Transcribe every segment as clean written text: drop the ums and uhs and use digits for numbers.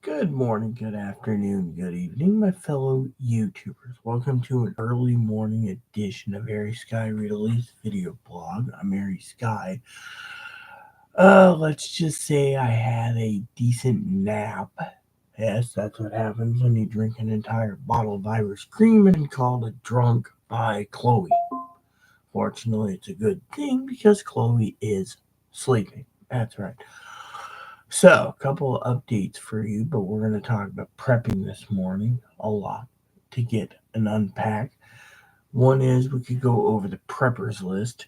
Good morning, good afternoon, good evening, my fellow YouTubers. Welcome to an early morning edition of Airy Sky Release video blog. I'm Airy Sky. Let's just say I had a decent nap. Yes, that's what happens when you drink an entire bottle of Irish cream and called it drunk by Chloe. Fortunately, it's a good thing because Chloe is sleeping. That's right. So, a couple of updates for you, but we're going to talk about prepping this morning a lot to get an unpack. One is we could go over the preppers list.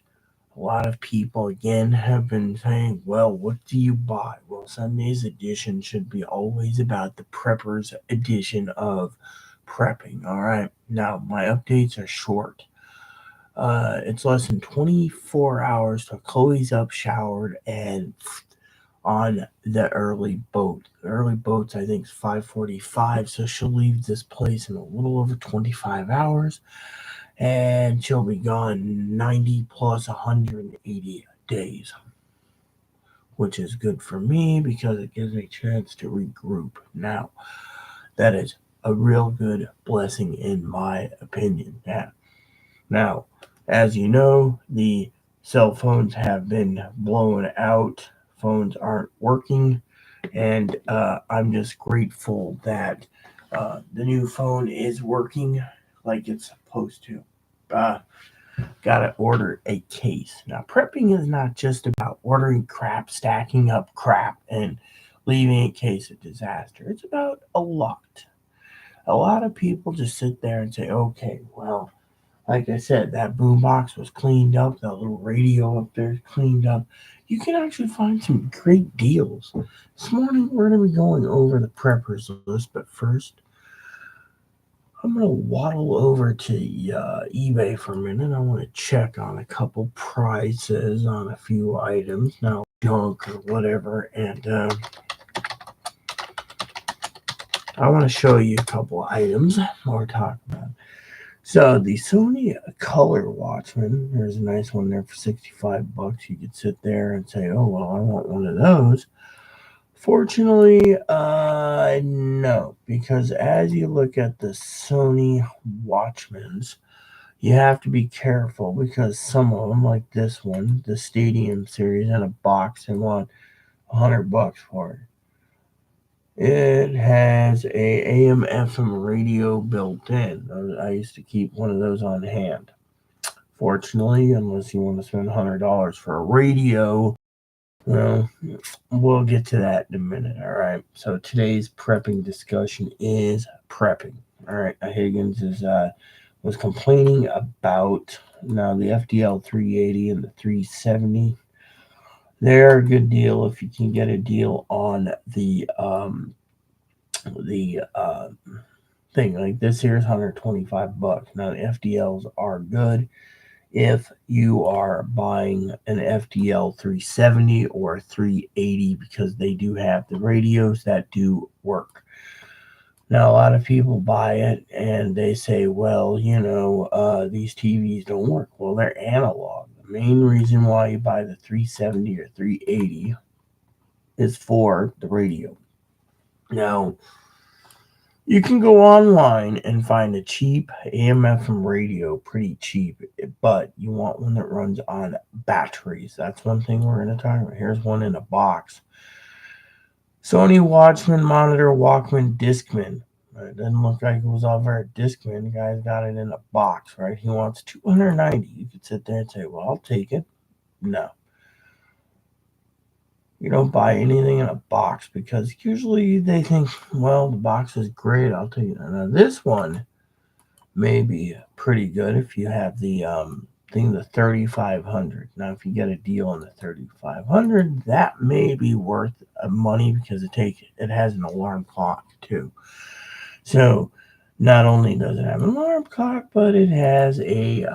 A lot of people, again, have been saying, well, what do you buy? Well, Sunday's edition should be always about the preppers edition of prepping. All right. Now, my updates are short. It's less than 24 hours till Chloe's up, showered, and on the early boat. The early boat's I think is 5:45, so she'll leave this place in a little over 25 hours, and she'll be gone 90 plus 180 days, which is good for me because it gives me a chance to regroup. Now, that is a real good blessing in my opinion. Yeah. Now, as you know, the cell phones have been blown out. Phones aren't working, and I'm just grateful that the new phone is working like it's supposed to. Uh, Gotta order a case. Now, prepping is not just about ordering crap, stacking up crap, and leaving a case of disaster. It's about a lot. A lot of people just sit there and say, okay, well, like I said, that boombox was cleaned up, that little radio up there is cleaned up. You can actually find some great deals. This morning we're going to be going over the preppers list, but first I'm going to waddle over to eBay for a minute. I want to check on a couple prices on a few items, now junk or whatever, and I want to show you a couple items we're talking about. So the Sony Color Watchman, there's a nice one there for $65. You could sit there and say, "Oh well, I want one of those." Fortunately, no, because as you look at the Sony Watchmans, you have to be careful because some of them, like this one, the Stadium series in a box, they want $100 for it. It has a AM FM radio built in. I used to keep one of those on hand. Fortunately, unless you want to spend $100 for a radio, well, we'll get to that in a minute. All right. So today's prepping discussion is prepping. All right. Higgins is was complaining about now the FDL 380 and the 370. They're a good deal if you can get a deal on the thing like this. Here's $125. Now the FDLs are good if you are buying an FDL 370 or 380 because they do have the radios that do work. Now, a lot of people buy it and they say, well, these TVs don't work. Well, they're analog. The main reason why you buy the 370 or 380 is for the radio. Now, you can go online and find a cheap AM/FM radio, pretty cheap, but you want one that runs on batteries. That's one thing we're going to talk about. Here's one in a box. Sony Watchman Monitor Walkman Discman. It doesn't look like it was all very Discman. The guy's got it in a box, right? He wants 290. You could sit there and say, well, I'll take it. No. You don't buy anything in a box because usually they think, well, the box is great. I'll take it. Now, this one may be pretty good if you have the the 3500. Now, if you get a deal on the 3500, that may be worth money because it has an alarm clock too. So, not only does it have an alarm clock, but it has a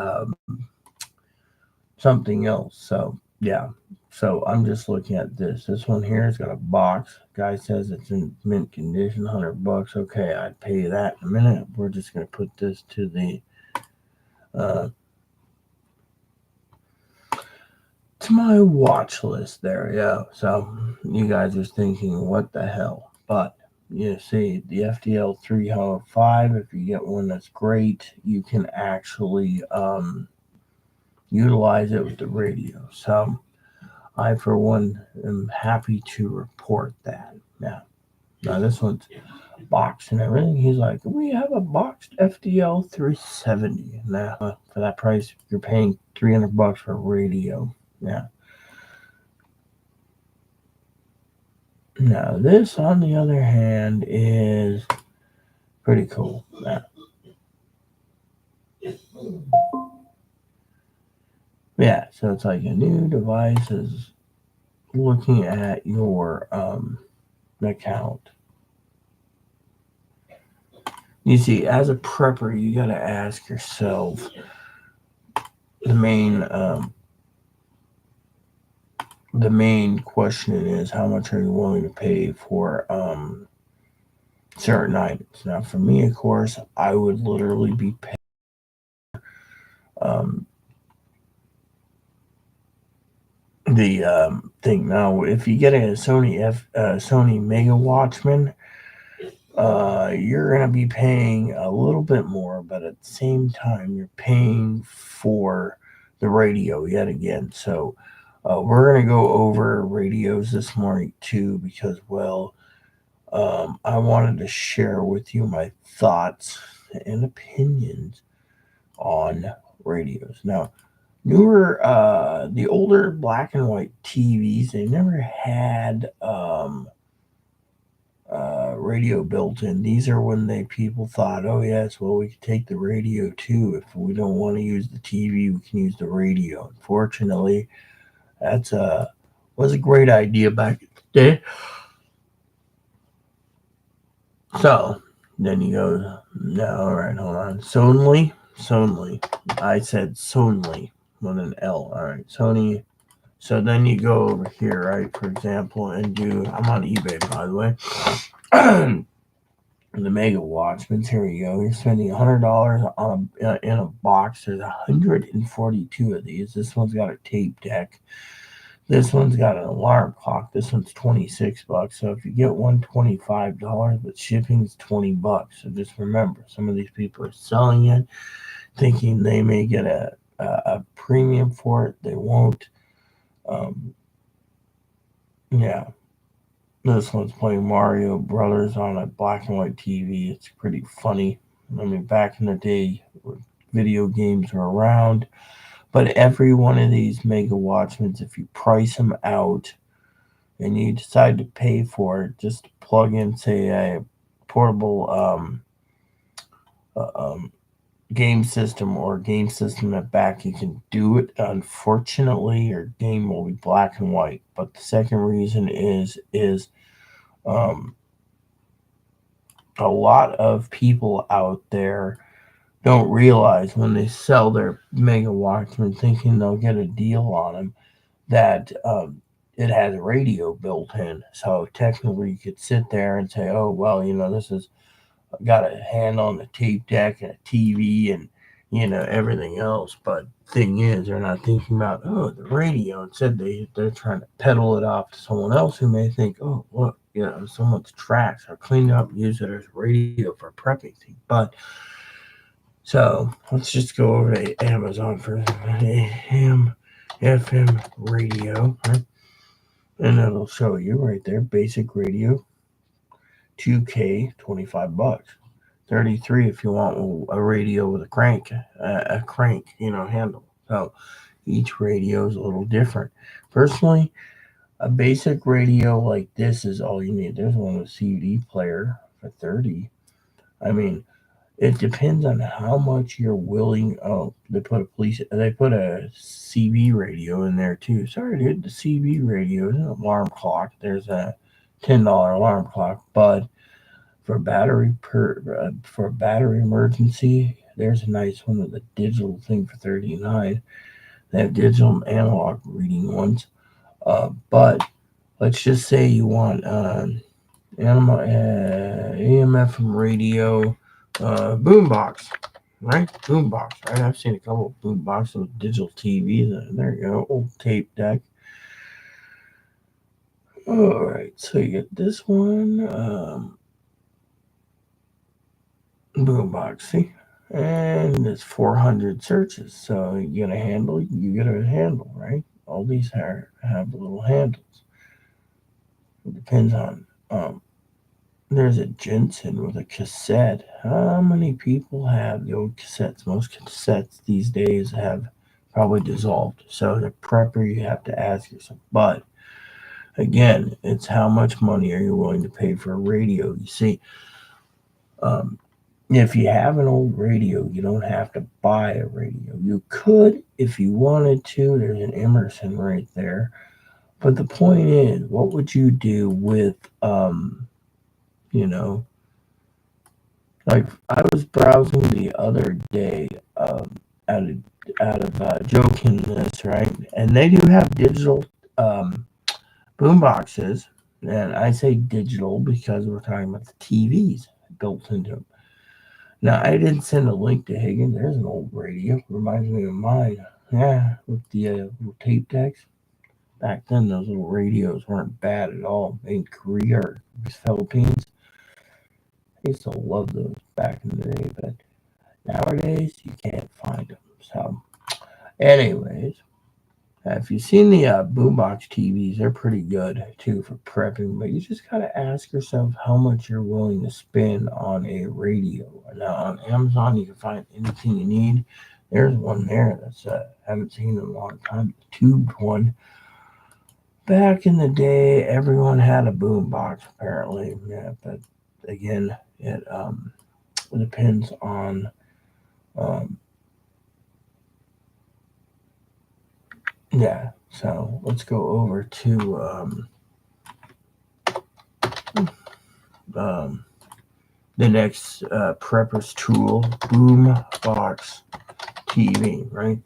something else. So, yeah. So I'm just looking at this. This one here has got a box. Guy says it's in mint condition, $100. Okay, I'd pay that in a minute. We're just gonna put this to the to my watch list there. Yeah. So you guys are thinking, what the hell? But say the FDL 305. If you get one that's great, you can actually utilize it with the radio. So I, for one, am happy to report that. Now this one's boxed and everything. He's like, we have a boxed FDL 370. Now, for that price, you're paying $300 for a radio. Yeah. Now, this, on the other hand, is pretty cool. Now, yeah, so it's like a new device is looking at your account. You see, as a prepper, you got to ask yourself the main question is, how much are you willing to pay for certain items? Now, for me, of course, I would literally be paying um, the thing. Now, if you get a Sony Mega Watchman, you're going to be paying a little bit more, but at the same time, you're paying for the radio yet again. So we're going to go over radios this morning too, because, well, I wanted to share with you my thoughts and opinions on radios. Now, the older black and white TVs, they never had radio built in. These are when people thought, oh yes, well, we could take the radio too. If we don't want to use the TV, we can use the radio. Unfortunately, that's was a great idea back in the day. So then you go, no, all right, hold on. Sonly. I said Sonly with an L. All right, Sony. So then you go over here, right, for example, and I'm on eBay, by the way. The Mega Watchmans. Here we go. You're spending $100 on in a box. There's 142 of these. This one's got a tape deck. This one's got an alarm clock. This one's $26. So if you get one $25, but shipping's $20. So just remember, some of these people are selling it, thinking they may get a premium for it. They won't. Yeah. This one's playing Mario Brothers on a black and white TV. It's pretty funny. I mean, back in the day, video games were around. But every one of these Mega Watchmans, if you price them out and you decide to pay for it, just plug in, say, a portable uh, um, game system or game system at back, you can do it. Unfortunately, your game will be black and white. But the second reason is um, a lot of people out there don't realize when they sell their Mega Watchman thinking they'll get a deal on them that it has a radio built in. So technically, you could sit there and say, "Oh, well, this has got a hand on the tape deck and a TV and everything else." But thing is, they're not thinking about the radio. Instead, they're trying to peddle it off to someone else who may think, "Oh, look, someone's tracks are cleaned up, use it as radio for prepping things." But so let's just go over to Amazon for AM, FM radio, right? And it'll show you right there, basic radio, 2K, $25. 33 if you want a radio with a crank, handle. So each radio is a little different. Personally, a basic radio like this is all you need. There's one with a CD player for 30. I mean, it depends on how much you're willing. Oh, they put a CB radio in there too. Sorry, dude, the CB radio is an alarm clock. There's a $10 alarm clock, but for a battery emergency, there's a nice one with a digital thing for 39. They have digital and analog reading ones. But let's just say you want AM/FM radio boombox, right? Boombox, right? I've seen a couple of boomboxes with digital TVs. There you go, old tape deck. All right, so you get this one. boombox. See, and it's 400 searches. So you get a handle, you get a handle, right? All these have little handles. It depends on. There's a Jensen with a cassette. How many people have the old cassettes? Most cassettes these days have probably dissolved. So the prepper, you have to ask yourself. But again, it's how much money are you willing to pay for a radio? You see, um, if you have an old radio, you don't have to buy a radio. You could if you wanted to. There's an Emerson right there. But the point is, what would you do with, you know, like I was browsing the other day, out of joking this, right? And they do have digital um, boom boxes, and I say digital because we're talking about the TVs built into them. Now, I didn't send a link to Higgins. There's an old radio. Reminds me of mine. Yeah, with the little tape decks. Back then, those little radios weren't bad at all. Made in Korea or Philippines. I used to love those back in the day, but nowadays you can't find them. So, anyways, if you've seen the boombox TVs, they're pretty good too for prepping. But you just gotta ask yourself how much you're willing to spend on a radio. Now on Amazon, you can find anything you need. There's one there that's haven't seen in a long time. The tubed one. Back in the day, everyone had a boombox apparently. Yeah, but again, it depends on. Um, yeah, so let's go over to um, the next prepper's tool, Boombox TV, right?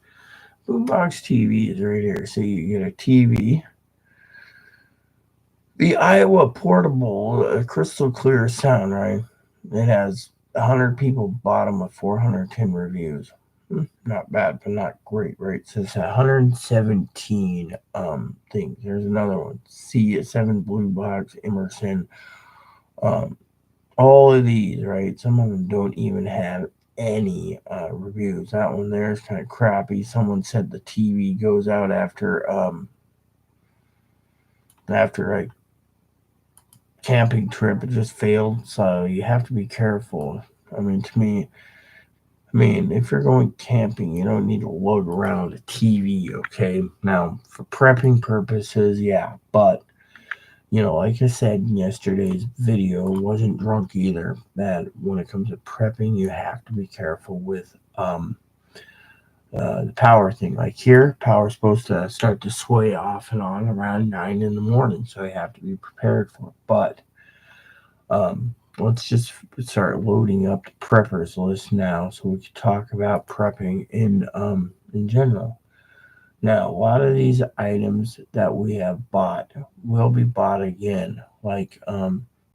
Boombox TV is right here. So you get a TV. The Iowa Portable, crystal clear sound, right? It has 100 people bottom with 410 reviews. Not bad, but not great, right? So it's 117 things. There's another one. C7 Blue Box, Emerson. Um, all of these, right? Some of them don't even have any reviews. That one there is kind of crappy. Someone said the TV goes out after a camping trip. It just failed, so you have to be careful. I mean, to me, if you're going camping, you don't need to lug around a TV. Okay, now for prepping purposes, yeah, but like I said in yesterday's video, wasn't drunk either. That when it comes to prepping, you have to be careful with the power thing. Like here, power's supposed to start to sway off and on around 9 in the morning, so you have to be prepared for it. But let's just start loading up the preppers list now, so we can talk about prepping in general. Now, a lot of these items that we have bought will be bought again, like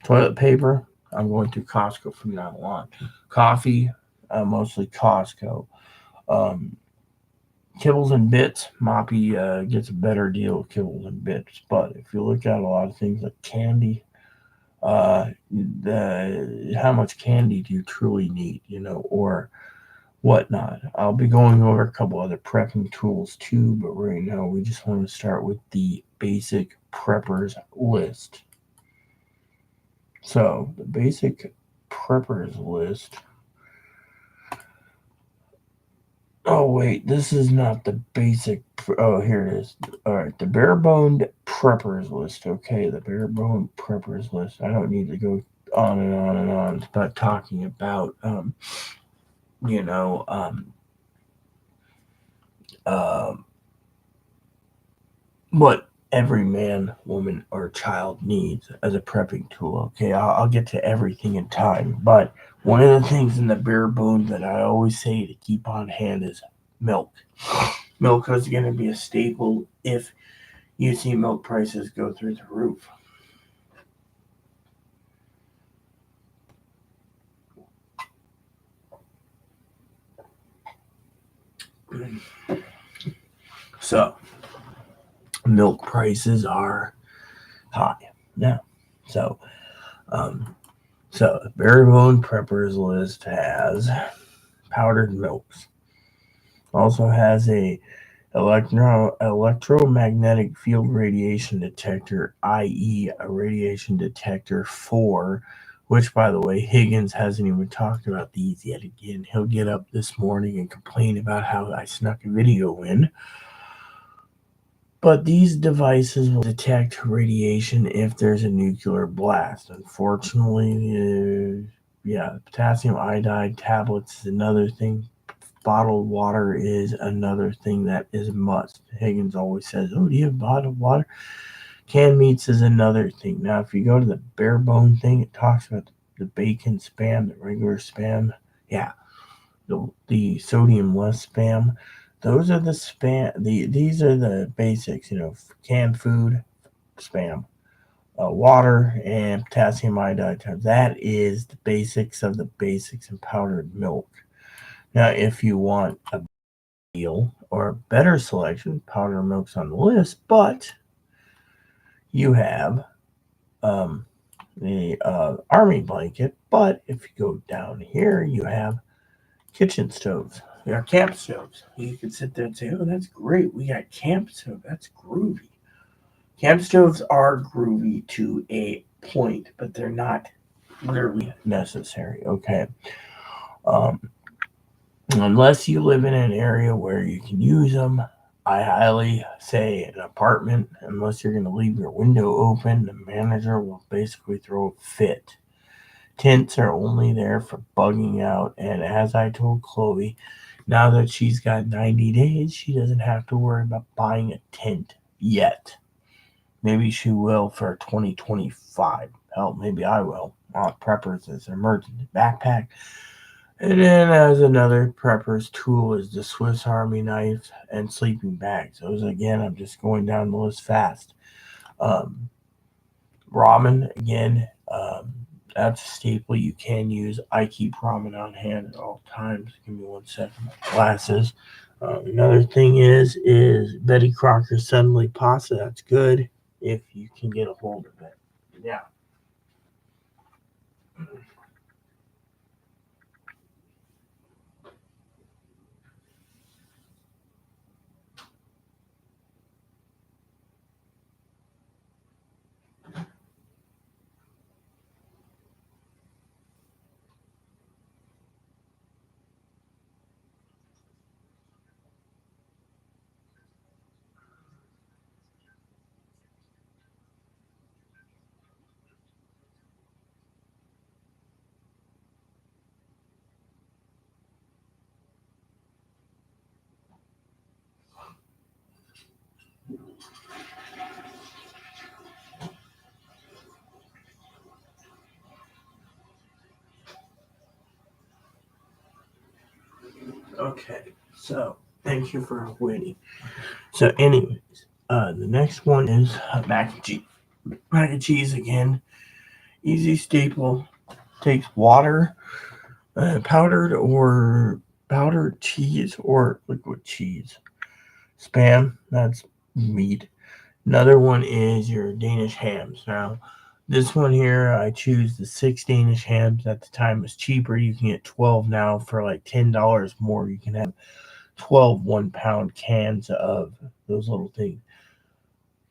toilet paper. I'm going through Costco from now on. Coffee, mostly Costco. Um, Kibbles and Bits, Moppy gets a better deal with Kibbles and Bits. But if you look at a lot of things like candy, how much candy do you truly need, or whatnot. I'll be going over a couple other prepping tools too, but right now we just want to start with the basic preppers list. So the basic preppers list. Oh wait, this is not the basic. Oh, here it is. All right, the bare boned preppers list. Okay, the bare boned preppers list. I don't need to go on and on and on about talking about you know um, um, what every man, woman, or child needs as a prepping tool. Okay, I'll get to everything in time, but one of the things in the bare bones that I always say to keep on hand is milk. Milk is going to be a staple if you see milk prices go through the roof. So, milk prices are high now. So, um, So the Bare Bone Preppers list has powdered milks. Also has a electromagnetic field radiation detector, i.e., a radiation detector 4, which, by the way, Higgins hasn't even talked about these yet again. He'll get up this morning and complain about how I snuck a video in. But these devices will detect radiation if there's a nuclear blast. Unfortunately, yeah, potassium iodide tablets is another thing. Bottled water is another thing that is a must. Higgins always says, "Oh, do you have bottled water?" Canned meats is another thing. Now, if you go to the bare bone thing, it talks about the bacon spam, the regular spam. Yeah, the sodium less spam. Those are the spam. These are the basics. Canned food, spam, water, and potassium iodide. That is the basics of the basics in powdered milk. Now, if you want a deal or a better selection, powdered milk's on the list, but you have the army blanket. But if you go down here, you have kitchen stoves. We got camp stoves. You could sit there and say, "Oh, that's great. We got camp stove. That's groovy." Camp stoves are groovy to a point, but they're not literally necessary. Okay. Um, unless you live in an area where you can use them, I highly say an apartment, unless you're going to leave your window open, the manager will basically throw a fit. Tents are only there for bugging out, and as I told Chloe, now that she's got 90 days, she doesn't have to worry about buying a tent yet. Maybe she will for 2025. Hell, maybe I will. Preppers as an emergency backpack. And then as another prepper's tool is the Swiss Army knife and sleeping bags. Those again, I'm just going down the list fast. Um, ramen again, that's a staple you can use. I keep ramen on hand at all times. Give me 1 second. My glasses. Another thing is Betty Crocker suddenly pasta. That's good if you can get a hold of it. Yeah. Okay. So thank you for waiting. So, anyways, the next one is mac and cheese. Mac and cheese again, easy staple. Takes water, powdered cheese or liquid cheese. Spam, that's meat. Another one is your Danish hams. Now, this one here, I choose the 6 Danish hams. At the time, it was cheaper. You can get 12 now for like $10 more. You can have 12 1 pound cans of those little things.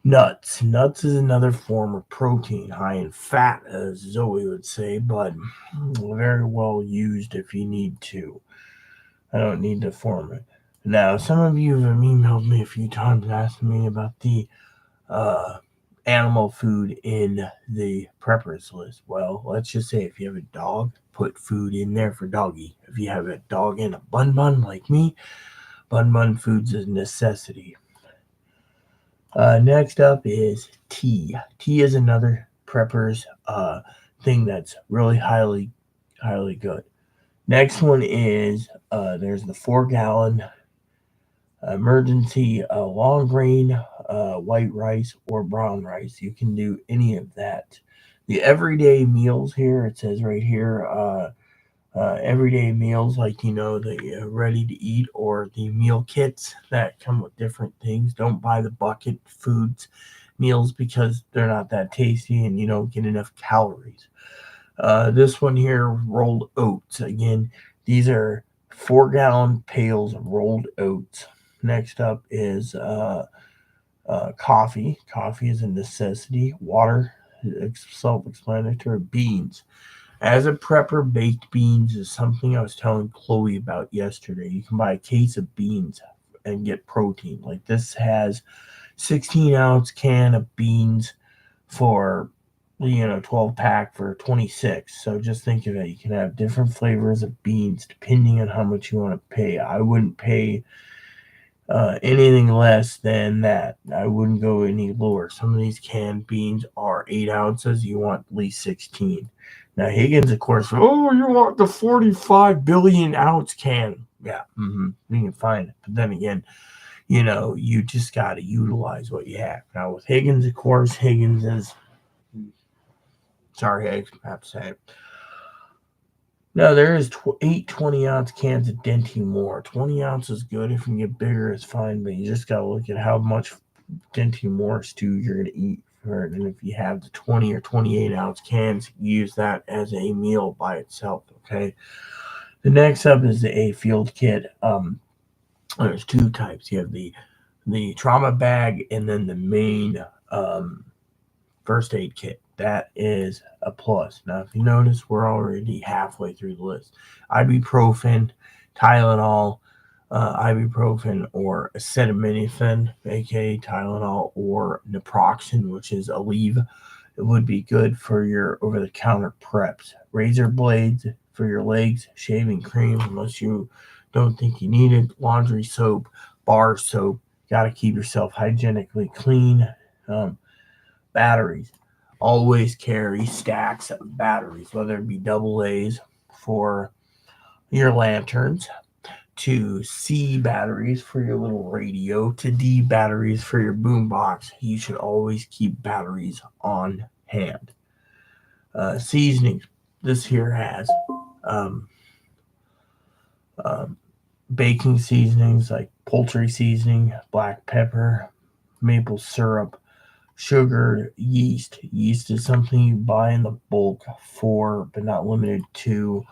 Nuts. Nuts is another form of protein, high in fat, as Zoe would say, but very well used if you need to. I don't need to form it. Now, some of you have emailed me a few times asking me about the uh, animal food in the preppers list. Well, let's just say if you have a dog, put food in there for doggy. If you have a dog in a bun like me, bun food's a necessity. Next up is tea. Tea is another prepper's thing that's really highly good. Next one is there's the 4 gallon emergency long grain white rice or brown rice. You can do any of that. The everyday meals here, it says right here, everyday meals like the ready to eat or the meal kits that come with different things. Don't buy the bucket foods meals because they're not that tasty and you don't get enough calories. This one here, rolled oats. Again, these are 4-gallon pails of rolled oats. Next up is coffee. Coffee is a necessity. Water, self-explanatory. Beans. As a prepper, baked beans is something I was telling Chloe about yesterday. You can buy a case of beans and get protein. Like this has 16-ounce can of beans for 12 pack for 26. So just think of it. You can have different flavors of beans depending on how much you want to pay. I wouldn't pay anything less than that. I wouldn't go any lower. Some of these canned beans are 8 ounces. You want at least 16. Now, Higgins, of course, oh, you want the 45 billion ounce can. Yeah, you can find it. But then again, you just got to utilize what you have. Now, with Higgins, of course, Higgins is, sorry, I have to say it. No, there is 8 20-ounce cans of Denty Moore. 20 ounces is good. If you can get bigger, it's fine. But you just got to look at how much Denty Moore stew you're going to eat for it. And if you have the 20 or 28-ounce cans, use that as a meal by itself, okay? The next up is the A Field Kit. There's two types. You have the trauma bag and then the main first aid kit. That is a plus. Now, if you notice, we're already halfway through the list. Ibuprofen, Tylenol, ibuprofen, or acetaminophen, aka Tylenol, or naproxen, which is Aleve. It would be good for your over-the-counter preps. Razor blades for your legs, shaving cream, unless you don't think you need it. Laundry soap, bar soap. Got to keep yourself hygienically clean. Batteries. Always carry stacks of batteries, whether it be double A's for your lanterns, to C batteries for your little radio, to D batteries for your boombox. You should always keep batteries on hand. Seasonings. This here has baking seasonings like poultry seasoning, black pepper, maple syrup, sugar, yeast. Yeast is something you buy in the bulk for, but not limited to,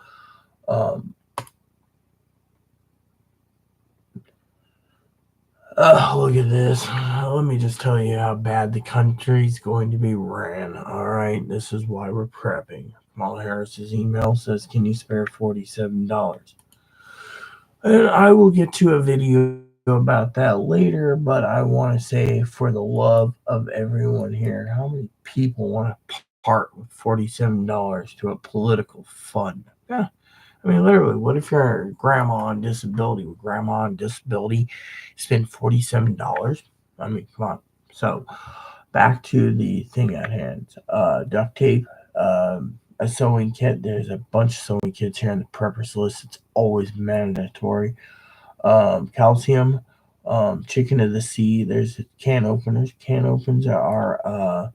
look at this. Let me just tell you how bad the country's going to be ran. All right, this is why we're prepping. Kamala Harris's email says, "Can you spare $47?" And I will get to a video about that later, but I want to say, for the love of everyone here, how many people want to part with $47 to a political fund? Yeah. I mean, literally, what if you're grandma on disability? With grandma on disability, spend $47? I mean, come on. So, back to the thing at hand. Duct tape, a sewing kit. There's a bunch of sewing kits here on the prepper's list. It's always mandatory. Calcium, chicken of the sea. There's can openers. Can openers are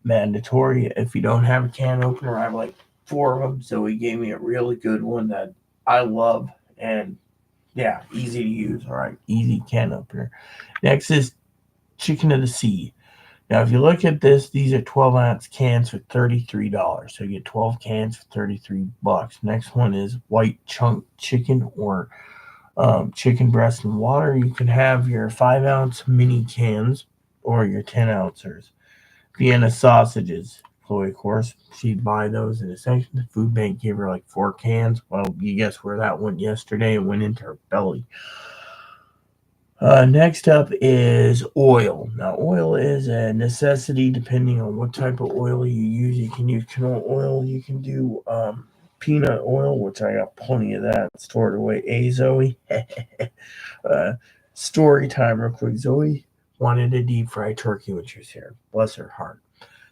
mandatory. If you don't have a can opener, I have like 4 of them. So he gave me a really good one that I love, and yeah, easy to use. All right, easy can opener. Next is chicken of the sea. Now, if you look at this, these are 12-ounce cans for $33. So you get 12 cans for $33. Next one is white chunk chicken, or chicken breast and water. You can have your 5-ounce mini cans or your 10-ouncers. Vienna sausages. Chloe, of course, she'd buy those in a section. The food bank gave her like 4 cans. Well, you guess where that went yesterday? It went into her belly. Next up is oil. Now, oil is a necessity depending on what type of oil you use. You can use canola oil. You can do peanut oil, which I got plenty of that stored away. Hey, Zoe. Story time real quick. Zoe wanted a deep fried turkey when she was here. Bless her heart.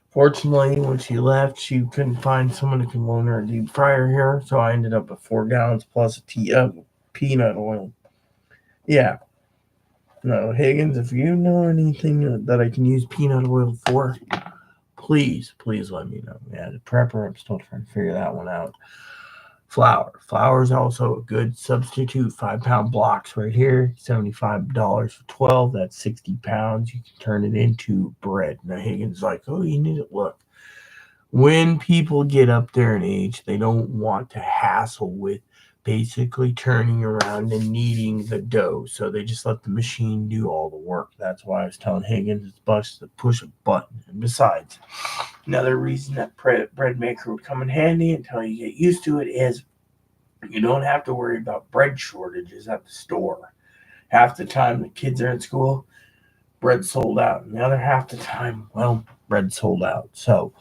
Fortunately, when she left, she couldn't find someone who could loan her a deep fryer here, so I ended up with 4 gallons plus a tea of peanut oil. Yeah. No, Higgins, if you know anything that I can use peanut oil for, please let me know. Yeah, the prepper, I'm still trying to figure that one out. Flour. Flour is also a good substitute. 5-pound blocks right here, $75 for 12. That's 60 pounds. You can turn it into bread. Now, Higgins is like, oh, you need it. Look, When people get up there in age, they don't want to hassle with basically turning around and kneading the dough. So they just let the machine do all the work. That's why I was telling Higgins it's best to push a button. And besides, another reason that bread maker would come in handy until you get used to it is you don't have to worry about bread shortages at the store. Half the time the kids are in school, bread sold out. And the other half the time, well, bread sold out. So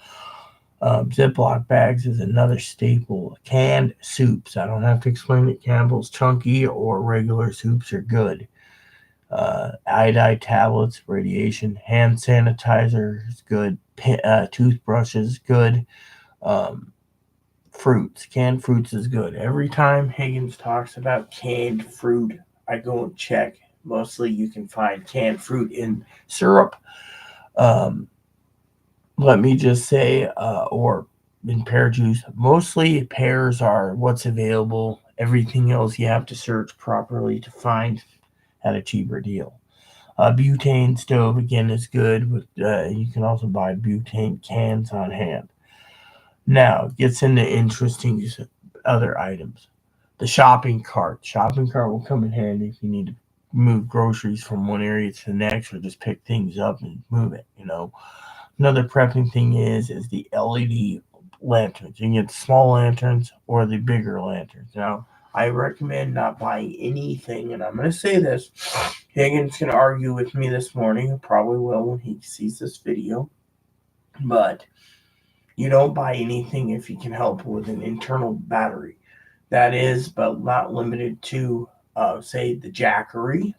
Ziploc bags is another staple. Canned soups. I don't have to explain that Campbell's chunky or regular soups are good. Iodide tablets, radiation, hand sanitizer is good. Toothbrush is good. Um, Fruits, canned fruits is good. Every time Higgins talks about canned fruit, I go and check. Mostly you can find canned fruit in syrup. Um, Let me just say, or in pear juice. Mostly pears are what's available. Everything else you have to search properly to find at a cheaper deal. Butane stove again is good. You can also buy butane cans on hand. Now it gets into interesting other items. The shopping cart. Shopping cart will come in handy if you need to move groceries from one area to the next, or just pick things up and move it. Another prepping thing is the LED lanterns. You can get the small lanterns or the bigger lanterns. Now, I recommend not buying anything, and I'm going to say this. Higgins can argue with me this morning. He probably will when he sees this video. But you don't buy anything if you can help with an internal battery. That is, but not limited to, say, the Jackery.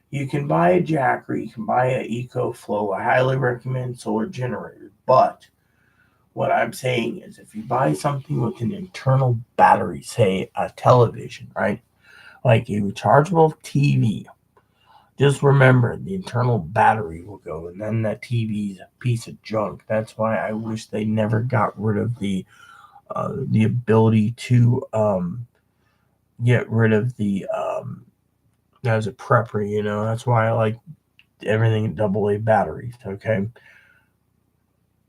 You can buy a Jackery, you can buy an EcoFlow. I highly recommend solar generators. But what I'm saying is if you buy something with an internal battery, say a television, right? Like a rechargeable TV, just remember the internal battery will go, and then that TV's a piece of junk. That's why I wish they never got rid of the ability to get rid of the as a prepper. That's why I like everything AA batteries. Okay.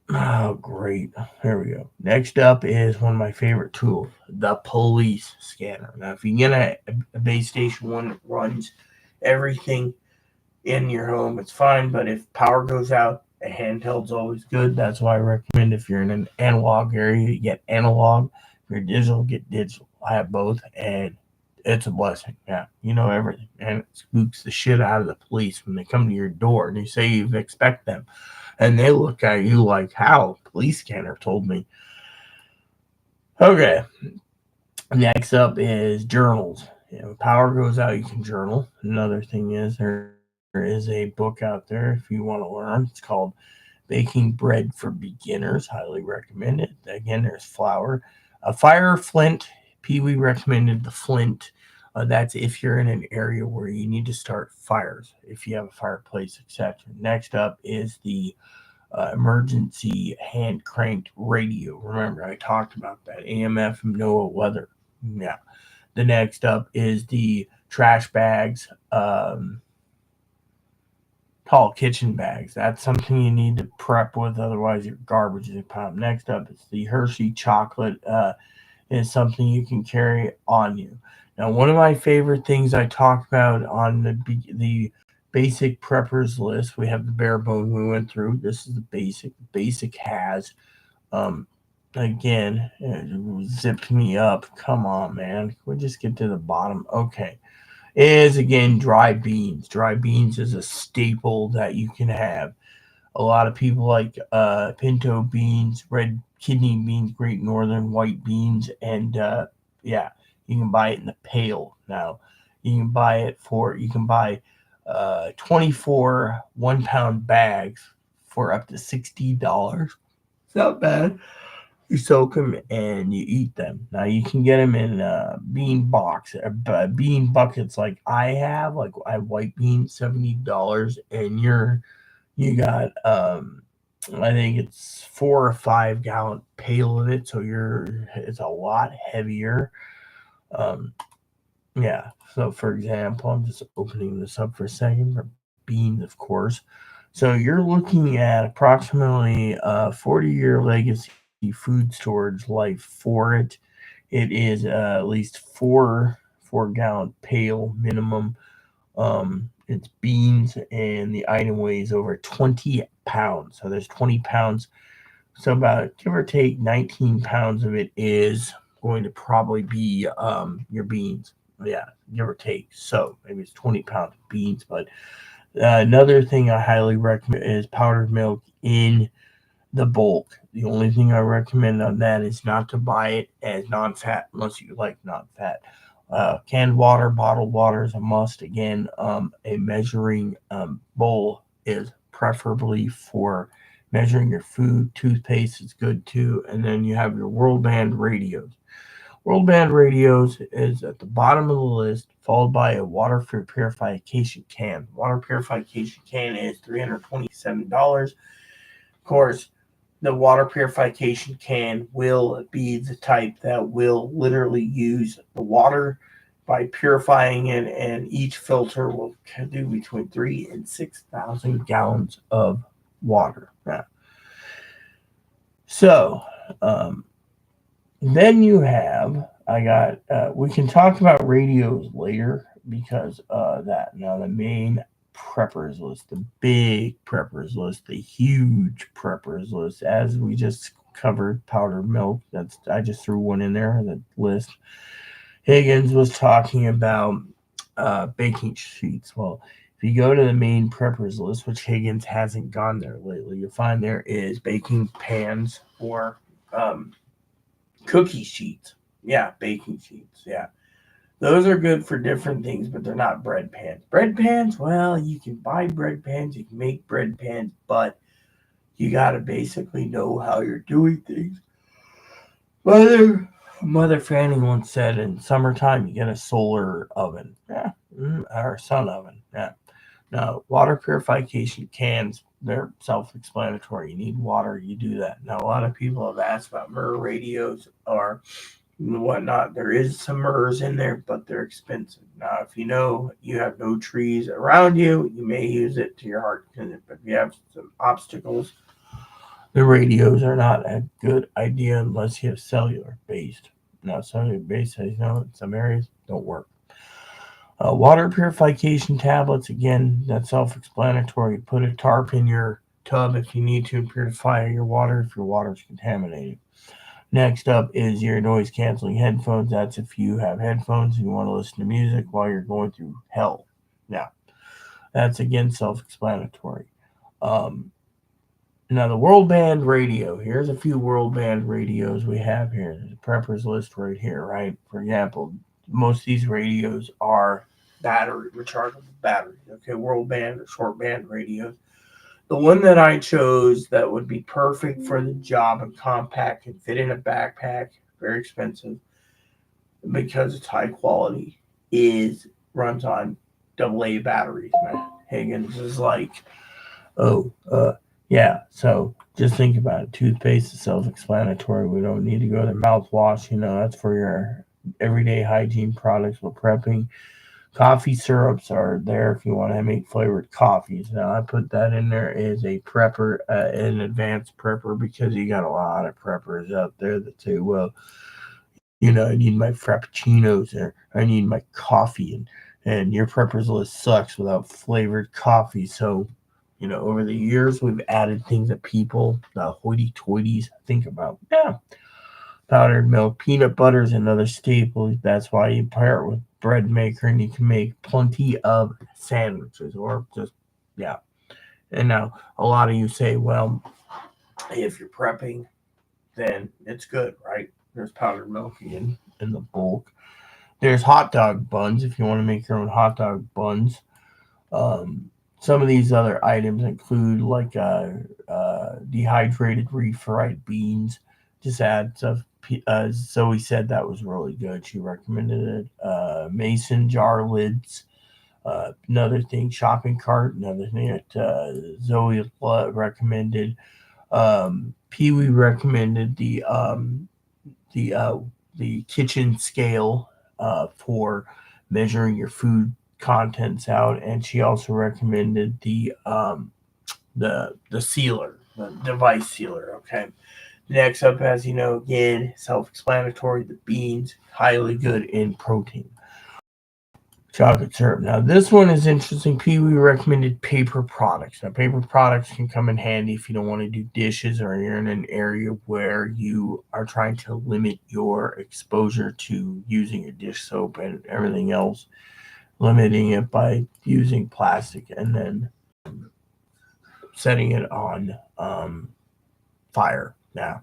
Oh, great. Here we go. Next up is one of my favorite tools, the police scanner. Now, if you get a base station one that runs everything in your home, it's fine. But if power goes out, a handheld's always good. That's why I recommend if you're in an analog area, you get analog. If you're digital, get digital. I have both, and it's a blessing. Yeah, you know everything, and it spooks the shit out of the police when they come to your door and you say you expect them, and they look at you like, "How?" Police scanner told me. Okay, next up is journals. When power goes out, you can journal. Another thing is there is a book out there if you want to learn. It's called Baking Bread for Beginners. Highly recommend it. Again, there's flour, a fire, flint. Pee Wee recommended the flint. That's if you're in an area where you need to start fires, if you have a fireplace, etc. Next up is the emergency hand cranked radio. Remember, I talked about that. AM/FM from NOAA weather. Yeah. The next up is the trash bags. Tall kitchen bags. That's something you need to prep with, otherwise your garbage is a pile. Next up is the Hershey chocolate. Is something you can carry on you. Now, one of my favorite things I talk about on the basic preppers list, we have the bare bone we went through. This is the basic. The basic has, um, again, zipped me up. Come on, man. Can we just get to the bottom? Okay. Is again dry beans. Dry beans is a staple that you can have. A lot of people like pinto beans, red kidney beans, great northern white beans, and yeah, you can buy it in the pail now. You can buy 24 1 pound bags for up to $60. It's not bad. You soak them and you eat them. Now you can get them in bean buckets like I have. Like I have white beans, $70, and you got I think it's 4 or 5 gallon pail of it, so it's a lot heavier. Um, yeah. So for example, I'm just opening this up for a second for beans, of course. So you're looking at approximately a 40-year legacy the food storage life for it. It is at least 4 gallon pail minimum. It's beans, and the item weighs over 20 pounds. So there's 20 pounds. So about give or take 19 pounds of it is going to probably be your beans. Yeah, give or take. So maybe it's 20 pounds of beans. But another thing I highly recommend is powdered milk in the bulk. The only thing I recommend on that is not to buy it as non-fat unless you like non-fat. Canned water, bottled water is a must. Again, a measuring bowl is preferably for measuring your food. Toothpaste is good too. And then you have your World Band radios. World Band radios is at the bottom of the list, followed by a water purification can. Water purification can is $327. Of course, the water purification can will be the type that will literally use the water by purifying it, and each filter will do between 3,000 and 6,000 gallons of water. Yeah. So, then you have, we can talk about radios later because that. Now, the main preppers list, the big preppers list, the huge preppers list, as we just covered powdered milk. I just threw one in there, the list. Higgins was talking about baking sheets. Well, if you go to the main preppers list, which Higgins hasn't gone there lately, you'll find there is baking pans or cookie sheets. Yeah, baking sheets. Yeah. Those are good for different things, but they're not bread pans. Bread pans, well, you can buy bread pans, you can make bread pans, but you got to basically know how you're doing things. Mother Fanny once said in summertime, you get a solar oven. Yeah. Or a sun oven. Yeah. Now, water purification cans, they're self explanatory. You need water, you do that. Now, a lot of people have asked about MER radios or whatnot. There is some MERS in there, but they're expensive. Now, if you know you have no trees around you, you may use it to your heart content. But if you have some obstacles, the radios are not a good idea unless you have cellular based. Now, cellular based, as you know, in some areas don't work. Water purification tablets, again, that's self explanatory. Put a tarp in your tub if you need to purify your water if your water is contaminated. Next up is your noise canceling headphones. That's if you have headphones and you want to listen to music while you're going through hell. Now, that's again self explanatory. Now, the World Band radio. Here's a few World Band radios we have here. There's a preppers list right here, right? For example, most of these radios are rechargeable batteries. Okay, World Band or short band radios. The one that I chose that would be perfect for the job and compact and fit in a backpack, very expensive because it's high quality, runs on AA batteries, man. Higgins is like, yeah. So just think about it. Toothpaste is self-explanatory. We don't need to go to mouthwash. That's for your everyday hygiene products. We're prepping. Coffee syrups are there if you want to make flavored coffees. Now, I put that in there as a prepper, an advanced prepper, because you got a lot of preppers out there that say, well, I need my frappuccinos or I need my coffee, and your preppers list sucks without flavored coffee. So, over the years, we've added things that people, the hoity-toities, think about. Yeah. Powdered milk, peanut butter is another staple. That's why you pair it with bread maker and you can make plenty of sandwiches or just, yeah. And now a lot of you say, well, if you're prepping, then it's good, right? There's powdered milk in the bulk. There's hot dog buns if you want to make your own hot dog buns. Some of these other items include like dehydrated refried beans. Just add stuff. Zoe said that was really good. She recommended it. Mason jar lids. Another thing, shopping cart. Another thing that Zoe recommended. Pee Wee recommended the kitchen scale for measuring your food contents out, and she also recommended the sealer, the device sealer. Okay, Next up, as you know, again, self-explanatory, the beans, highly good in protein. Chocolate syrup. Now, this one is interesting. Pee Wee recommended paper products. Now, paper products can come in handy if you don't want to do dishes or you're in an area where you are trying to limit your exposure to using a dish soap and everything else, limiting it by using plastic and then setting it on fire. Now,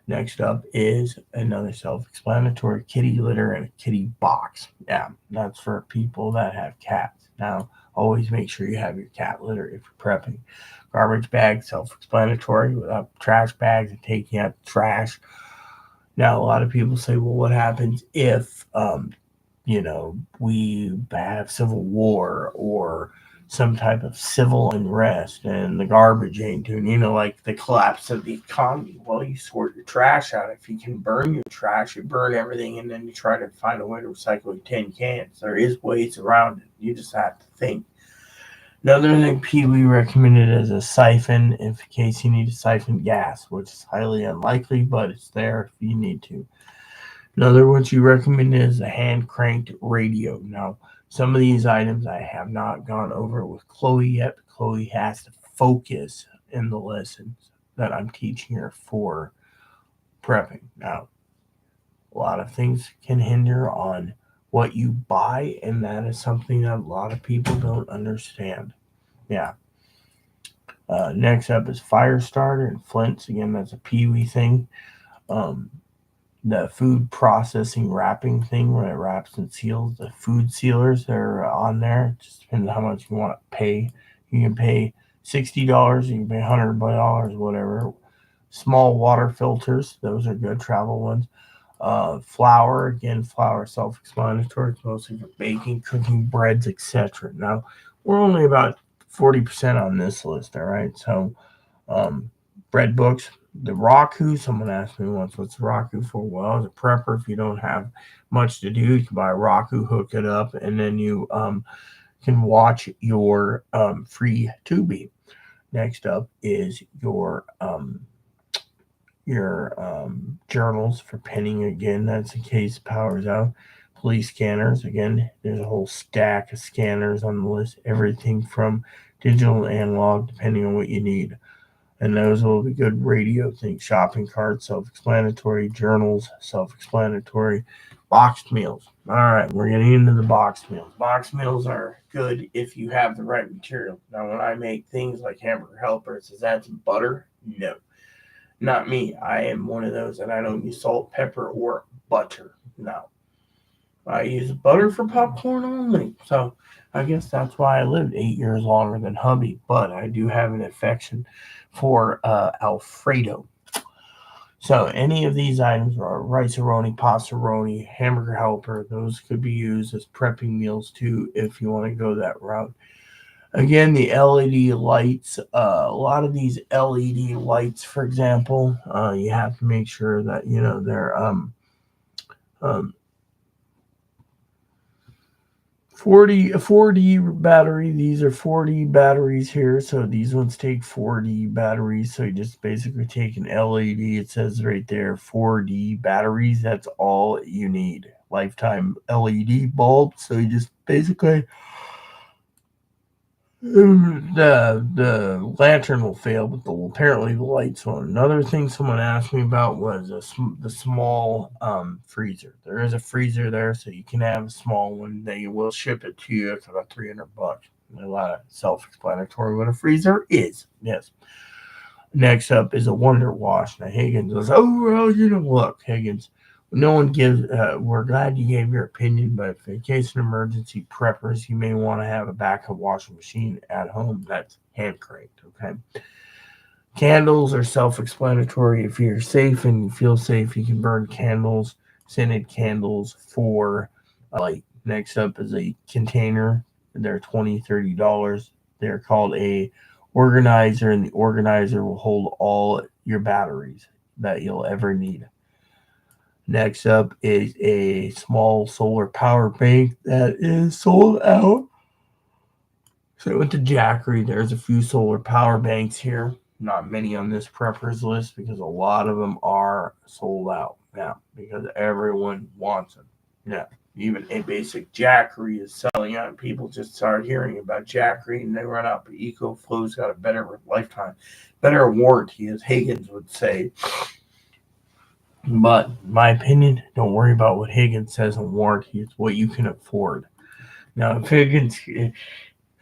next up is another self-explanatory kitty litter and a kitty box. Yeah, that's for people that have cats. Now, always make sure you have your cat litter if you're prepping. Garbage bag, self-explanatory, without trash bags and taking out the trash. Now, a lot of people say, well, what happens if, we have civil war or some type of civil unrest and the garbage ain't doing, like the collapse of the economy. Well, you sort your trash out. If you can burn your trash, you burn everything and then you try to find a way to recycle your tin cans. There is ways around it. You just have to think. Another thing Pee Wee recommended is a siphon in case you need to siphon gas, which is highly unlikely, but it's there if you need to. Another one she recommended is a hand cranked radio. Now, some of these items I have not gone over with Chloe yet. Chloe has to focus in the lessons that I'm teaching her for prepping. Now, a lot of things can hinder on what you buy, and that is something that a lot of people don't understand. Yeah. Next up is fire starter and flints. Again, that's a Pee Wee thing. Um, the food processing wrapping thing where it wraps and seals the food sealers that are on there. It just depends on how much you want to pay. You can pay $60, you can pay $100, whatever. Small water filters, those are good travel ones. Flour, again, flour self-explanatory. It's mostly for baking, cooking, breads, etc. Now, we're only about 40% on this list, all right? So, bread books, the Roku. Someone asked me once, what's the Roku for? Well, as a prepper, if you don't have much to do, you can buy a Roku, hook it up, and then you can watch your free Tubi. Next up is your journals for penning. Again, that's in case power's out. Police scanners. Again, there's a whole stack of scanners on the list. Everything from digital and analog, depending on what you need. And those will be good radio things. Shopping carts, self-explanatory. Journals, self-explanatory. Boxed meals. All right, we're getting into the boxed meals. Boxed meals are good if you have the right material. Now, when I make things like hamburger helpers, does that some butter? No, not me. I am one of those, and I don't use salt, pepper, or butter. No, I use butter for popcorn only. So I guess that's why I lived 8 years longer than hubby. But I do have an affection for Alfredo. So any of these items are rice-a-roni, pasta-roni, hamburger helper. Those could be used as prepping meals too if you want to go that route. Again, the LED lights. A lot of these LED lights, for example, you have to make sure that they're um, 40 battery. These are 40 batteries here. So these ones take 40 batteries. So you just basically take an LED. It says right there 4D batteries. That's all you need. Lifetime LED bulb. So you just basically the lantern will fail, but apparently the lights on. Another thing someone asked me about was the small freezer. There is a freezer there, so you can have a small one. They will ship it to you. It's about $300. A lot of self-explanatory what a freezer is. Yes. Next up is a Wonder Wash. Now Higgins goes, oh well, look, Higgins. No one gives. We're glad you gave your opinion, but in case of emergency preppers, you may want to have a backup washing machine at home that's hand cranked. Okay. Candles are self-explanatory. If you're safe and you feel safe, you can burn candles, scented candles for light. Next up is a container. They're $20-$30. They're called a organizer, and the organizer will hold all your batteries that you'll ever need. Next up is a small solar power bank that is sold out. So I went to Jackery. There's a few solar power banks here. not many on this preppers list because a lot of them are sold out now because everyone wants them. Yeah, even a basic Jackery is selling out. People just started hearing about Jackery and they run out. But EcoFlow's got a better lifetime, better warranty, as Higgins would say. But in my opinion, don't worry about what Higgins says on warranty. It's what you can afford. Now, if Higgins,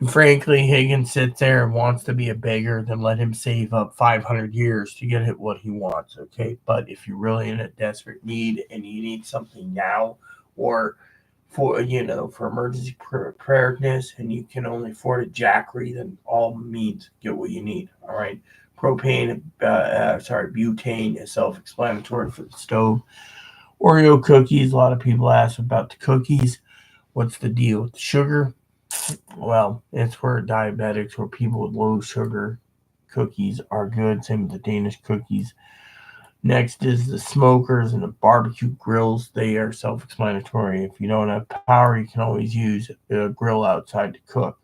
frankly, Higgins sits there and wants to be a beggar, then let him save up 500 years to get what he wants, okay? But if you're really in a desperate need and you need something now, or for emergency preparedness, and you can only afford a Jackery, then all means get what you need, all right? Butane is self-explanatory for the stove. Oreo cookies, a lot of people ask about the cookies. What's the deal with the sugar? Well, it's for diabetics or people with low sugar. Cookies are good. Same with the Danish cookies. Next is the smokers and the barbecue grills. They are self-explanatory. If you don't have power, you can always use a grill outside to cook.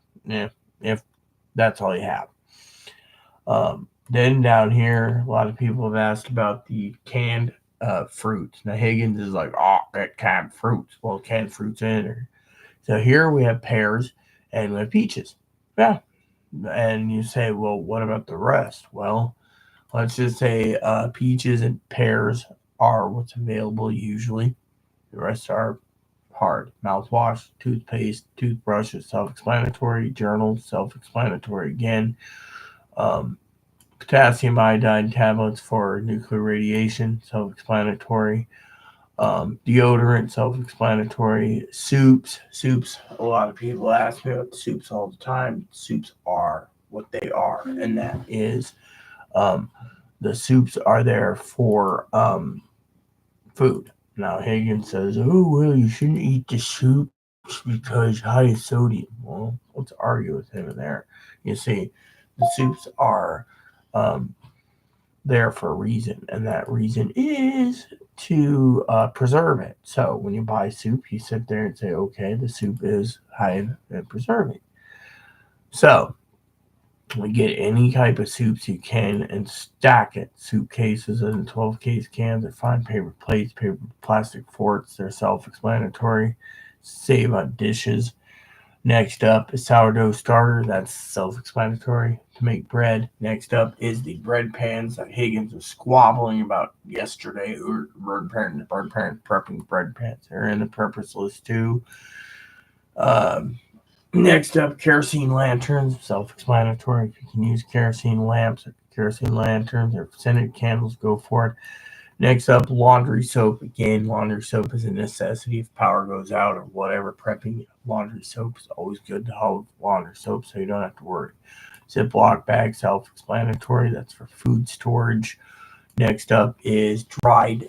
If that's all you have. Then down here, a lot of people have asked about the canned fruits. Now Higgins is like, oh, that canned fruits. Well, canned fruits in there. So here we have pears and we have peaches. Yeah. And you say, well, what about the rest? Well, let's just say peaches and pears are what's available usually. The rest are hard. Mouthwash, toothpaste, toothbrush is self-explanatory. Journals, self-explanatory again. Potassium iodine tablets for nuclear radiation, self-explanatory. Deodorant, self-explanatory. Soups, a lot of people ask me about soups all the time. Soups are what they are, and that is the soups are there for food. Now Higgins says, oh, well, you shouldn't eat the soups because high sodium. Well, let's argue with him in there. You see, the soups are there for a reason, and that reason is to preserve it. So when you buy soup, you sit there and say, okay, the soup is high in preserving. So we get any type of soups you can and stack it. Soup cases and 12 case cans are fine. Paper plates, paper plastic forks, they're self-explanatory. Save on dishes. Next up is sourdough starter. That's self-explanatory. To make bread. Next up is the bread pans that Higgins was squabbling about yesterday. Bird parent prepping bread pans. They're in the preppers list too. Next up, kerosene lanterns. Self-explanatory. If you can use kerosene lamps or kerosene lanterns or scented candles, go for it. Next up, laundry soap. Again, laundry soap is a necessity if power goes out or whatever. Prepping laundry soap is always good to have laundry soap so you don't have to worry. Ziploc bag, self-explanatory. That's for food storage. Next up is dried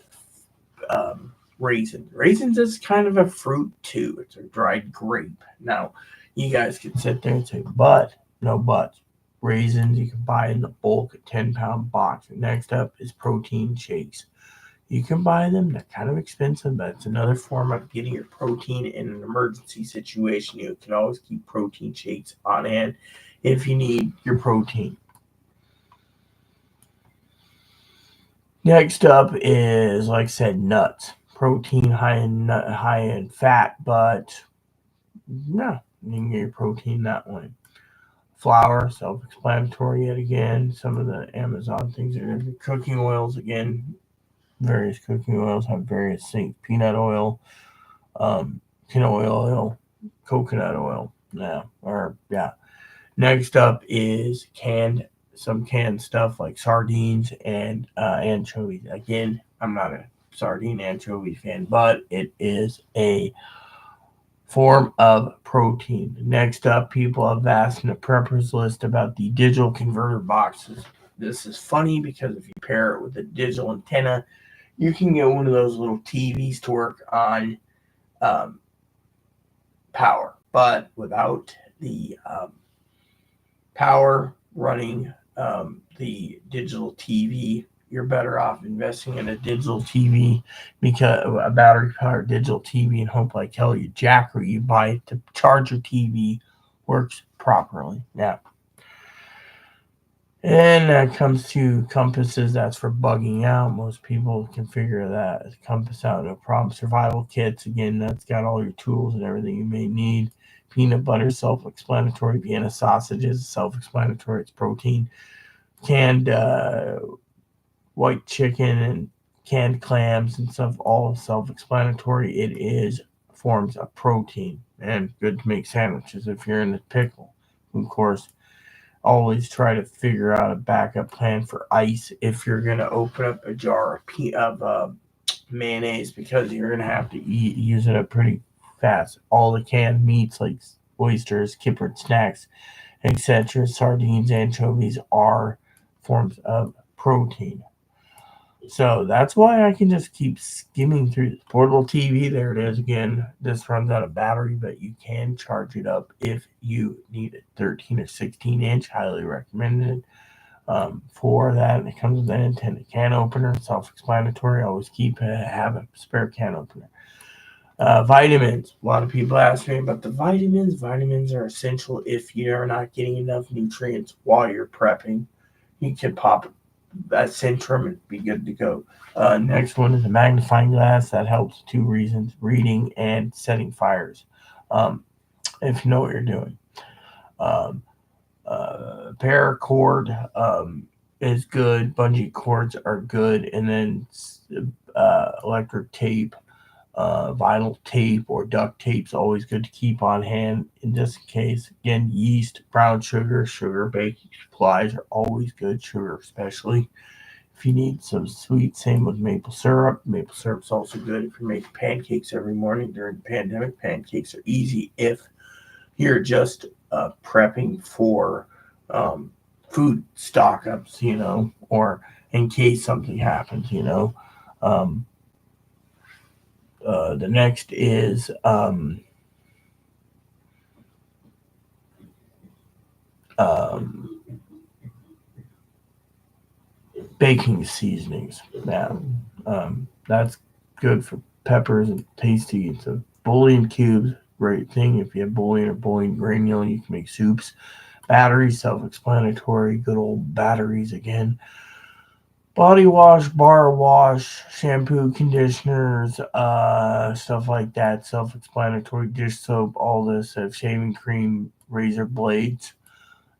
raisins. Raisins is kind of a fruit too. It's a dried grape. Now, you guys can sit there and say, but, no buts. Raisins you can buy in the bulk, a 10-pound box. And next up is protein shakes. You can buy them. They're kind of expensive, but it's another form of getting your protein in an emergency situation. You can always keep protein shakes on hand if you need your protein. Next up is, like I said, nuts. Protein high in fat, but no, you can get your protein that way. Flour, self-explanatory yet again. Some of the Amazon things are cooking oils again. Various cooking oils have various things. Peanut oil, canola oil, coconut oil. Next up is some canned stuff like sardines and anchovies. Again, I'm not a sardine anchovy fan, but it is a form of protein. Next up, people have asked in the preppers list about the digital converter boxes. This is funny because if you pair it with a digital antenna, you can get one of those little TVs to work on power, but without the power running the digital TV, you're better off investing in a digital TV, because a battery powered digital TV, and hope like hell your Jackery you buy to charge your TV works properly. Now, And that comes to compasses. That's for bugging out. Most people can figure that compass out, no problem. Survival kits, again, that's got all your tools and everything you may need. Peanut butter, self-explanatory. Vienna sausages, self-explanatory. It's protein. Canned white chicken and canned clams and stuff, all self-explanatory. It is forms of protein and good to make sandwiches if you're in the pickle. Of course, always try to figure out a backup plan for ice if you're going to open up a jar of mayonnaise, because you're going to have to use it up pretty fast. All the canned meats like oysters, kippered snacks, etc., sardines, anchovies are forms of protein. So that's why I can just keep skimming through this portable TV. There it is again. This runs out of battery, but you can charge it up if you need it. 13 or 16-inch, highly recommended for that. It comes with an intended can opener, self-explanatory. Always have a spare can opener. Vitamins. A lot of people ask me about the vitamins. Vitamins are essential if you are not getting enough nutrients while you're prepping. You can pop that Centrum and be good to go. Next one is a magnifying glass. That helps two reasons: reading and setting fires. Um, if you know what you're doing. Um, Paracord is good. Bungee cords are good, and then electric tape, vinyl tape, or duct tape is always good to keep on hand in just in case. Again, yeast, brown sugar, baking supplies are always good. Sugar, especially if you need some sweet. Same with maple syrup. Maple syrup's also good if you're making pancakes every morning during the pandemic. Pancakes are easy if you're just prepping for um, food stock ups, or in case something happens. Um, the next is um, baking seasonings. Now, that's good for peppers and tasty. It's a bouillon cubes, great thing. If you have bouillon or bouillon granule, you can make soups. Batteries, self-explanatory. Good old batteries again. Body wash, bar wash, shampoo, conditioners, stuff like that. Self-explanatory. Dish soap, all this. Shaving cream, razor blades.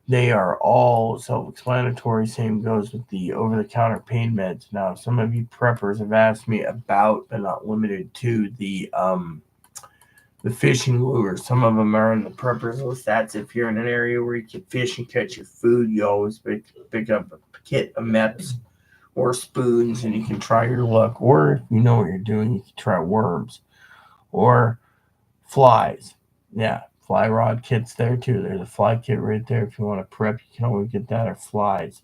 They are all self-explanatory. Same goes with the over-the-counter pain meds. Now, some of you preppers have asked me about, but not limited to, the fishing lures. Some of them are in the preppers list. That's if you're in an area where you can fish and catch your food. You always pick up a kit of MEPS or spoons, and you can try your luck. Or if you know what you're doing, you can try worms or flies. Yeah, fly rod kit's there too. There's a fly kit right there. If you want to prep, you can always get that, or flies.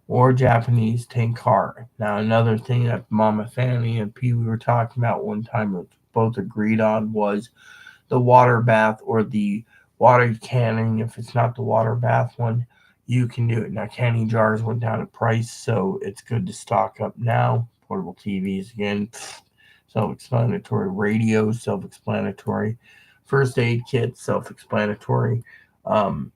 Or Japanese tenkara. Now, another thing that Mama Fanny and P we were talking about one time, which both agreed on, was the water bath or the water canning. If it's not the water bath one, you can do it. Now, canning jars went down in price, so it's good to stock up now. Portable TVs, again, self-explanatory. Radios, self-explanatory. First aid kit, self-explanatory. Um,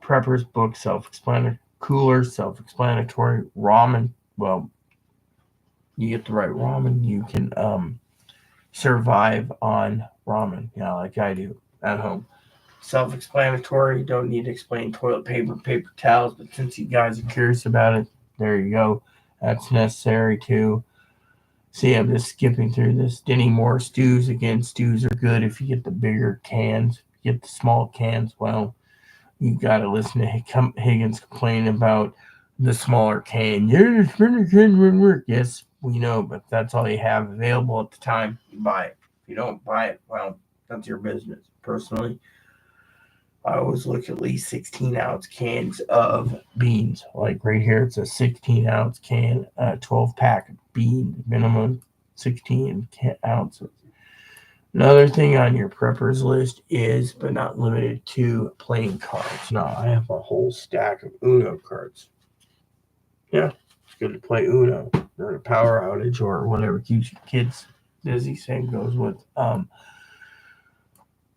Prepper's book, self-explanatory. Coolers, self-explanatory. Ramen, well, you get the right ramen, you can survive on ramen, like I do at home. Self-explanatory. Don't need to explain toilet paper, paper towels, but since you guys are curious about it, there you go. That's necessary too. See, I'm just skipping through this. Denny Moore stews. Again, stews are good if you get the bigger cans. If you get the small cans, well, you got to listen to Higgins complaining about the smaller can. Yeah, the smaller can wouldn't work. Yes, we know, but that's all you have available at the time. You buy it. If you don't buy it, well, that's your business. Personally, I always look at least 16-ounce cans of beans. Like right here, it's a 16-ounce can, 12 pack of beans, minimum 16 ounces. Another thing on your preppers list is, but not limited to, playing cards. Now, I have a whole stack of Uno cards. Yeah, it's good to play Uno during a power outage or whatever keeps your kids busy. Same goes with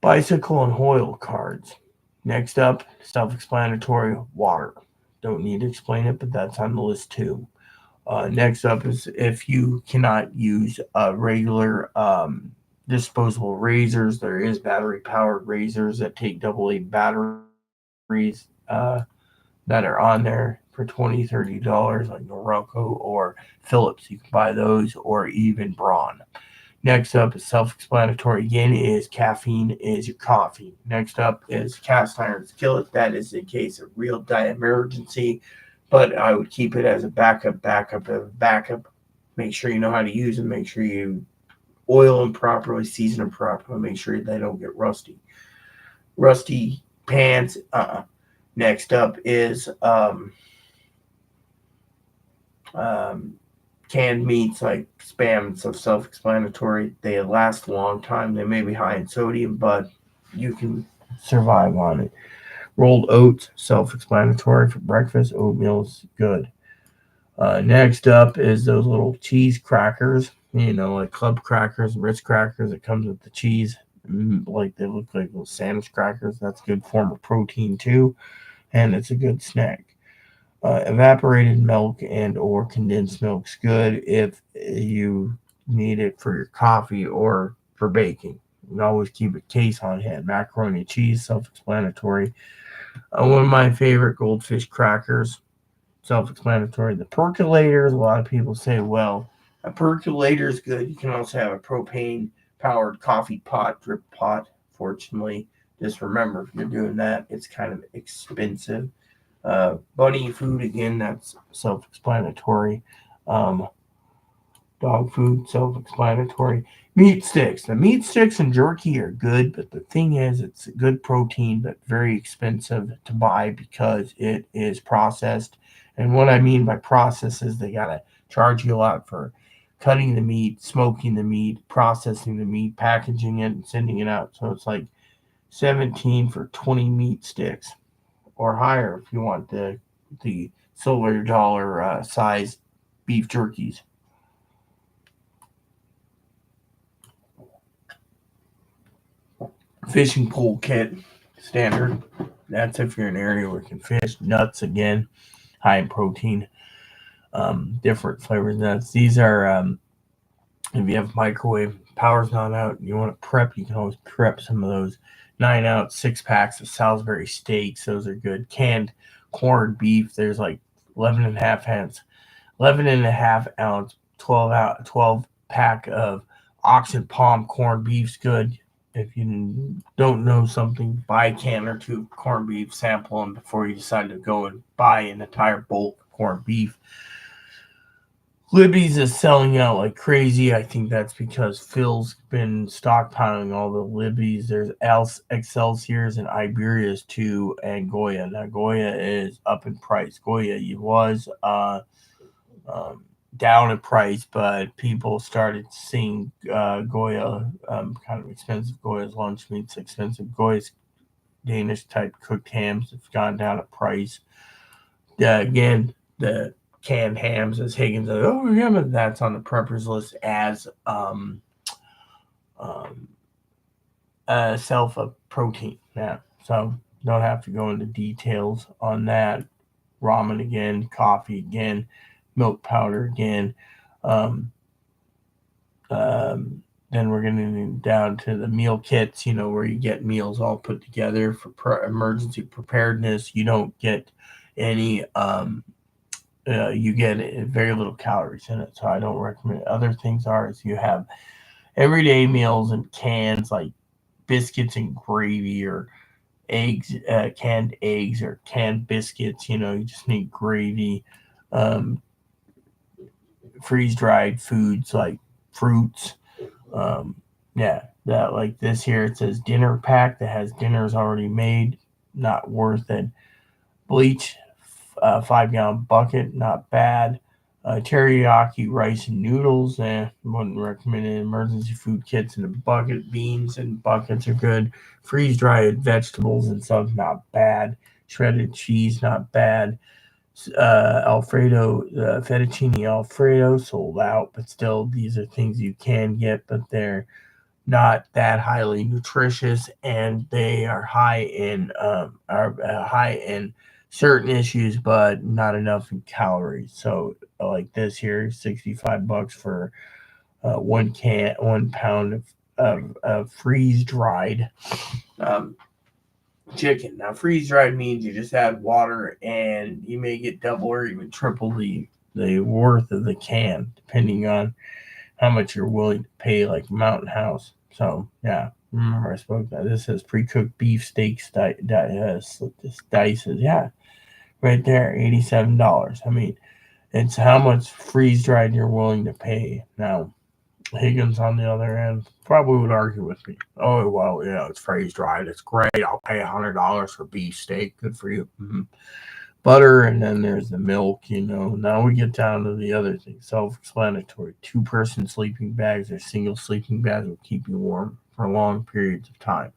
bicycle and Hoyle cards. Next up, self-explanatory, water. Don't need to explain it, but that's on the list too. Next up is if you cannot use regular disposable razors, there is battery powered razors that take AA batteries that are on there for $20-$30, like Norelco or Philips. You can buy those, or even Braun. Next up is self-explanatory. Again, is caffeine is your coffee. Next up is cast iron skillet. That is in case of real dire emergency, but I would keep it as a backup. Make sure you know how to use them. Make sure you oil them properly, season them properly. Make sure they don't get rusty. Rusty pans. Next up is um, canned meats like Spam. So self-explanatory. They last a long time. They may be high in sodium, but you can survive on it. Rolled oats, self-explanatory for breakfast. Oatmeal is good. Next up is those little cheese crackers. Like club crackers, Ritz crackers. It comes with the cheese. Like they look like little sandwich crackers. That's a good form of protein too, and it's a good snack. Evaporated milk and or condensed milk's good if you need it for your coffee or for baking. You can always keep a case on hand. Macaroni and cheese, self-explanatory. One of my favorite goldfish crackers, self-explanatory. The percolators, a lot of people say, well, a percolator is good. You can also have a propane-powered coffee pot, drip pot. Fortunately, just remember, if you're doing that, it's kind of expensive. Bunny food, again, that's self-explanatory. Um, Dog food, self-explanatory. Meat sticks. The meat sticks and jerky are good, but the thing is, it's a good protein, but very expensive to buy because it is processed. And what I mean by process is they gotta charge you a lot for cutting the meat, smoking the meat, processing the meat, packaging it, and sending it out. So it's like 17 for 20 meat sticks or higher if you want the silver dollar size beef jerkies. Fishing pole kit, standard. That's if you're in an area where you can fish. Nuts, again, high in protein. Different flavors nuts. These are, if you have microwave, power's not out, and you want to prep, you can always prep some of those 9 ounce 6 packs of Salisbury steaks. Those are good. Canned corned beef. There's like 11 and a half ounce, 12 pack of oxen palm corned beef's good. If you don't know something, buy a can or two of corned beef, sample them before you decide to go and buy an entire bulk of corned beef. Libby's is selling out like crazy. I think that's because Phil's been stockpiling all the Libby's. There's Excelsiors and Iberia's too, and Goya. Now Goya is up in price. Goya was um, down in price, but people started seeing Goya kind of expensive. Goya's lunch meat's expensive. Goya's Danish type cooked hams have gone down in price. Again, the canned hams, as Higgins said, oh yeah, but that's on the preppers list as um, self of protein. Yeah, so don't have to go into details on that. Ramen again, coffee again, milk powder again. Um, then we're getting down to the meal kits, where you get meals all put together for emergency preparedness. You don't get any you get very little calories in it. So I don't recommend it. Other things are is you have everyday meals and cans like biscuits and gravy or eggs, canned eggs or canned biscuits. You just need gravy. Um, Freeze dried foods like fruits. Um, yeah, that like this here it says dinner pack that has dinners already made. Not worth it. Bleach 5-gallon bucket, not bad. Teriyaki rice and noodles, wouldn't recommend it. Emergency food kits in a bucket. Beans and buckets are good. Freeze dried vegetables and stuff, not bad. Shredded cheese, not bad. Alfredo, fettuccine Alfredo sold out, but still, these are things you can get, but they're not that highly nutritious, and they are high in certain issues, but not enough in calories. So like this here, $65 for 1 pound of freeze dried um, chicken. Now, freeze dried means you just add water and you may get double or even triple the worth of the can, depending on how much you're willing to pay, like Mountain House. So, yeah, remember I spoke that. This says pre cooked beef steaks, dices. Yeah, right there, $87. I mean, it's how much freeze dried you're willing to pay. Now, Higgins, on the other end, probably would argue with me. Oh, well, it's freeze dried. It's great. I'll pay $100 for beef steak. Good for you. Mm-hmm. Butter, and then there's the milk. Now we get down to the other thing. Self-explanatory. Two-person sleeping bags or single sleeping bags will keep you warm for long periods of time.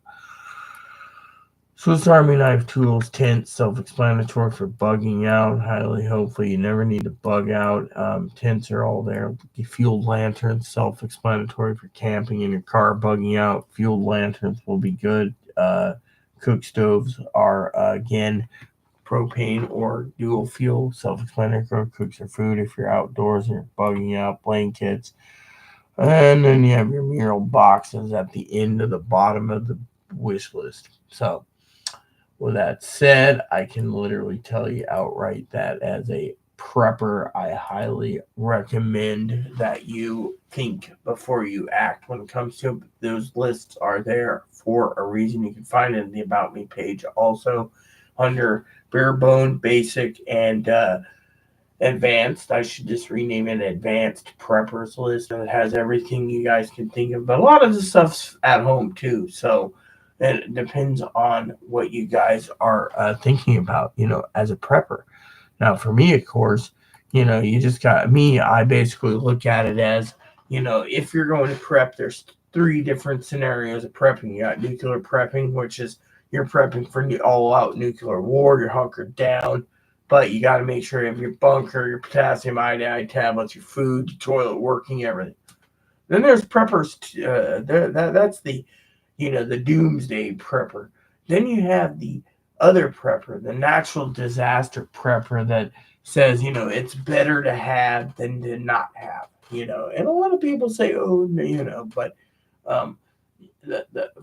Swiss Army knife, tools, tents, self-explanatory for bugging out. Highly hopefully you never need to bug out. Tents are all there. The fueled lanterns, self-explanatory for camping in your car, bugging out. Fueled lanterns will be good. Cook stoves are, again, propane or dual fuel, self-explanatory, cooks your food if you're outdoors and you're bugging out. Blankets. And then you have your mural boxes at the end of the bottom of the wish list. So, with that said, I can literally tell you outright that as a prepper, I highly recommend that you think before you act when it comes to those lists are there for a reason. You can find it in the About Me page also under bare bone, basic, and advanced. I should just rename it advanced preppers list. It has everything you guys can think of, but a lot of the stuff's at home too. So it depends on what you guys are thinking about, as a prepper. Now, for me, of course, you just got me. I basically look at it as, if you're going to prep, there's three different scenarios of prepping. You got nuclear prepping, which is you're prepping for all-out nuclear war. You're hunkered down, but you got to make sure you have your bunker, your potassium iodide tablets, your food, your toilet working, everything. Then there's preppers. That's the doomsday prepper. Then you have the other prepper, the natural disaster prepper that says, it's better to have than to not have, And a lot of people say, oh, but um,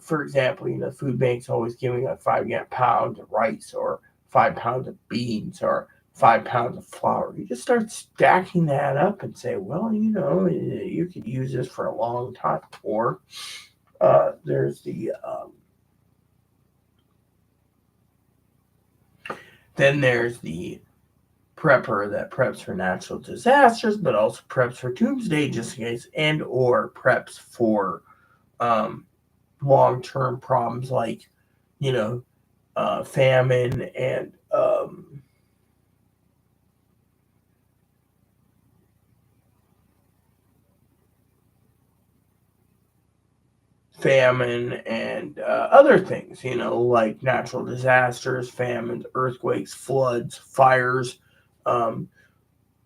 for example, food banks always giving a 5 pound of rice or 5 pounds of beans or 5 pounds of flour. You just start stacking that up and say, well, you could use this for a long time. Or there's the prepper that preps for natural disasters, but also preps for doomsday just in case, and or preps for long-term problems like, famine and other things, like natural disasters, famines, earthquakes, floods, fires, um,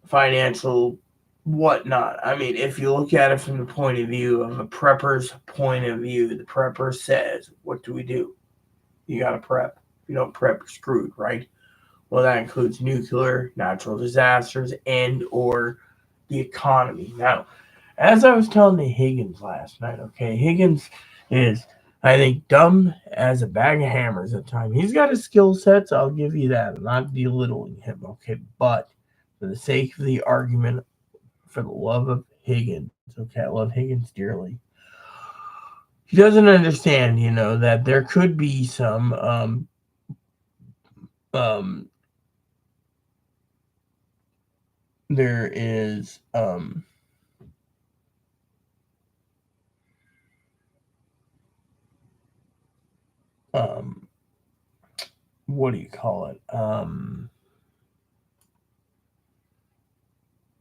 financial whatnot. I mean, if you look at it from the point of view of a prepper's point of view, the prepper says, what do we do? You got to prep. If you don't prep, you're screwed, right? Well, that includes nuclear, natural disasters, and or the economy. Now, as I was telling the Higgins last night, okay, Higgins is, I think, dumb as a bag of hammers at times. He's got his skill sets, I'll give you that. I'm not belittling him, okay, but for the sake of the argument, for the love of Higgins, okay, I love Higgins dearly. He doesn't understand, that there could be some there is um what do you call it?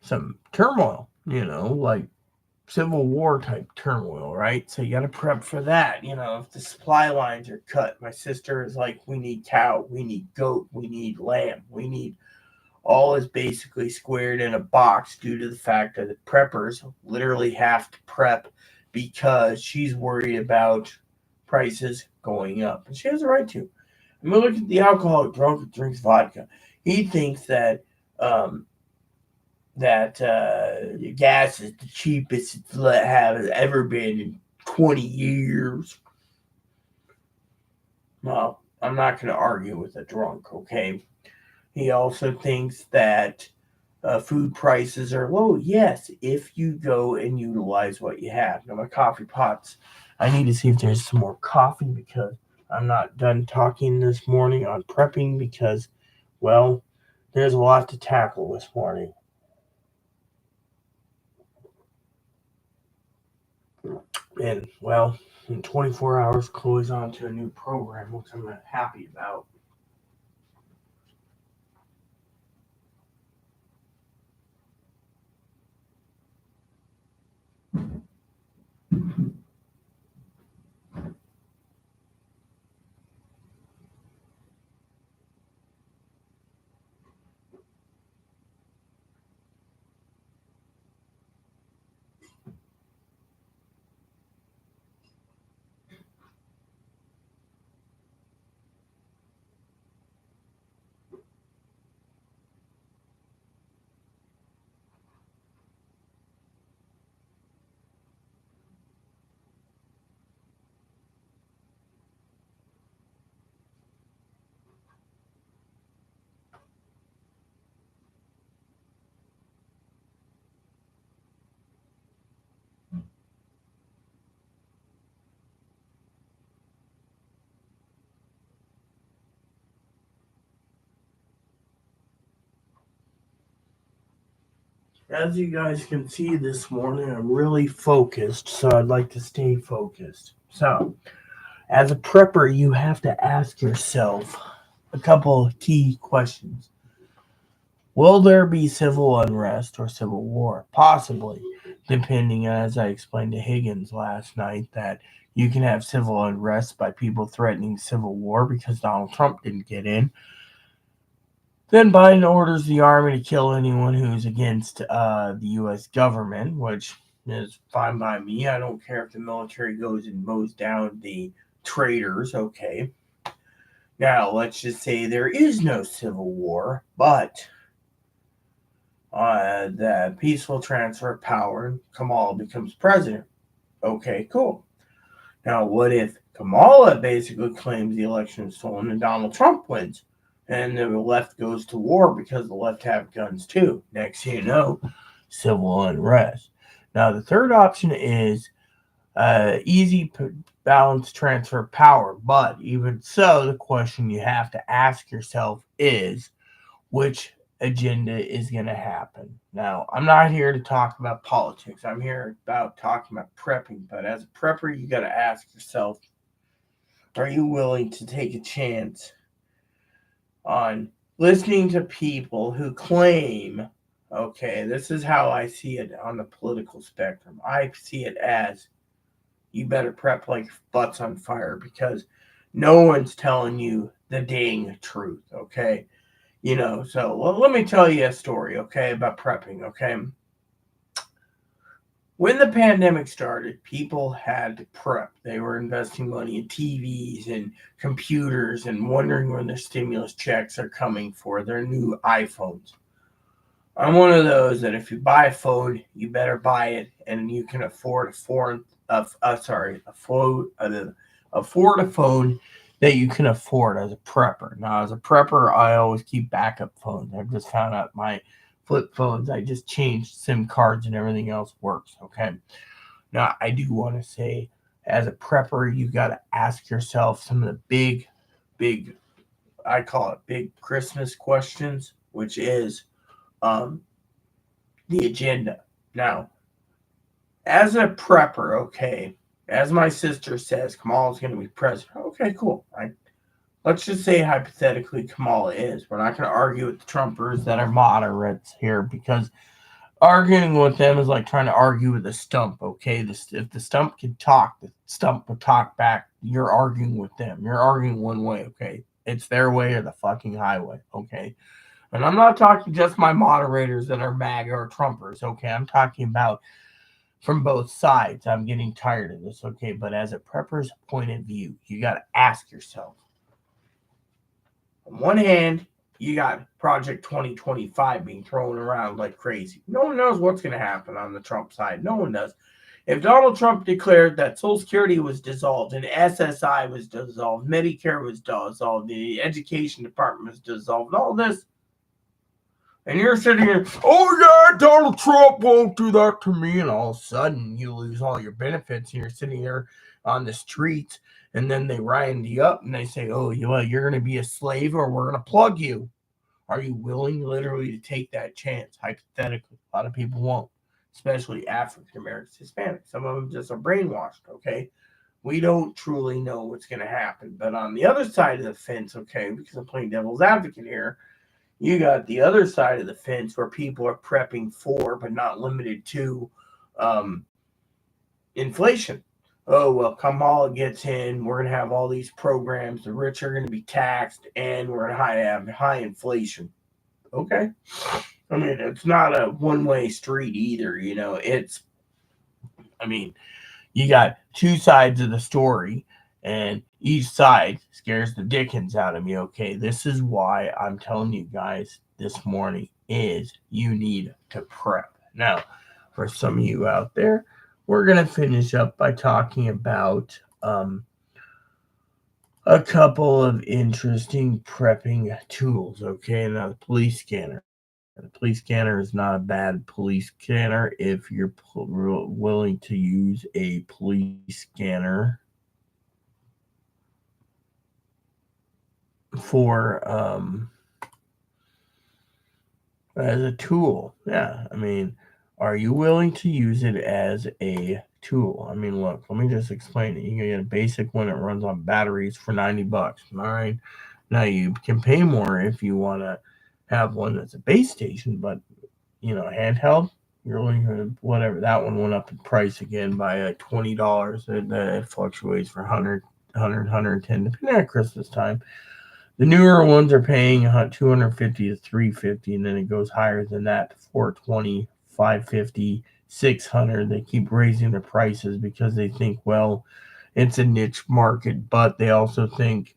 Some turmoil, like Civil War type turmoil, right? So you got to prep for that. If the supply lines are cut, my sister is like, we need cow, we need goat, we need lamb, we need all is basically squared in a box due to the fact that the preppers literally have to prep because she's worried about prices going up. And she has a right to. I mean, look at the alcoholic drunk that drinks vodka. He thinks that um, gas is the cheapest it's has ever been in 20 years. Well, I'm not going to argue with a drunk, okay? He also thinks that food prices are low. Yes, if you go and utilize what you have. Now, my coffee pots, I need to see if there's some more coffee because I'm not done talking this morning on prepping because, well, there's a lot to tackle this morning. And, well, in 24 hours, Chloe's on to a new program, which I'm not happy about. As you guys can see this morning, I'm really focused, so I'd like to stay focused. So, as a prepper, you have to ask yourself a couple of key questions. Will there be civil unrest or civil war? Possibly, depending, as I explained to Higgins last night, that you can have civil unrest by people threatening civil war because Donald Trump didn't get in. Then Biden orders the army to kill anyone who's against the U.S. government, which is fine by me. I don't care if the military goes and mows down the traitors. Okay. Now, let's just say there is no civil war, but the peaceful transfer of power, Kamala becomes president. Okay, cool. Now, what if Kamala basically claims the election is stolen and Donald Trump wins? And the left goes to war because the left have guns too. Next thing you know, civil unrest. Now, the third option is easy balance transfer of power. But even so, the question you have to ask yourself is which agenda is going to happen. Now, I'm not here to talk about politics. I'm here about talking about prepping. But as a prepper, you got to ask yourself, are you willing to take a chance on listening to people who claim, okay, this is how I see it on the political spectrum. I see it as you better prep like butts on fire because no one's telling you the dang truth, okay? So let me tell you a story, okay, about prepping, okay? When the pandemic started, people had to prep. They were investing money in TVs and computers and wondering when their stimulus checks are coming for their new iPhones. I'm one of those that if you buy a phone, you better buy it and you can afford afford a phone that you can afford as a prepper. Now, as a prepper, I always keep backup phones. I've just found out my flip phones, I just changed SIM cards and everything else works. Okay. Now, I do want to say, as a prepper, you got to ask yourself some of the big, I call it big Christmas questions, which is um, the agenda. Now, as a prepper, okay, as my sister says, Kamala's going to be president. Okay, cool. Let's just say hypothetically Kamala is. We're not going to argue with the Trumpers that are moderates here because arguing with them is like trying to argue with a stump, okay? If the stump can talk, the stump will talk back. You're arguing with them. You're arguing one way, okay? It's their way or the fucking highway, okay? And I'm not talking just my moderators that are MAGA or Trumpers, okay? I'm talking about from both sides. I'm getting tired of this, okay? But as a prepper's point of view, you got to ask yourself, On one hand, you got Project 2025 being thrown around like crazy. No one knows what's going to happen on the Trump side. No one does. If Donald Trump declared that Social Security was dissolved and SSI was dissolved, Medicare was dissolved, the Education Department was dissolved, all this, and you're sitting here, oh yeah, Donald Trump won't do that to me, and all of a sudden you lose all your benefits, and you're sitting there on the streets, and then they round you up and they say, oh, you're going to be a slave or we're going to plug you. Are you willing literally to take that chance? Hypothetically, a lot of people won't, especially African Americans, Hispanics. Some of them just are brainwashed, okay? We don't truly know what's going to happen. But on the other side of the fence, okay, because I'm playing devil's advocate here, you got the other side of the fence where people are prepping for, but not limited to, inflation. Oh, well, Kamala gets in, we're going to have all these programs, the rich are going to be taxed, and we're going to have high inflation. Okay. I mean, it's not a one-way street either, you got two sides of the story, and each side scares the dickens out of me, okay? This is why I'm telling you guys this morning is you need to prep. Now, for some of you out there, we're going to finish up by talking about a couple of interesting prepping tools, okay? Now, the police scanner. The police scanner is not a bad police scanner if you're willing to use a police scanner for as a tool. Yeah, I mean, are you willing to use it as a tool? I mean, look, let me just explain it. You can get a basic one that runs on batteries for $90. All right. Now you can pay more if you want to have one that's a base station, but handheld, you're looking at whatever. That one went up in price again by $20. It fluctuates for 100, 110, depending on Christmas time. The newer ones are paying $250 to $350, and then it goes higher than that to $420, $550, $600. They keep raising the prices because they think, well, it's a niche market, but they also think,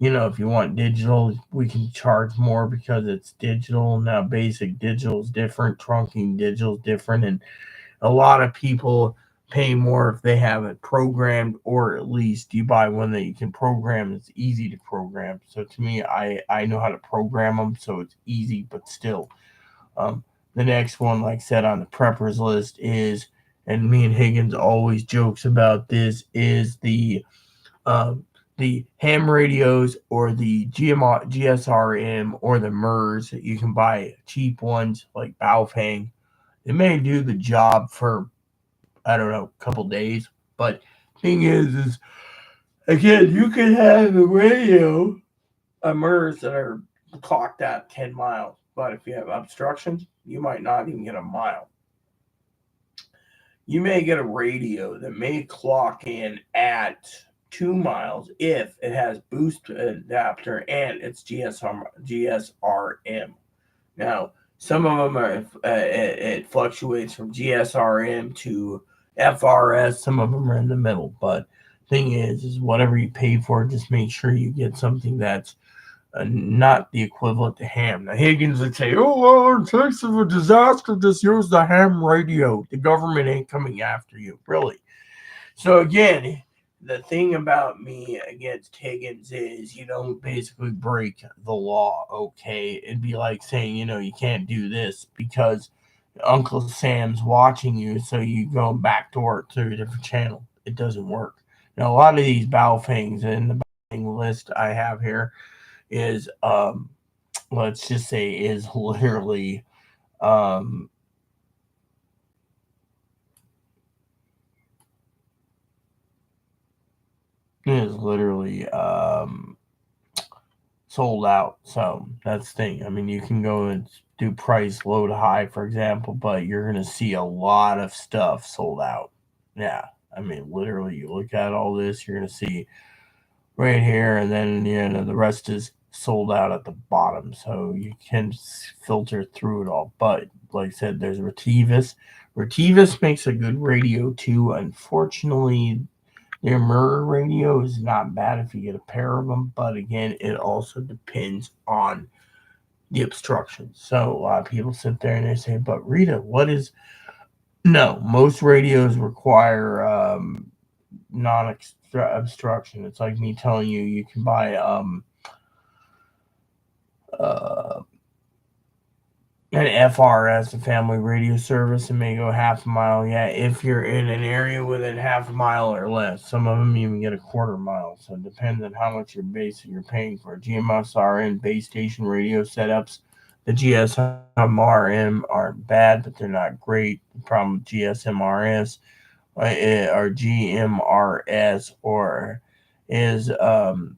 if you want digital, we can charge more because it's digital. Now, basic digital is different, trunking digital is different, and a lot of people pay more if they have it programmed, or at least you buy one that you can program. It's easy to program. So to me, I know how to program them, so it's easy, but still. The next one, like I said, on the preppers list is, and me and Higgins always jokes about this, is the ham radios or the GSRM or the MERS. You can buy cheap ones like Baofeng. It may do the job for, I don't know, a couple days. But thing is again, you can have a radio, a MERS that are clocked at 10 miles. But if you have obstructions, you might not even get a mile. You may get a radio that may clock in at 2 miles if it has boost adapter and it's GSRM. Now, some of them are it fluctuates from GSRM to FRS. Some of them are in the middle, but thing is whatever you pay for, just make sure you get something that's not the equivalent to ham. Now, Higgins would say, oh, well, in case of a disaster, just use the ham radio. The government ain't coming after you, really. So again, the thing about me against Higgins is you don't basically break the law, okay? It'd be like saying, you can't do this because Uncle Sam's watching you, so you go back door to a different channel. It doesn't work. Now, a lot of these Baofengs in the Baofeng list I have here is, let's just say, is literally, sold out. So that's the thing. I mean, you can go and do price low to high, for example, but you're going to see a lot of stuff sold out. Yeah. I mean, literally, you look at all this, you're going to see right here, and then, the rest is sold out at the bottom. So you can filter through it all. But like I said, there's Retevis. Retevis makes a good radio too. Unfortunately, Their mirror radio is not bad if you get a pair of them, but again, it also depends on the obstruction. So a lot of people sit there and they say, "But Rita, what is?" No, most radios require non-obstruction. It's like me telling you you can buy uh, an FRS, a family radio service, and may go half a mile. Yeah, if you're in an area within half a mile or less, some of them even get a quarter mile. So it depends on how much you're paying for. GMSRN base station radio setups. The GSM-RM aren't bad, but they're not great. The problem with GSM-RS or GMRS or is the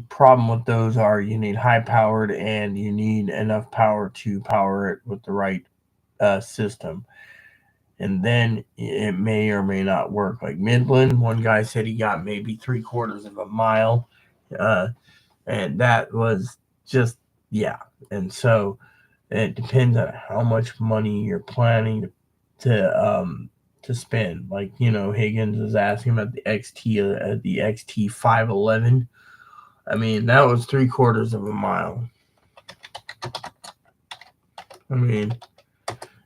problem with those are you need high powered and you need enough power to power it with the right system, and then it may or may not work. Like Midland, one guy said he got maybe 3/4 of a mile, uh, and that was just yeah. And so it depends on how much money you're planning to spend. Like Higgins was asking about the XT 511. I mean, that was 3/4 of a mile. I mean,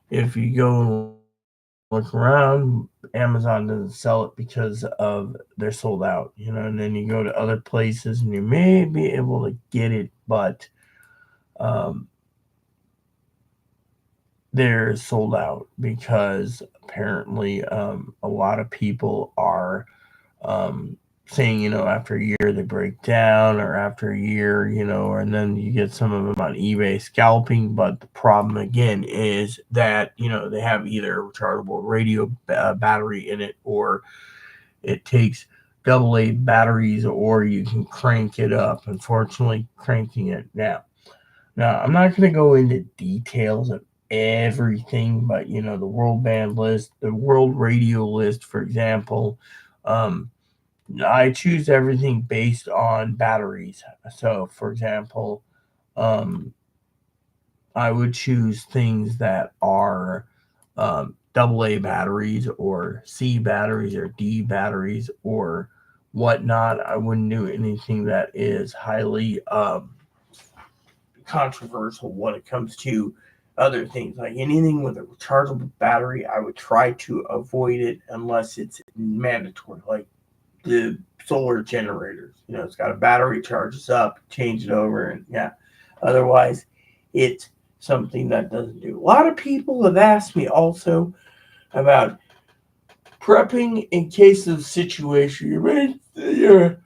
if you go and look around, Amazon doesn't sell it because of they're sold out, and then you go to other places and you may be able to get it, but um, they're sold out because apparently a lot of people are um, saying, after a year they break down, or after a year, and then you get some of them on eBay scalping. But the problem again is that, they have either a rechargeable radio battery in it, or it takes AA batteries, or you can crank it up. Unfortunately, cranking it now, I'm not going to go into details of everything, but the world band list, the world radio list, for example, I choose everything based on batteries. So, for example, um, I would choose things that are AA batteries, or C batteries, or D batteries, or whatnot. I wouldn't do anything that is highly controversial when it comes to other things. Like anything with a rechargeable battery, I would try to avoid it unless it's mandatory. Like the solar generators, it's got a battery, charges up, change it over, and yeah. Otherwise, it's something that doesn't do. A lot of people have asked me also about prepping in case of situation. Your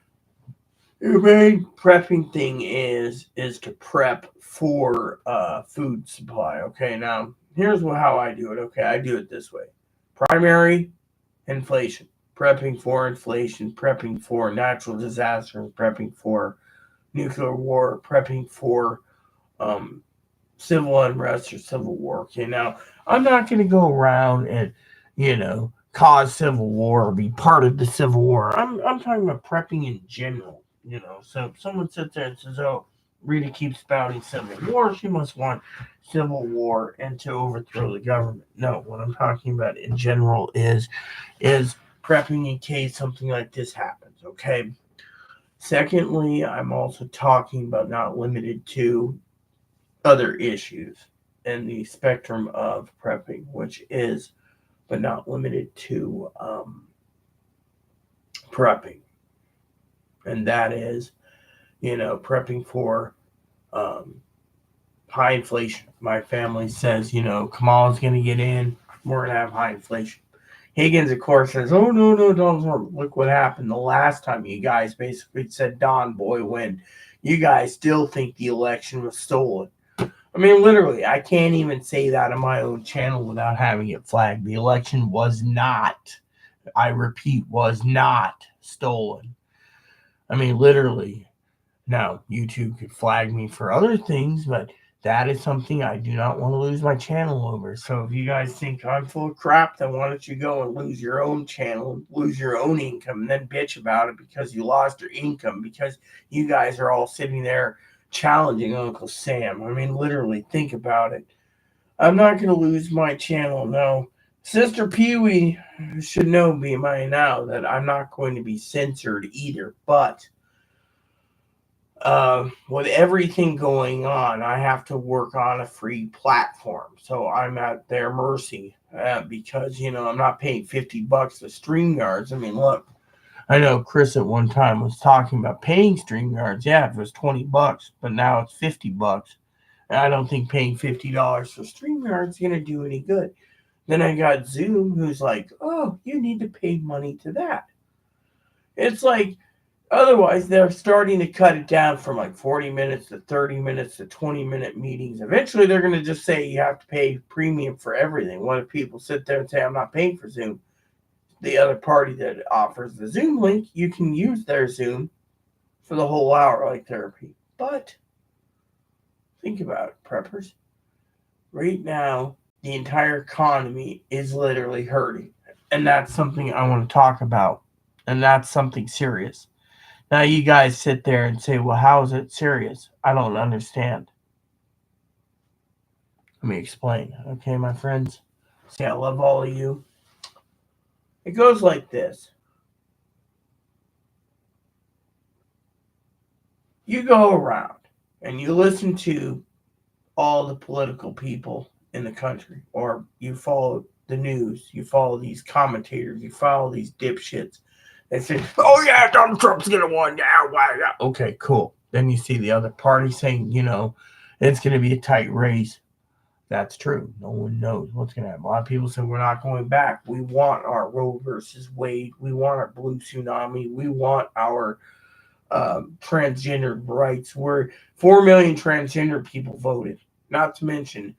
main prepping thing is to prep for food supply. Okay, now here's how I do it. Okay, I do it this way: primary inflation, prepping for inflation, prepping for natural disasters, prepping for nuclear war, prepping for um, civil unrest or civil war. Okay, now I'm not going to go around and cause civil war or be part of the civil war. I'm talking about prepping in general. So if someone sits there and says, "Oh, Rita keeps spouting civil war, she must want civil war and to overthrow the government." No, what I'm talking about in general is prepping in case something like this happens. Okay. Secondly, I'm also talking about not limited to other issues in the spectrum of prepping, which is, but not limited to prepping. And that is, prepping for um, high inflation. My family says, Kamala's going to get in. We're going to have high inflation. Higgins, of course, says, "Oh, no, no, don't look what happened the last time you guys basically said Don Boy win. You guys still think the election was stolen." I mean, literally, I can't even say that on my own channel without having it flagged. The election was not, I repeat, was not stolen. I mean, literally. Now, YouTube could flag me for other things, but that is something I do not want to lose my channel over. So if you guys think I'm full of crap, then why don't you go and lose your own channel, lose your own income, and then bitch about it because you lost your income because you guys are all sitting there challenging Uncle Sam. I mean, literally, think about it. I'm not going to lose my channel, no, Sister Pee-wee should know me by now that I'm not going to be censored either. But with everything going on, I have to work on a free platform. So I'm at their mercy because, I'm not paying $50 to StreamYards. I mean, look, I know Chris at one time was talking about paying StreamYards. Yeah, if it was $20, but now it's $50. And I don't think paying $50 for StreamYards is going to do any good. Then I got Zoom, who's like, oh, you need to pay money to that. It's like, otherwise, they're starting to cut it down from like 40 minutes to 30 minutes to 20-minute meetings. Eventually, they're going to just say you have to pay premium for everything. What if people sit there and say, I'm not paying for Zoom? The other party that offers the Zoom link, you can use their Zoom for the whole hour like therapy. But think about it, preppers. Right now, the entire economy is literally hurting. And that's something I want to talk about. And that's something serious. Now, you guys sit there and say, well, how is it serious? I don't understand. Let me explain. Okay, my friends? See, I love all of you. It goes like this. You go around and you listen to all the political people in the country, or you follow the news, you follow these commentators, you follow these dipshits. They say, oh yeah, Donald Trump's gonna win. Yeah. Okay, cool. Then you see the other party saying, it's gonna be a tight race. That's true. No one knows what's gonna happen. A lot of people say we're not going back. We want our Roe versus Wade. We want our blue tsunami. We want our transgender rights. Where 4 million transgender people voted. Not to mention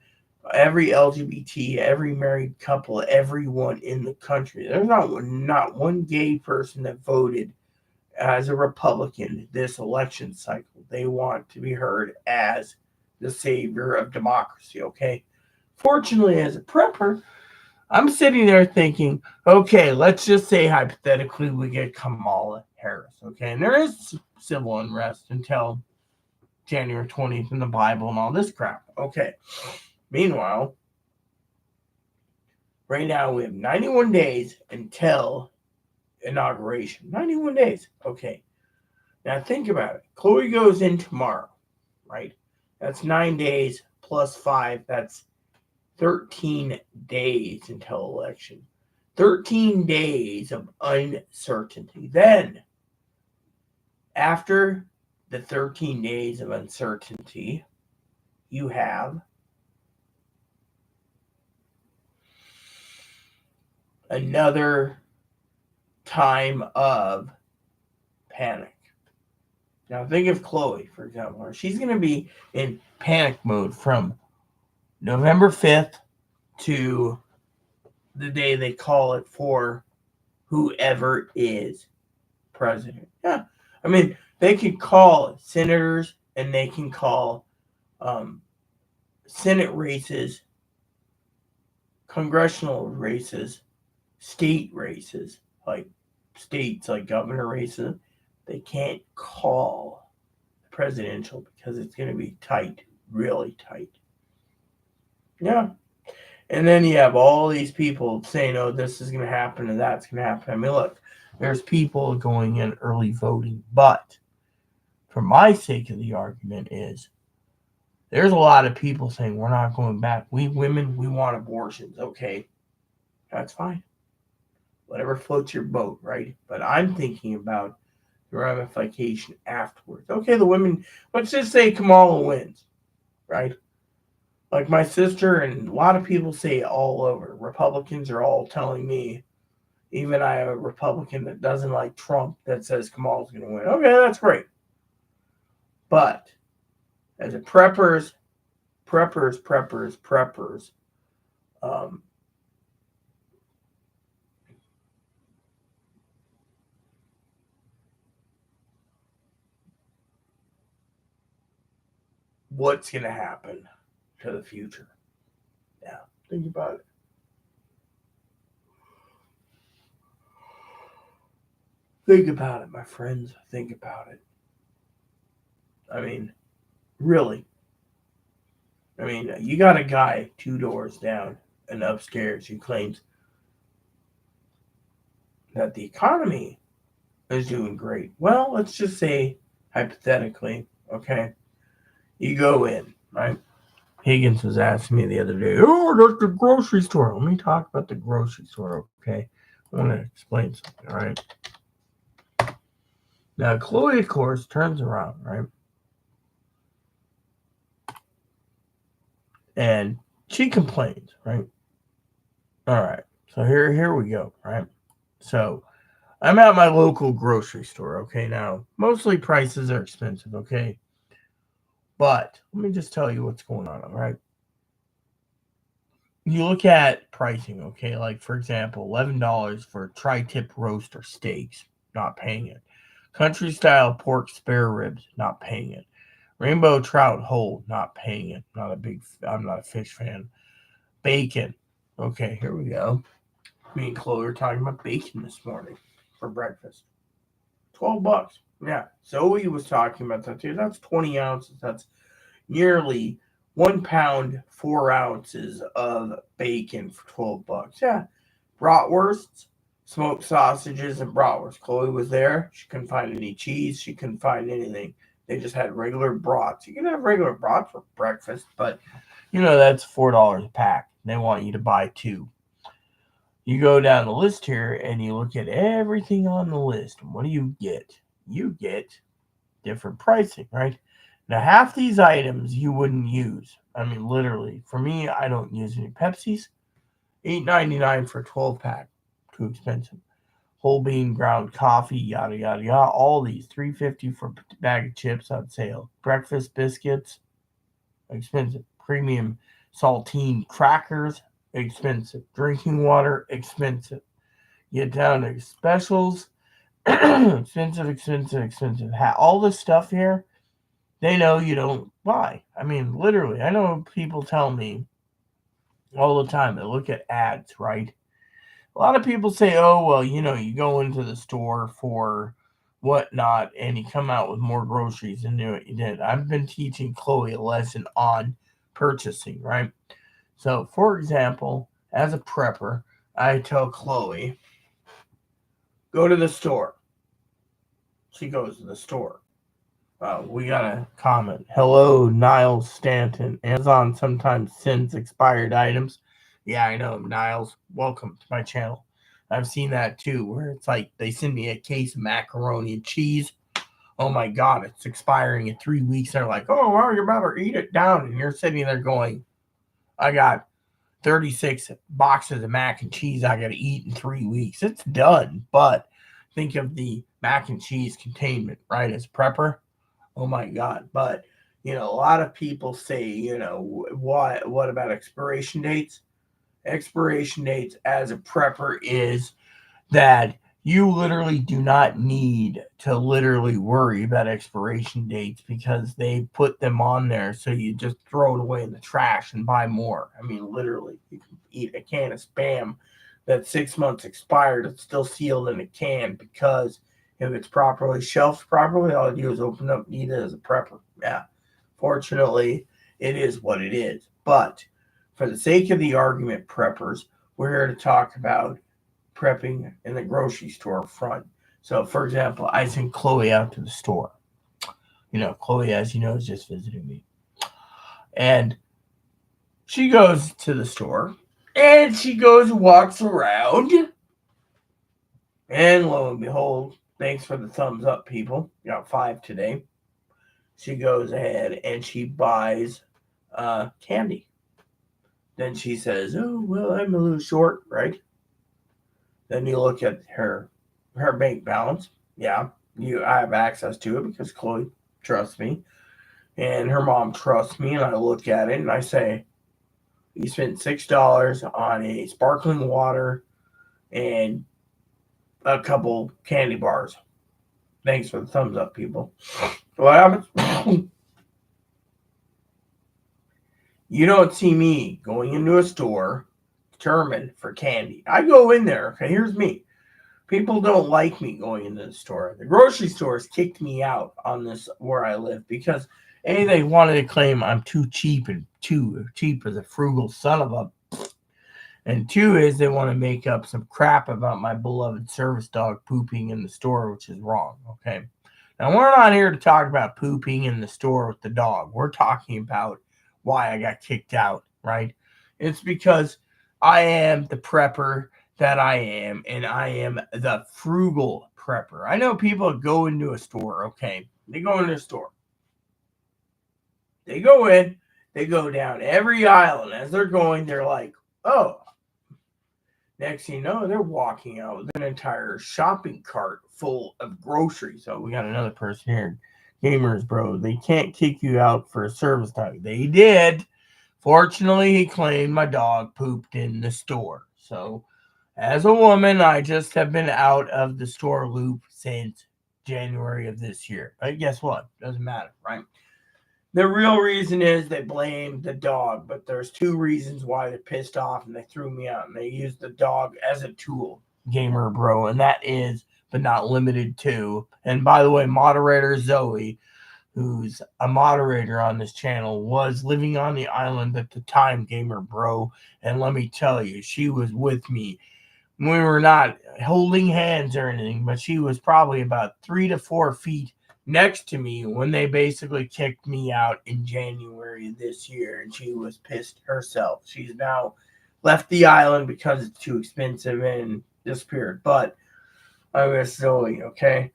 every LGBT, every married couple, everyone in the country. There's not one gay person that voted as a Republican this election cycle. They want to be heard as the savior of democracy, okay? Fortunately, as a prepper, I'm sitting there thinking, okay, let's just say hypothetically we get Kamala Harris, okay? And there is civil unrest until January 20th in the Bible and all this crap, okay? Meanwhile, right now we have 91 days until inauguration. 91 days, okay. Now think about it. Chloe goes in tomorrow, right? That's 9 days plus 5. That's 13 days until election. 13 days of uncertainty. Then, after the 13 days of uncertainty, you have another time of panic. Now, think of Chloe, for example. She's going to be in panic mode from November 5th to the day they call it for whoever is president. Yeah. I mean, they can call senators and they can call Senate races, congressional races, state races, like states like governor races. They can't call presidential because it's going to be tight, really tight. Yeah. And then you have all these people saying, oh, this is going to happen and that's going to happen. I mean, look, there's people going in early voting, but for my sake of the argument is there's a lot of people saying we're not going back. We women, we want abortions. Okay, that's fine. Whatever floats your boat, right? But I'm thinking about the ramification afterwards. Okay, the women, let's just say Kamala wins, right? Like my sister and a lot of people say all over. Republicans are all telling me, even I have a Republican that doesn't like Trump that says Kamala's going to win. Okay, that's great. But as a preppers, what's going to happen to the future? Yeah, think about it. Think about it, my friends. Think about it. I mean, really. I mean, you got a guy 2 doors down and upstairs who claims that the economy is doing great. Well, let's just say, hypothetically, okay, you go in, right? Higgins was asking me the other day, oh, that's the grocery store. Let me talk about the grocery store, okay? I want to explain something, all right? Now, Chloe, of course, turns around, right? And she complains, right? All right. So here we go, right? So I'm at my local grocery store, okay? Now, mostly prices are expensive, okay? But let me just tell you what's going on, all right? You look at pricing, okay? Like, for example, $11 for tri-tip roast or steaks, not paying it. Country style pork spare ribs, not paying it. Rainbow trout whole, not paying it. I'm not a fish fan. Bacon. Okay, here we go. Me and Chloe were talking about bacon this morning for breakfast. $12. Yeah. Zoe was talking about that too. That's 20 ounces. That's nearly 1 pound, 4 ounces of bacon for $12. Yeah. Bratwursts, smoked sausages, and bratwurst. Chloe was there. She couldn't find any cheese. She couldn't find anything. They just had regular brats. You can have regular brats for breakfast, but that's $4 a pack. They want you to buy two. You go down the list here and you look at everything on the list. And what do you get? You get different pricing, right? Now, half these items you wouldn't use. I mean, literally. For me, I don't use any Pepsis. $8.99 for a 12-pack. Too expensive. Whole bean ground coffee, yada, yada, yada. All these. $3.50 for a bag of chips on sale. Breakfast biscuits, expensive. Premium saltine crackers, expensive. Drinking water, expensive. Get down to specials, expensive. All this stuff here, they know you don't buy. I mean, literally, I know people tell me all the time. They look at ads, right? A lot of people say, oh, well, you go into the store for whatnot and you come out with more groceries than you did. I've been teaching Chloe a lesson on purchasing, right? So, for example, as a prepper, I tell Chloe, go to the store. She goes to the store. We got a comment. Hello, Niles Stanton. Amazon sometimes sends expired items. Yeah, I know, Niles. Welcome to my channel. I've seen that too, where it's like they send me a case of macaroni and cheese. Oh my God, it's expiring in 3 weeks. They're like, oh, well, you better eat it down. And you're sitting there going, I got 36 boxes of mac and cheese I got to eat in 3 weeks. It's done. But think of the mac and cheese containment, right? As prepper. Oh my God. But, a lot of people say, what about expiration dates? Expiration dates as a prepper is that you literally do not need to literally worry about expiration dates because they put them on there so you just throw it away in the trash and buy more. I mean, literally, you can eat a can of Spam that's 6 months expired. It's still sealed in a can because if it's properly shelved properly, all you do is open up and eat it as a prepper. Yeah. Fortunately, it is what it is. But for the sake of the argument, preppers, we're here to talk about prepping in the grocery store front. So, for example, I send Chloe out to the store. Chloe, as you know, is just visiting me. And she goes to the store and she goes and walks around. And lo and behold, thanks for the thumbs up, people. Got 5 today. She goes ahead and she buys candy. Then she says, oh, well, I'm a little short, right? Then you look at her bank balance. Yeah, I have access to it because Chloe trusts me. And her mom trusts me. And I look at it and I say, you spent $6 on a sparkling water and a couple candy bars. Thanks for the thumbs up, people. What happens? You don't see me going into a store determined for candy. I go in there. Okay, here's me. People don't like me going into the store. The grocery stores kicked me out on this where I live because they wanted to claim I'm too cheap and too cheap as a frugal son of a. And two is they want to make up some crap about my beloved service dog pooping in the store, which is wrong. Okay. Now, we're not here to talk about pooping in the store with the dog. We're talking about why I got kicked out, right? It's because I am the prepper that I am, and I am the frugal prepper. I know people go into a store, okay? They go into a store. They go in, they go down every aisle, and as they're going, they're like, oh, next thing you know, they're walking out with an entire shopping cart full of groceries. So we got another person here. Gamers, bro, they can't kick you out for a service dog. They did. Fortunately, he claimed my dog pooped in the store. So, as a woman, I just have been out of the store loop since January of this year. But guess what? Doesn't matter, right? The real reason is they blame the dog, but there's two reasons why they're pissed off and they threw me out, and they used the dog as a tool, gamer bro, and that is, but not limited to. And by the way, moderator Zoe, who's a moderator on this channel, was living on the island at the time, gamer bro, and let me tell you, she was with me. We were not holding hands or anything, but she was probably about 3 to 4 feet next to me when they basically kicked me out in January of this year, and she was pissed herself. She's now left the island because it's too expensive and disappeared. But I was Zoe, okay?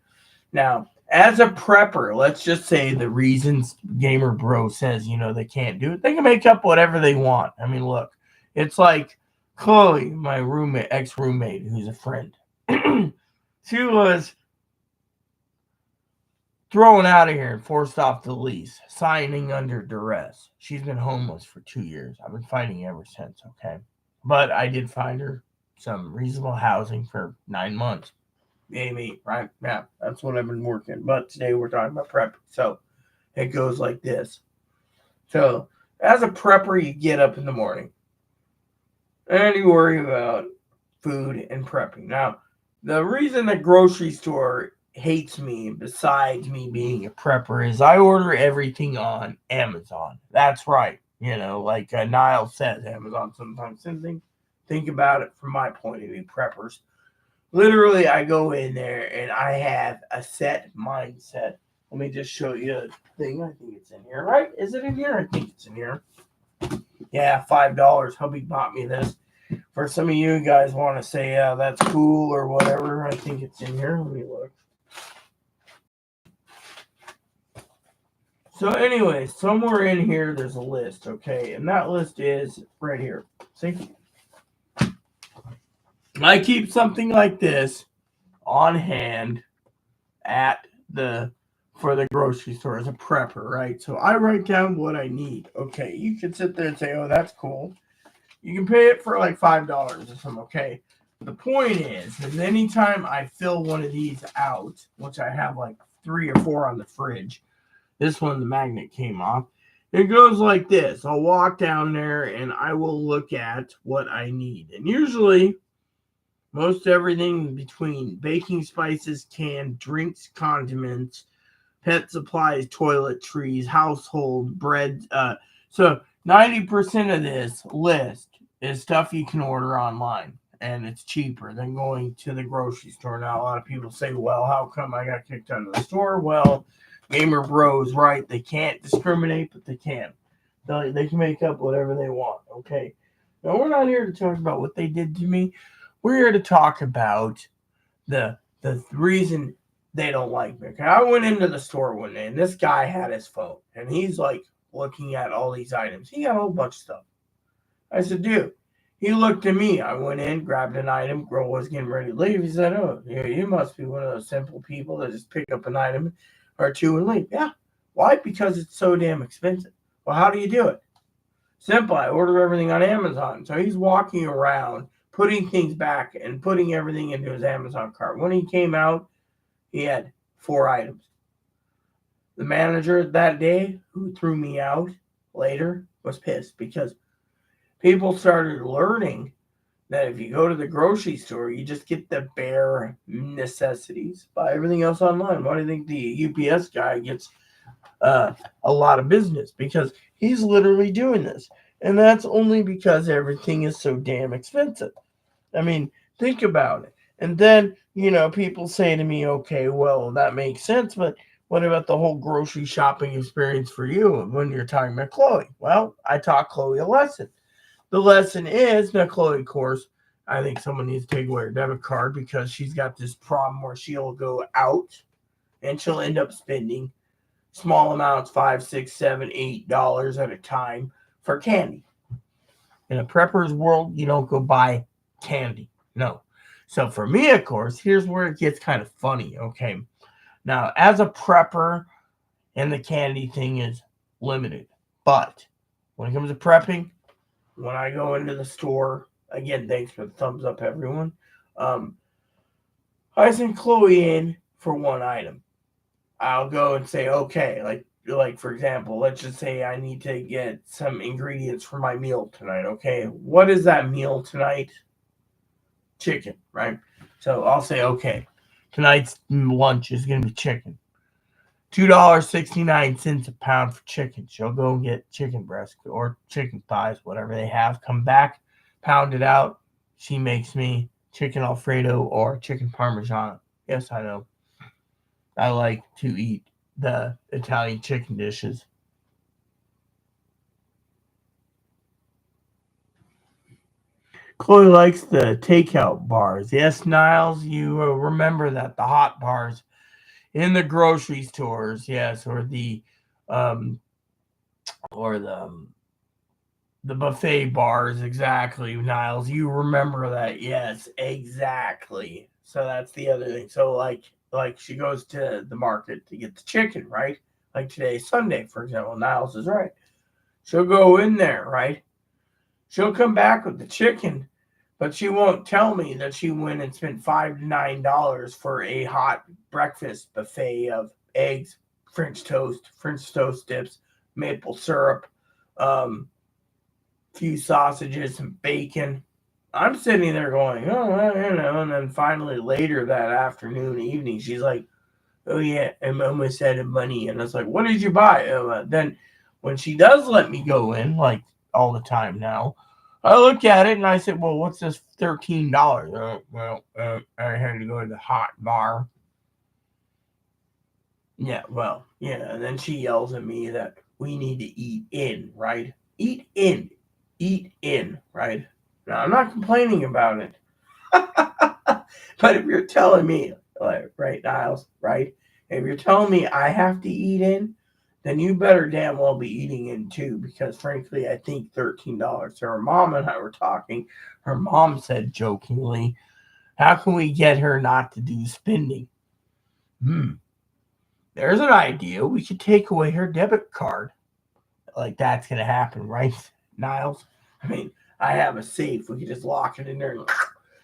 Now, as a prepper, let's just say the reasons Gamer Bro says, they can't do it, they can make up whatever they want. I mean, look, it's like Chloe, my roommate, ex-roommate, who's a friend. She was thrown out of here and forced off the lease, signing under duress. She's been homeless for 2 years. I've been fighting ever since, okay? But I did find her some reasonable housing for 9 months. Maybe, right? Yeah, that's what I've been working. But today we're talking about prep. So it goes like this. So as a prepper, you get up in the morning and you worry about food and prepping. Now, the reason the grocery store hates me, besides me being a prepper, is I order everything on Amazon. That's right. Like Niall says, Amazon sometimes sends things. Think about it from my point of view, preppers. Literally, I go in there and I have a set mindset. Let me just show you a thing. I think it's in here, right? Is it in here? I think it's in here. Yeah, $5. Hubby bought me this. For some of you guys want to say, yeah, that's cool or whatever, I think it's in here. Let me look. So anyway, somewhere in here, there's a list, okay? And that list is right here. See? I keep something like this on hand for the grocery store as a prepper, right? So I write down what I need. Okay, you can sit there and say, oh, that's cool. You can pay it for like $5 or something, okay? The point is anytime I fill one of these out, which I have like 3 or 4 on the fridge, this one, the magnet came off. It goes like this. I'll walk down there and I will look at what I need. And usually, most everything between baking spices, canned drinks, condiments, pet supplies, toiletries, household, bread. So 90% of this list is stuff you can order online. And it's cheaper than going to the grocery store. Now, a lot of people say, well, how come I got kicked out of the store? Well, Gamer Bros, right? They can't discriminate, but they can. They can make up whatever they want, okay? Now, we're not here to talk about what they did to me. We're here to talk about the reason they don't like me. Okay, I went into the store one day, and this guy had his phone, and he's like looking at all these items. He got a whole bunch of stuff. I said, dude. He looked at me. I went in, grabbed an item. Girl was getting ready to leave. He said, oh, you must be one of those simple people that just pick up an item or two and leave. Yeah. Why? Because it's so damn expensive. Well, how do you do it? Simple. I order everything on Amazon. So he's walking around, putting things back and putting everything into his Amazon cart. When he came out, he had 4 items. The manager that day, who threw me out later, was pissed because people started learning that if you go to the grocery store, you just get the bare necessities. Buy everything else online. Why do you think the UPS guy gets a lot of business? Because he's literally doing this. And that's only because everything is so damn expensive. I mean, think about it. And then, people say to me, okay, well, that makes sense, but what about the whole grocery shopping experience for you when you're talking about Chloe? Well, I taught Chloe a lesson. The lesson is now, Chloe, of course, I think someone needs to take away her debit card because she's got this problem where she'll go out and she'll end up spending small amounts, $5, $6, $7, $8 at a time for candy. In a prepper's world, you don't go buy candy. No. So for me, of course, here's where it gets kind of funny. Okay. Now, as a prepper, and the candy thing is limited. But when it comes to prepping, when I go into the store, again, thanks for the thumbs up, everyone. I send Chloe in for one item. I'll go and say, okay, like for example, let's just say I need to get some ingredients for my meal tonight. Okay, what is that meal tonight? Chicken, right? So I'll say, okay, tonight's lunch is gonna be chicken. $2.69 a pound for chicken. She'll go and get chicken breast or chicken thighs, whatever they have. Come back, pound it out. She makes me chicken Alfredo or chicken Parmesan. Yes, I know. I like to eat the Italian chicken dishes. Chloe likes the takeout bars. Yes, Niles, you remember that the hot bars in the grocery stores. Yes, um, or the buffet bars. Exactly, Niles. You remember that? Yes, exactly. So that's the other thing. So like she goes to the market to get the chicken, right? Like today's Sunday, for example. Niles is right. She'll go in there, right? She'll come back with the chicken, but she won't tell me that she went and spent $5 to $9 for a hot breakfast buffet of eggs, French toast dips, maple syrup, um, few sausages, some bacon. I'm sitting there going, oh, well, and then finally later that afternoon, evening, she's like, oh yeah, I'm almost out of money. And I was like, what did you buy? Then when she does let me go in, like all the time now, I look at it and I said, well, what's this $13? I had to go to the hot bar. Yeah, well, yeah. And then she yells at me that we need to eat in, right? Eat in. Eat in, right? Now, I'm not complaining about it. But if you're telling me, like, right, Niles, right? If you're telling me I have to eat in, then you better damn well be eating in too, because frankly, I think $13. So her mom and I were talking. Her mom said jokingly, how can we get her not to do spending? Hmm, there's an idea. We could take away her debit card. Like that's gonna happen, right, Niles? I mean, I have a safe. We could just lock it in there and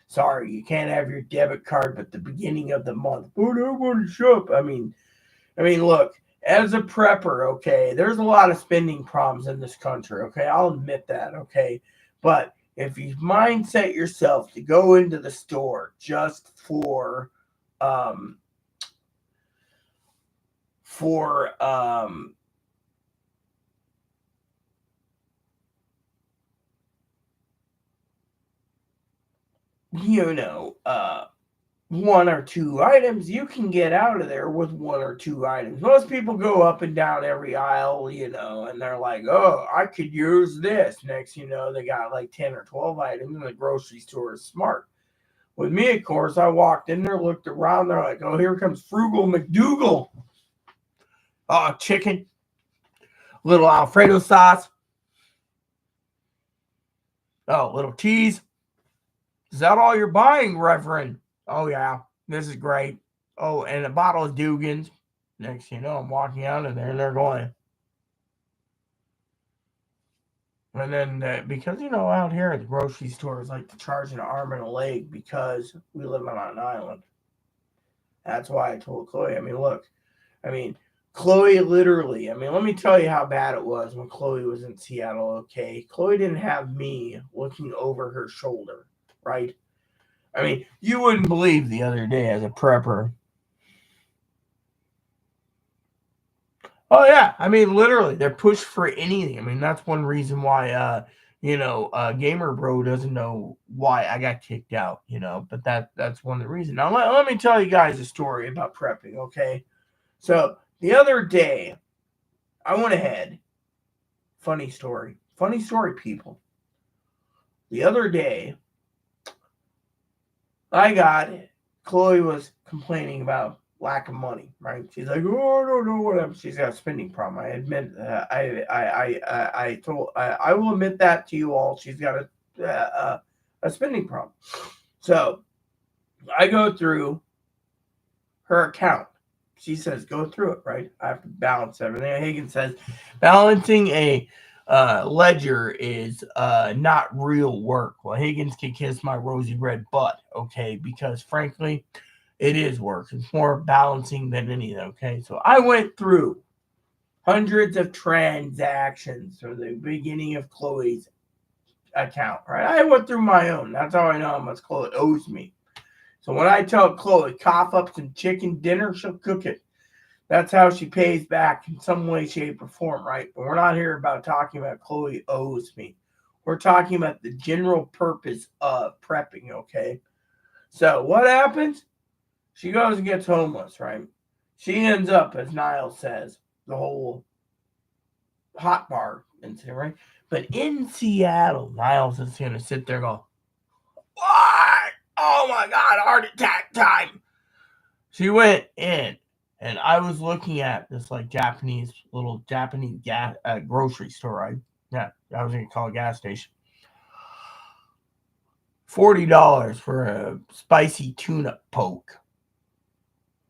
sorry, you can't have your debit card but the beginning of the month. But I want to shop. I mean, look, as a prepper, okay, there's a lot of spending problems in this country, okay? I'll admit that, okay? But if you mindset yourself to go into the store just um for you know, one or two items, you can get out of there with one or two items. Most people go up and down every aisle, and they're like, oh, I could use this. Next, they got like 10 or 12 items, and the grocery store is smart. With me, of course, I walked in there, looked around, they're like, oh, here comes Frugal McDougal. Oh, chicken, little Alfredo sauce. Oh, little cheese. Is that all you're buying, Reverend? Oh, yeah, this is great. Oh, and a bottle of Dugan's. Next thing you know, I'm walking out of there and they're going. And then, because, out here at the grocery stores like to charge an arm and a leg because we live on an island. That's why I told Chloe, look, I mean, Chloe literally, let me tell you how bad it was when Chloe was in Seattle, okay? Chloe didn't have me looking over her shoulder, right? You wouldn't believe the other day as a prepper. Oh yeah, I mean literally, they're pushed for anything. I mean that's one reason why Gamer Bro doesn't know why I got kicked out. But that's one of the reasons. Now let me tell you guys a story about prepping. Okay, so the other day I went ahead. Funny story, people. The other day Chloe was complaining about lack of money, right? She's like, oh, I don't know whatever. She's got a spending problem. I admit, I will admit that to you all. She's got a spending problem. So I go through her account. She says, go through it, right? I have to balance everything. Higgins says, balancing a ledger is not real work. Well, Higgins can kiss my rosy red butt, okay? Because frankly, it is work. It's more balancing than anything, okay? So I went through hundreds of transactions from the beginning of Chloe's account, right? I went through my own. That's how I know how much Chloe owes me. So when I tell Chloe, cough up some chicken dinner, she'll cook it. That's how she pays back in some way, shape, or form, right? But we're not here about talking about Chloe owes me. We're talking about the general purpose of prepping, okay? So what happens? She goes and gets homeless, right? She ends up, as Niles says, the whole hot bar incident, right? But in Seattle, Niles is going to sit there and go, what? Oh my God, heart attack time. She went in, and I was looking at this like little Japanese grocery store, right? Yeah, I was going to call a gas station. $40 for a spicy tuna poke.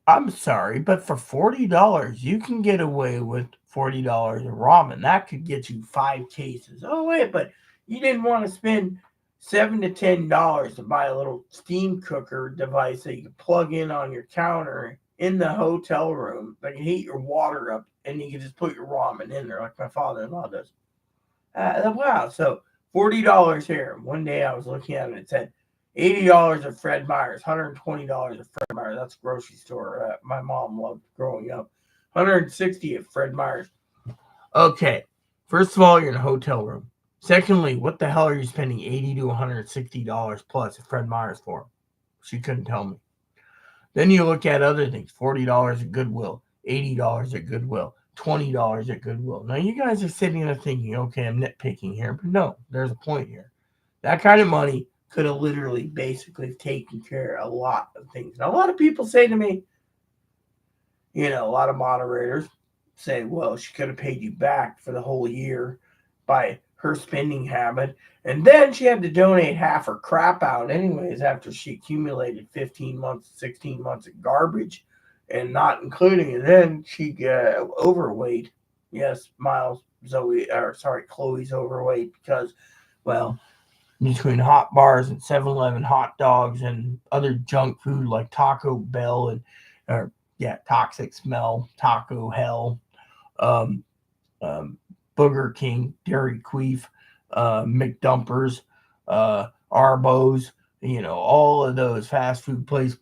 I'm sorry, but for $40, you can get away with $40 of ramen. That could get you 5 cases. Oh, wait, but you didn't want to spend $7 to $10 to buy a little steam cooker device that you can plug in on your counter in the hotel room that can heat your water up, and you can just put your ramen in there like my father-in-law does. Wow, so $40 here. One day I was looking at it, it said $80 at Fred Meyer's, $120 at Fred Meyer's. That's a grocery store my mom loved growing up. $160 at Fred Meyer's. Okay, first of all, you're in a hotel room. Secondly, what the hell are you spending $80 to $160 plus at Fred Meyer's for? She couldn't tell me. Then you look at other things: $40 at Goodwill, $80 at Goodwill, $20 at Goodwill. Now you guys are sitting there thinking, okay, I'm nitpicking here, but no, there's a point here. That kind of money could have literally basically taken care of a lot of things. Now, a lot of people say to me, a lot of moderators say, well, she could have paid you back for the whole year by her spending habit. And then she had to donate half her crap out anyways after she accumulated 15 months, 16 months of garbage and not including it. Then she got overweight. Yes, Chloe's overweight because, well, between hot bars and 7-Eleven hot dogs and other junk food like Taco Bell and Toxic Smell, Taco Hell, Burger King, Dairy Queef, McDumpers, Arbo's, all of those fast food places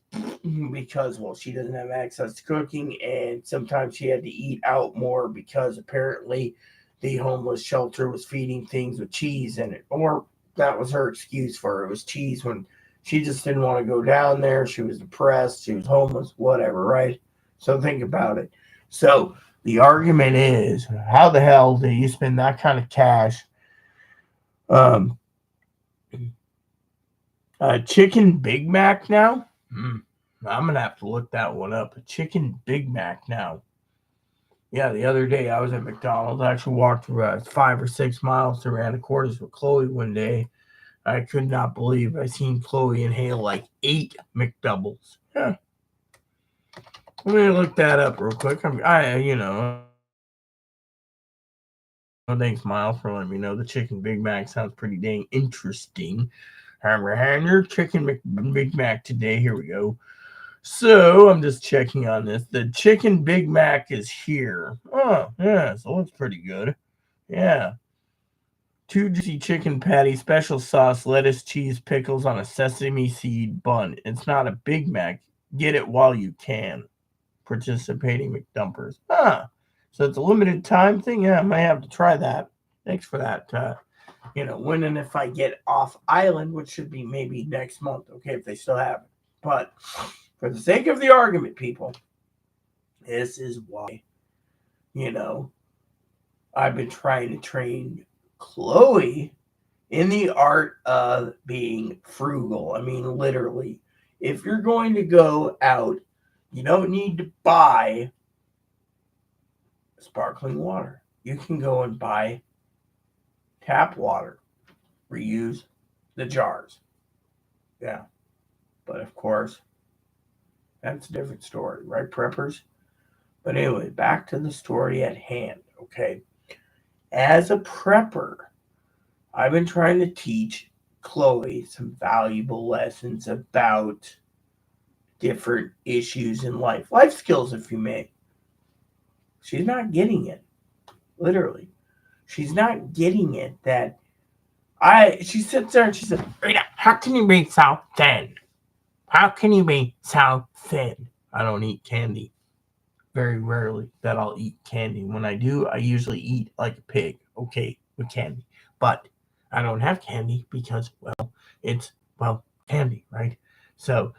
because, well, she doesn't have access to cooking, and sometimes she had to eat out more because apparently the homeless shelter was feeding things with cheese in it, or that was her excuse for it. It was cheese when she just didn't want to go down there. She was depressed. She was homeless, whatever, right? So think about it. So the argument is, how the hell do you spend that kind of cash? Chicken Big Mac now? I'm going to have to look that one up. A chicken Big Mac now. Yeah, the other day I was at McDonald's. I actually walked 5 or 6 miles to Randa Quarters with Chloe one day. I could not believe I seen Chloe inhale like 8 McDoubles. Yeah. Let me look that up real quick. Thanks, Miles, for letting me know. The chicken Big Mac sounds pretty dang interesting. We're having your chicken Big Mac today. Here we go. So I'm just checking on this. The chicken Big Mac is here. Oh, yeah, so it looks pretty good. Yeah. 2 juicy chicken patties, special sauce, lettuce, cheese, pickles on a sesame seed bun. It's not a Big Mac. Get it while you can. Participating McDumpers. So it's a limited time thing. Yeah, I might have to try that. Thanks for that. When and if I get off island, which should be maybe next month, okay, if they still have it. But for the sake of the argument, people, this is why, you know, I've been trying to train Chloe in the art of being frugal. I mean, literally, if you're going to go out, you don't need to buy sparkling water. You can go and buy tap water, reuse the jars. Yeah. But of course, that's a different story, right, preppers? But anyway, back to the story at hand, okay? As a prepper, I've been trying to teach Chloe some valuable lessons about different issues in life skills, if you may. She's not getting it, literally. She's not getting it that she sits there and she says, Rita, how can you be so thin? How can you be so thin? I don't eat candy. Very rarely that I'll eat candy. When I do, I usually eat like a pig, okay, with candy. But I don't have candy because, it's, candy, right? So,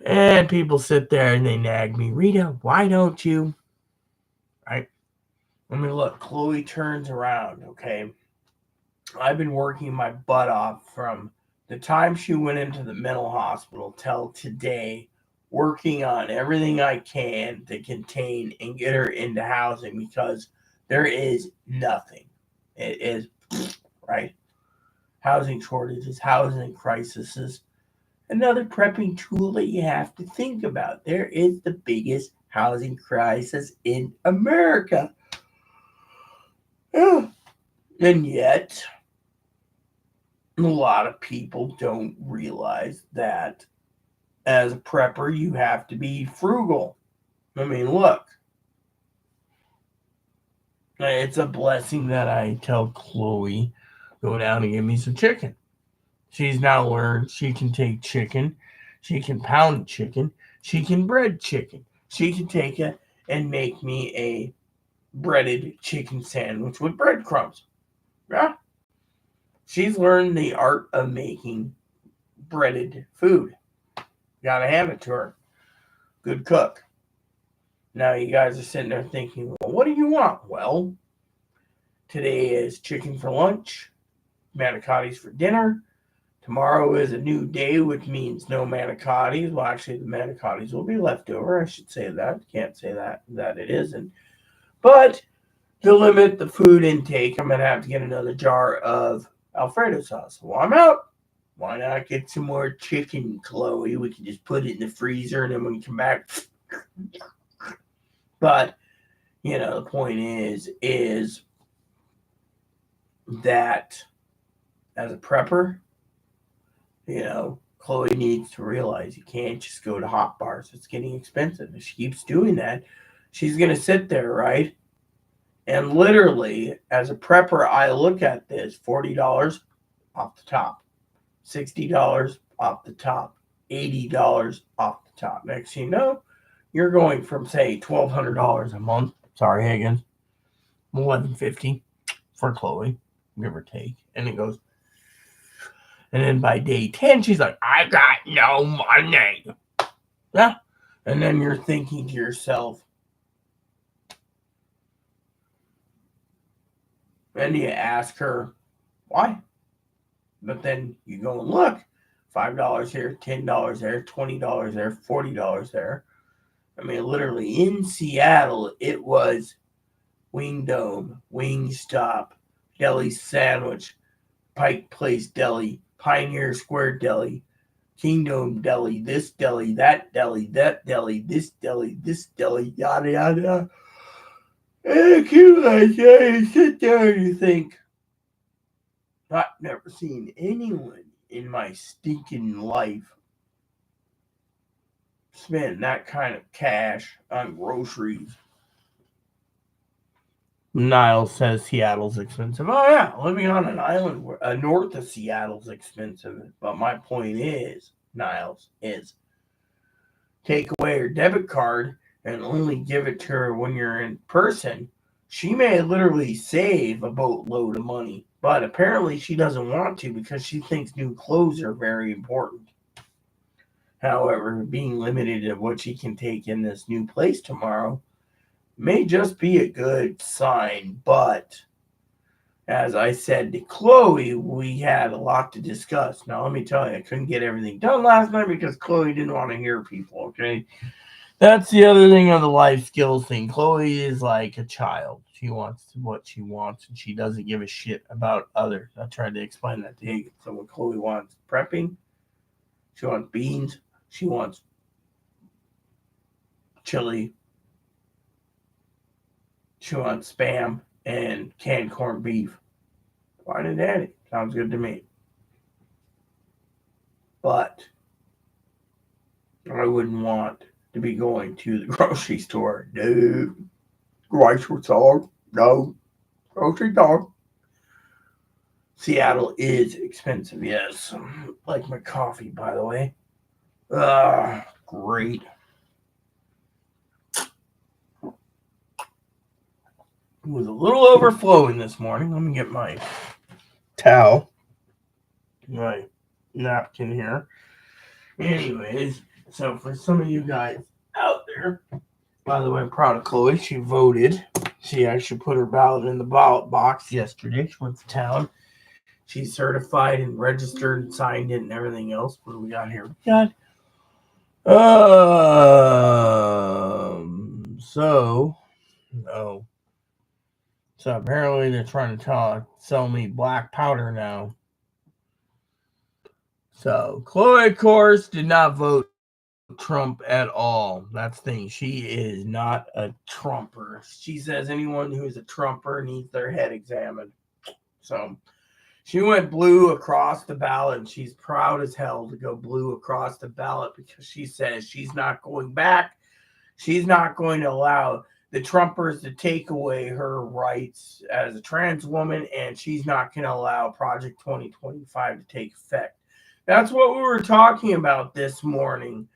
and people sit there and they nag me, Rita, why don't you? Right? I mean, look, Chloe turns around, okay? I've been working my butt off from the time she went into the mental hospital till today, working on everything I can to contain and get her into housing because there is nothing. It is, right? Housing shortages, housing crises, another prepping tool that you have to think about. There is the biggest housing crisis in America. And yet, a lot of people don't realize that as a prepper, you have to be frugal. I mean, look, it's a blessing that I tell Chloe, go down and give me some chicken. She's now learned she can take chicken, she can pound chicken, she can bread chicken. She can take it and make me a breaded chicken sandwich with breadcrumbs. Yeah. She's learned the art of making breaded food. Gotta hand it to her. Good cook. Now you guys are sitting there thinking, well, what do you want? Well, today is chicken for lunch, manicottis for dinner. Tomorrow is a new day, which means no manicottis. Well, actually, the manicottis will be left over. I should say that. Can't say that it isn't. But to limit the food intake, I'm going to have to get another jar of Alfredo sauce. Well, I'm out. Why not get some more chicken, Chloe? We can just put it in the freezer, and then when you come back. But, the point is that as a prepper, Chloe needs to realize you can't just go to hot bars. It's getting expensive. If she keeps doing that, she's going to sit there, right? And literally, as a prepper, I look at this $40 off the top, $60 off the top, $80 off the top. Next thing you know, you're going from, say, $1,200 a month. Sorry, Higgins. $1,150 for Chloe, give or take. And it goes. And then by day 10, she's like, I got no money. Yeah. And then you're thinking to yourself, and you ask her, why? But then you go and look, $5 here, $10 there, $20 there, $40 there. I mean, literally in Seattle, it was Wing Dome, Wingstop, Deli Sandwich, Pike Place Deli, Pioneer Square Deli, Kingdom Deli, this deli, that deli, that deli, this deli, yada yada. And you sit there and you think, I've never seen anyone in my stinking life spend that kind of cash on groceries. Niles says Seattle's expensive. Oh, yeah, living on an island north of Seattle's expensive. But my point is, Niles, is take away your debit card and only give it to her when you're in person, she may literally save a boatload of money. But apparently she doesn't want to because she thinks new clothes are very important. However, being limited to what she can take in this new place tomorrow may just be a good sign. But as I said to Chloe, we had a lot to discuss. Now, let me tell you, I couldn't get everything done last night because Chloe didn't want to hear people, okay? That's the other thing of the life skills thing. Chloe is like a child. She wants what she wants, and she doesn't give a shit about others. I tried to explain that to Higgins. So when Chloe wants prepping, she wants beans, she wants chili, she wants Spam, and canned corned beef. Fine and dandy. Sounds good to me. But I wouldn't want to be going to the grocery store. No. Grocery store. No. Grocery store. Seattle is expensive, yes. Like my coffee, by the way. Great. It was a little overflowing this morning. Let me get my towel, my napkin here. Anyways, so for some of you guys out there, by the way, I'm proud of Chloe. She voted. She actually put her ballot in the ballot box yesterday. She went to town. She's certified and registered and signed it and everything else. What do we got here? We got so apparently they're trying to sell me black powder now. So Chloe, of course, did not vote Trump at all. That's the thing. She is not a Trumper. She says anyone who is a Trumper needs their head examined. So she went blue across the ballot, and she's proud as hell to go blue across the ballot because she says she's not going back. She's not going to allow the Trumpers to take away her rights as a trans woman, and she's not going to allow Project 2025 to take effect. That's what we were talking about this morning,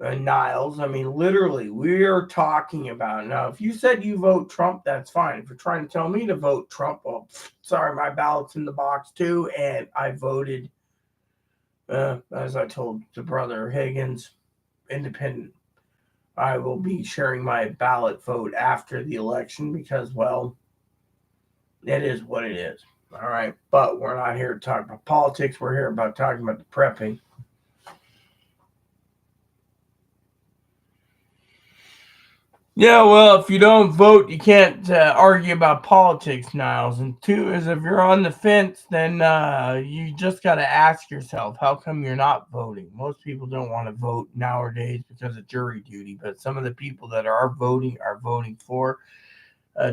Niles. I mean, literally, we are talking about now. If you said you vote Trump, that's fine. If you're trying to tell me to vote Trump, well, sorry, my ballot's in the box too, and I voted, as I told the brother Higgins, independent. I will be sharing my ballot vote after the election because, well, it is what it is. All right, but we're not here to talk about politics. We're here about talking about the prepping. Yeah, well, if you don't vote, you can't argue about politics, Niles. And two is if you're on the fence, then you just got to ask yourself, how come you're not voting? Most people don't want to vote nowadays because of jury duty, but some of the people that are voting for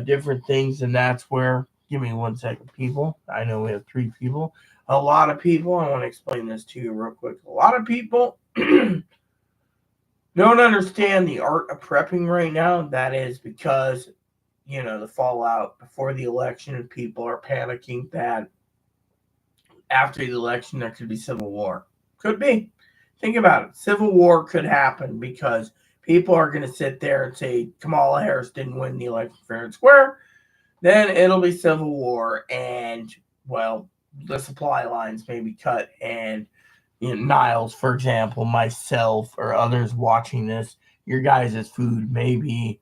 different things, and that's where, give me 1 second, people. I know we have 3 people. A lot of people, I want to explain this to you real quick. A lot of people don't understand the art of prepping right now. That is because, the fallout before the election and people are panicking that after the election there could be civil war. Could be. Think about it. Civil war could happen because people are going to sit there and say Kamala Harris didn't win the election fair and square. Then it'll be civil war and, well, the supply lines may be cut and Niles, for example, myself, or others watching this, your guys' food may be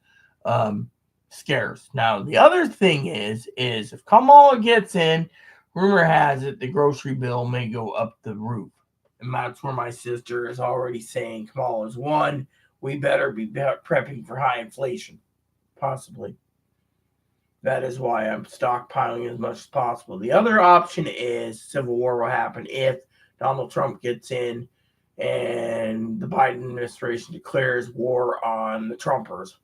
scarce. Now, the other thing is if Kamala gets in, rumor has it the grocery bill may go up the roof. And that's where my sister is already saying Kamala's won. We better be prepping for high inflation, possibly. That is why I'm stockpiling as much as possible. The other option is civil war will happen if Donald Trump gets in and the Biden administration declares war on the Trumpers.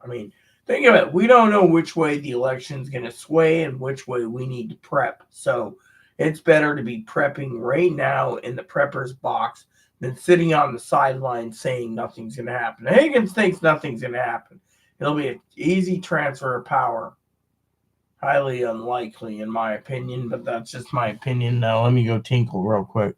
I mean, think of it. We don't know which way the election is going to sway and which way we need to prep. So it's better to be prepping right now in the prepper's box than sitting on the sidelines saying nothing's going to happen. Higgins thinks nothing's going to happen. It'll be an easy transfer of power. Highly unlikely, in my opinion, but that's just my opinion. Now, let me go tinkle real quick.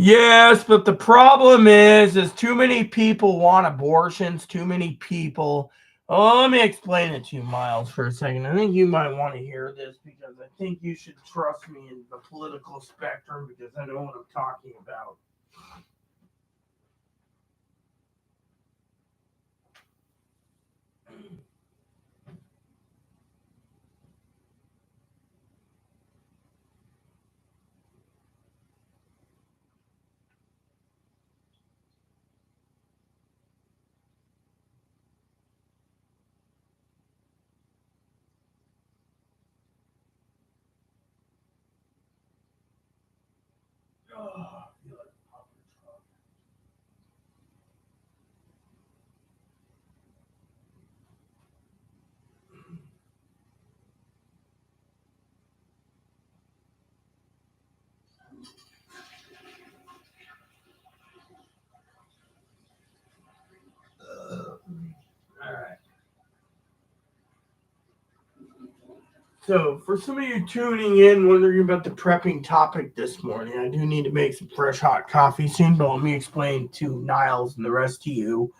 Yes, but the problem is too many people want abortions. Too many people. Oh, let me explain it to you, Miles, for a second. I think you might want to hear this because I think you should trust me in the political spectrum because I know what I'm talking about. Oh, all right. So, for some of you tuning in, wondering about the prepping topic this morning, I do need to make some fresh hot coffee soon, but let me explain to Niles and the rest of you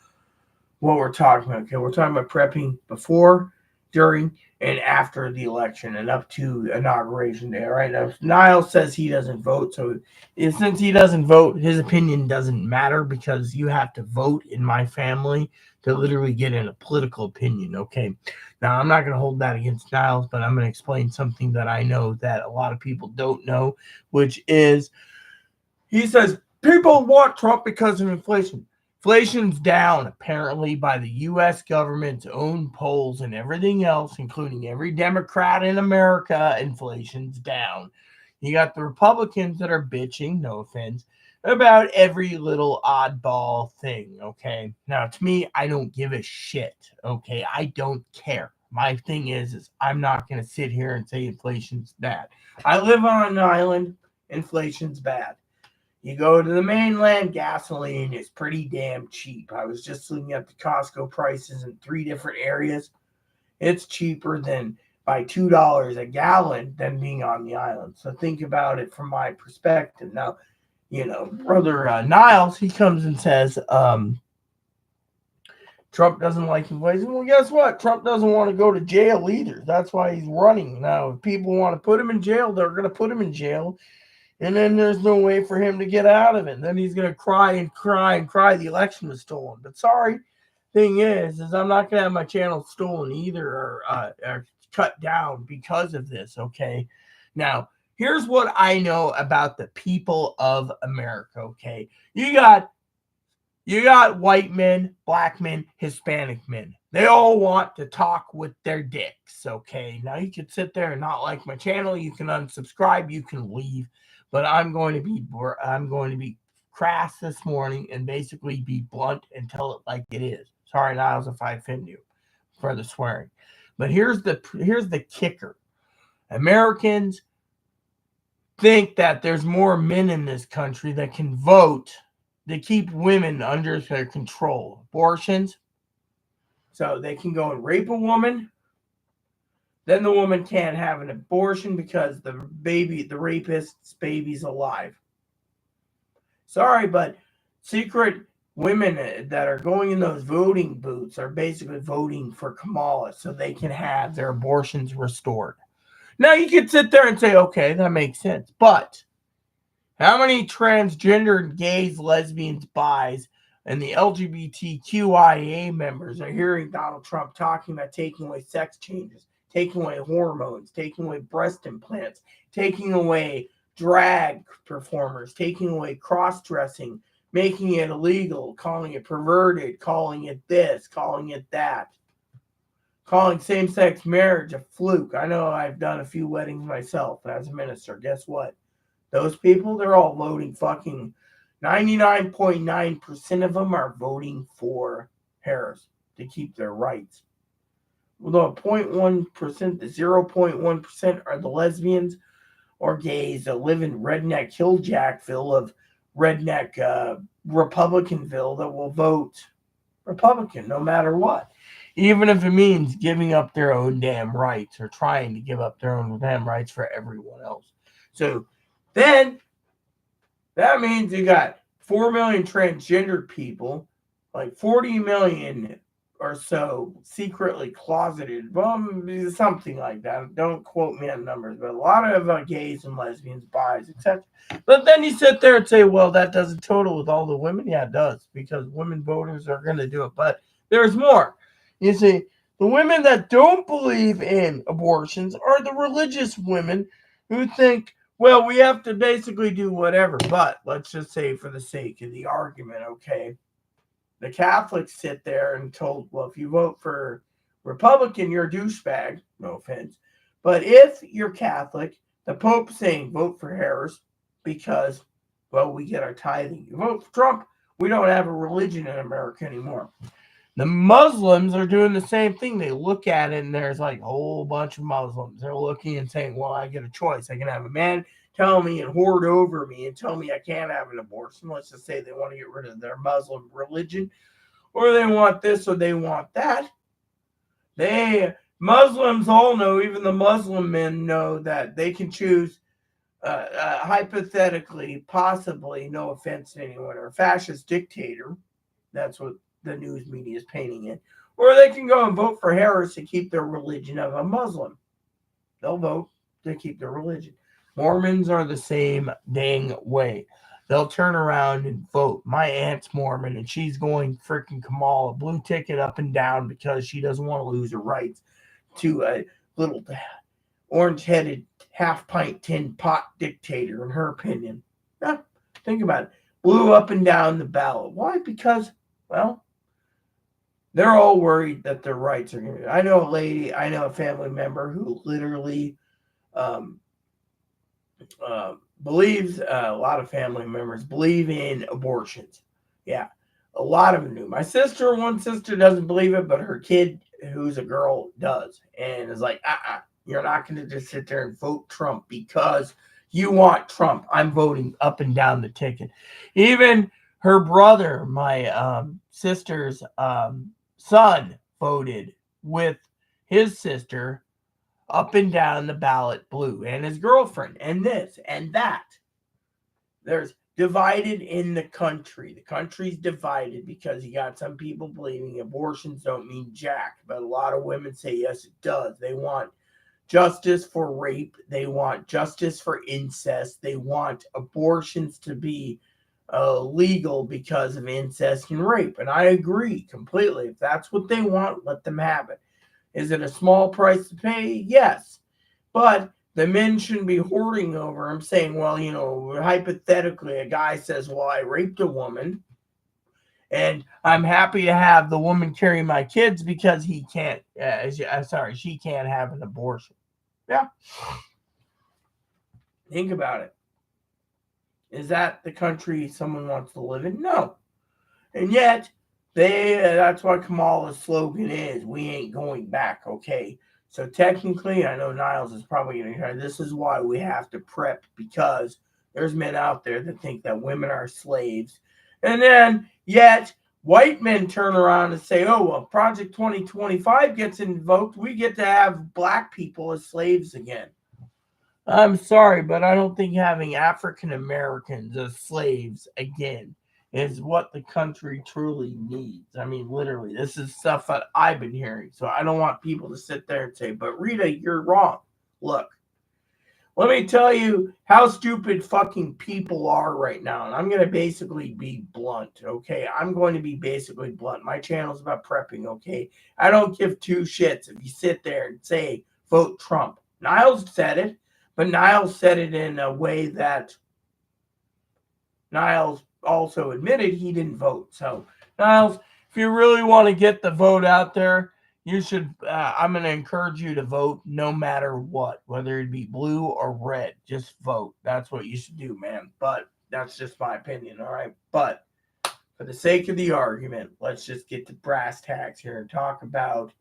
what we're talking about. Okay, we're talking about prepping before, during, and after the election and up to inauguration day. All right, now Niles says he doesn't vote, so since he doesn't vote, his opinion doesn't matter because you have to vote in my family to literally get in a political opinion. Okay, now I'm not going to hold that against Niles, but I'm going to explain something that I know that a lot of people don't know, which is he says people want Trump because of inflation. Inflation's down, apparently, by the U.S. government's own polls and everything else, including every Democrat in America. Inflation's down. You got the Republicans that are bitching, no offense, about every little oddball thing. Okay. Now, to me, I don't give a shit. Okay. I don't care. My thing is I'm not going to sit here and say inflation's bad. I live on an island. Inflation's bad. You go to the mainland, gasoline is pretty damn cheap. I was just looking at the Costco prices in 3 different areas. It's cheaper than by $2 a gallon than being on the island. So think about it from my perspective. Now, brother Niles, he comes and says, Trump doesn't like inflation. Well, guess what? Trump doesn't want to go to jail either. That's why he's running. Now, if people want to put him in jail, they're going to put him in jail. And then there's no way for him to get out of it. Then he's going to cry and cry and cry the election was stolen. But sorry, thing is I'm not going to have my channel stolen either or cut down because of this, okay? Now, here's what I know about the people of America, okay? You got white men, black men, Hispanic men. They all want to talk with their dicks, okay? Now you can sit there and not like my channel, you can unsubscribe, you can leave, but I'm going to be crass this morning and basically be blunt and tell it like it is. Sorry, Niles, if I offend you for the swearing. But here's the kicker. Americans think that there's more men in this country that can vote to keep women under their control. Abortions, so they can go and rape a woman. Then the woman can't have an abortion because the rapist's baby's alive. Sorry, but secret women that are going in those voting booths are basically voting for Kamala so they can have their abortions restored. Now you can sit there and say, okay, that makes sense. But how many transgender gays, lesbians, bis, and the LGBTQIA members are hearing Donald Trump talking about taking away sex changes, taking away hormones, taking away breast implants, taking away drag performers, taking away cross-dressing, making it illegal, calling it perverted, calling it this, calling it that, calling same-sex marriage a fluke. I know I've done a few weddings myself as a minister. Guess what? Those people, they're all voting fucking 99.9% of them are voting for Harris to keep their rights. Although 0.1%, the 0.1% are the lesbians or gays that live in redneck Hilljackville of redneck Republicanville that will vote Republican no matter what. Even if it means giving up their own damn rights or trying to give up their own damn rights for everyone else. So then That means you got 4 million transgender people, like 40 million or so secretly closeted, well, something like that. Don't quote me on numbers, but a lot of gays and lesbians, bis, etc. But then you sit there and say, well, that doesn't total with all the women. Yeah, it does, because women voters are going to do it. But there's more. You see, the women that don't believe in abortions are the religious women who think, well, we have to basically do whatever. But let's just say, for the sake of the argument, okay, the Catholics sit there and told, well, if you vote for Republican, you're a douchebag. No offense. But if you're Catholic, the Pope's saying vote for Harris because, well, we get our tithing. You vote for Trump, we don't have a religion in America anymore. The Muslims are doing the same thing. They look at it and there's like a whole bunch of Muslims. They're looking and saying, well, I get a choice. I can have a man tell me and hoard over me and tell me I can't have an abortion. Let's just say they want to get rid of their Muslim religion, or they want this or they want that. Muslims all know, even the Muslim men know, that they can choose hypothetically, possibly, no offense to anyone, or a fascist dictator. That's what the news media is painting it. Or they can go and vote for Harris to keep their religion of a Muslim. They'll vote to keep their religion. Mormons are the same dang way. They'll turn around and vote. My aunt's Mormon, and she's going freaking Kamala, blue ticket up and down, because she doesn't want to lose her rights to a little orange-headed, half-pint tin pot dictator, in her opinion. Yeah, think about it. Blew up and down the ballot. Why? Because, well, they're all worried that their rights are going to... I know a family member who literally believes, a lot of family members believe in abortions. Yeah, a lot of them do. One sister doesn't believe it, but her kid, who's a girl, does. And is like, you're not going to just sit there and vote Trump because you want Trump. I'm voting up and down the ticket. Even her brother, my sister's son, voted with his sister up and down the ballot blue, and his girlfriend, and this and that. There's divided in the country. The country's divided because you got some people believing abortions don't mean jack, but a lot of women say yes, it does. They want justice for rape. They want justice for incest. They want abortions to be legal because of incest and rape. And I agree completely. If that's what they want, let them have it. Is it a small price to pay? Yes. But the men shouldn't be hoarding over them, saying, well, hypothetically, a guy says, well, I raped a woman, and I'm happy to have the woman carry my kids because she can't have an abortion. Yeah. Think about it. Is that the country someone wants to live in? No. And yet, that's what Kamala's slogan is. We ain't going back, okay? So technically, I know Niles is probably going to hear, this is why we have to prep, because there's men out there that think that women are slaves. And then, yet, white men turn around and say, oh, well, Project 2025 gets invoked. We get to have black people as slaves again. I'm sorry, but I don't think having African Americans as slaves again is what the country truly needs. I mean, literally, this is stuff that I've been hearing. So I don't want people to sit there and say, but Rita, you're wrong. Look, let me tell you how stupid fucking people are right now. And I'm going to basically be blunt, okay? I'm going to be basically blunt. My channel's about prepping, okay? I don't give two shits if you sit there and say, vote Trump. Niles said it, but Niles said it in a way that Niles also admitted he didn't vote. So, Niles, if you really want to get the vote out there, you should, I'm going to encourage you to vote no matter what, whether it be blue or red. Just vote. That's what you should do, man. But that's just my opinion, all right? But for the sake of the argument, let's just get to brass tacks here and talk about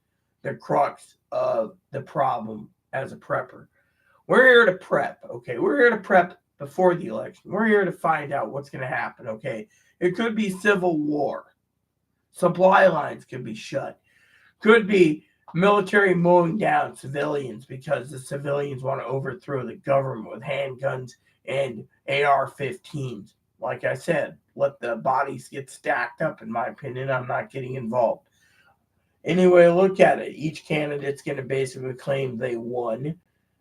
the crux of the problem as a prepper. We're here to prep, okay? We're here to prep before the election. We're here to find out what's going to happen, okay? It could be civil war. Supply lines could be shut. Could be military mowing down civilians because the civilians want to overthrow the government with handguns and AR-15s. Like I said, let the bodies get stacked up, in my opinion. I'm not getting involved. Anyway, look at it. Each candidate's going to basically claim they won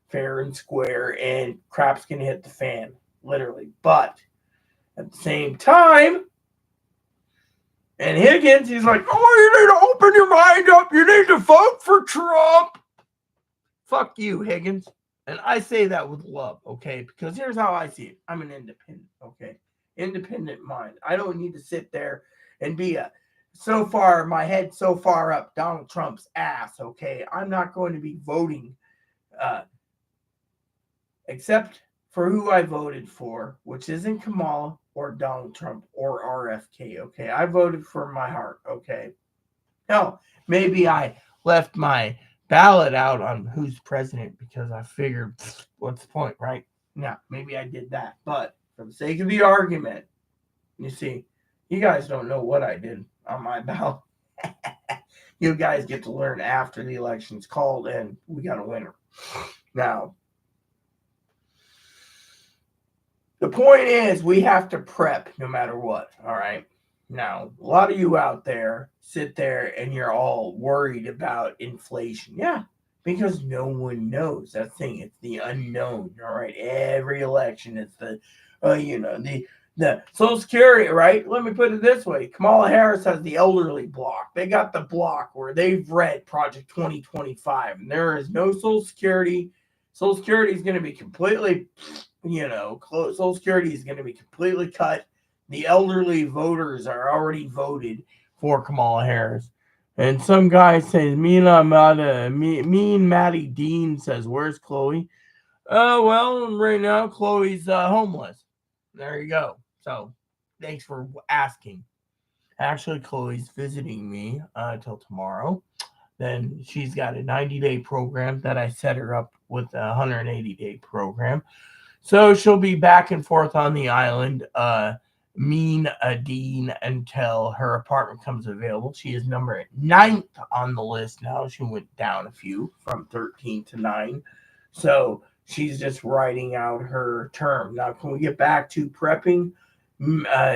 fair and square, and crap's going to hit the fan, literally. But at the same time, and Higgins, he's like, oh, you need to open your mind up. You need to vote for Trump. Fuck you, Higgins. And I say that with love, okay? Because here's how I see it. I'm an independent, okay? Independent mind. I don't need to sit there and be my head so far up Donald Trump's ass, okay? I'm not going to be voting except for who I voted for, which isn't Kamala or Donald Trump or RFK, okay? I voted for my heart, okay? Hell, maybe I left my ballot out on who's president because I figured, what's the point, right? Now, maybe I did that. But for the sake of the argument, you see, you guys don't know what I did on my ballot. You guys get to learn after the election's called and we got a winner. Now, the point is we have to prep no matter what, all right? Now, a lot of you out there sit there and you're all worried about inflation. Yeah, because no one knows. That thing, it's the unknown, all right? Every election, it's the Social Security, right? Let me put it this way. Kamala Harris has the elderly block. They got the block where they've read Project 2025, and there is no Social Security. Social Security is going to be completely, Social Security is going to be completely cut. The elderly voters are already voted for Kamala Harris. And some guy says, me and Maddie Dean says, where's Chloe? Well, right now, Chloe's homeless. There you go. So, thanks for asking. Actually, Chloe's visiting me till tomorrow. Then she's got a 90-day program that I set her up with a 180-day program. So, she'll be back and forth on the island, Dean, until her apartment comes available. She is number 9th on the list now. She went down a few from 13 to 9. So she's just writing out her term. Now, can we get back to prepping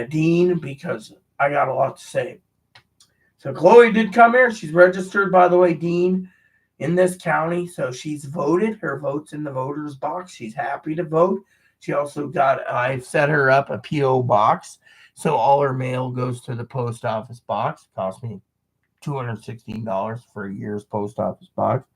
Dean? Because I got a lot to say. So Chloe did come here. She's registered, by the way, Dean, in this county. So she's voted. Her vote's in the voter's box. She's happy to vote. She also I've set her up a P.O. box. So all her mail goes to the post office box. It cost me $216 for a year's post office box.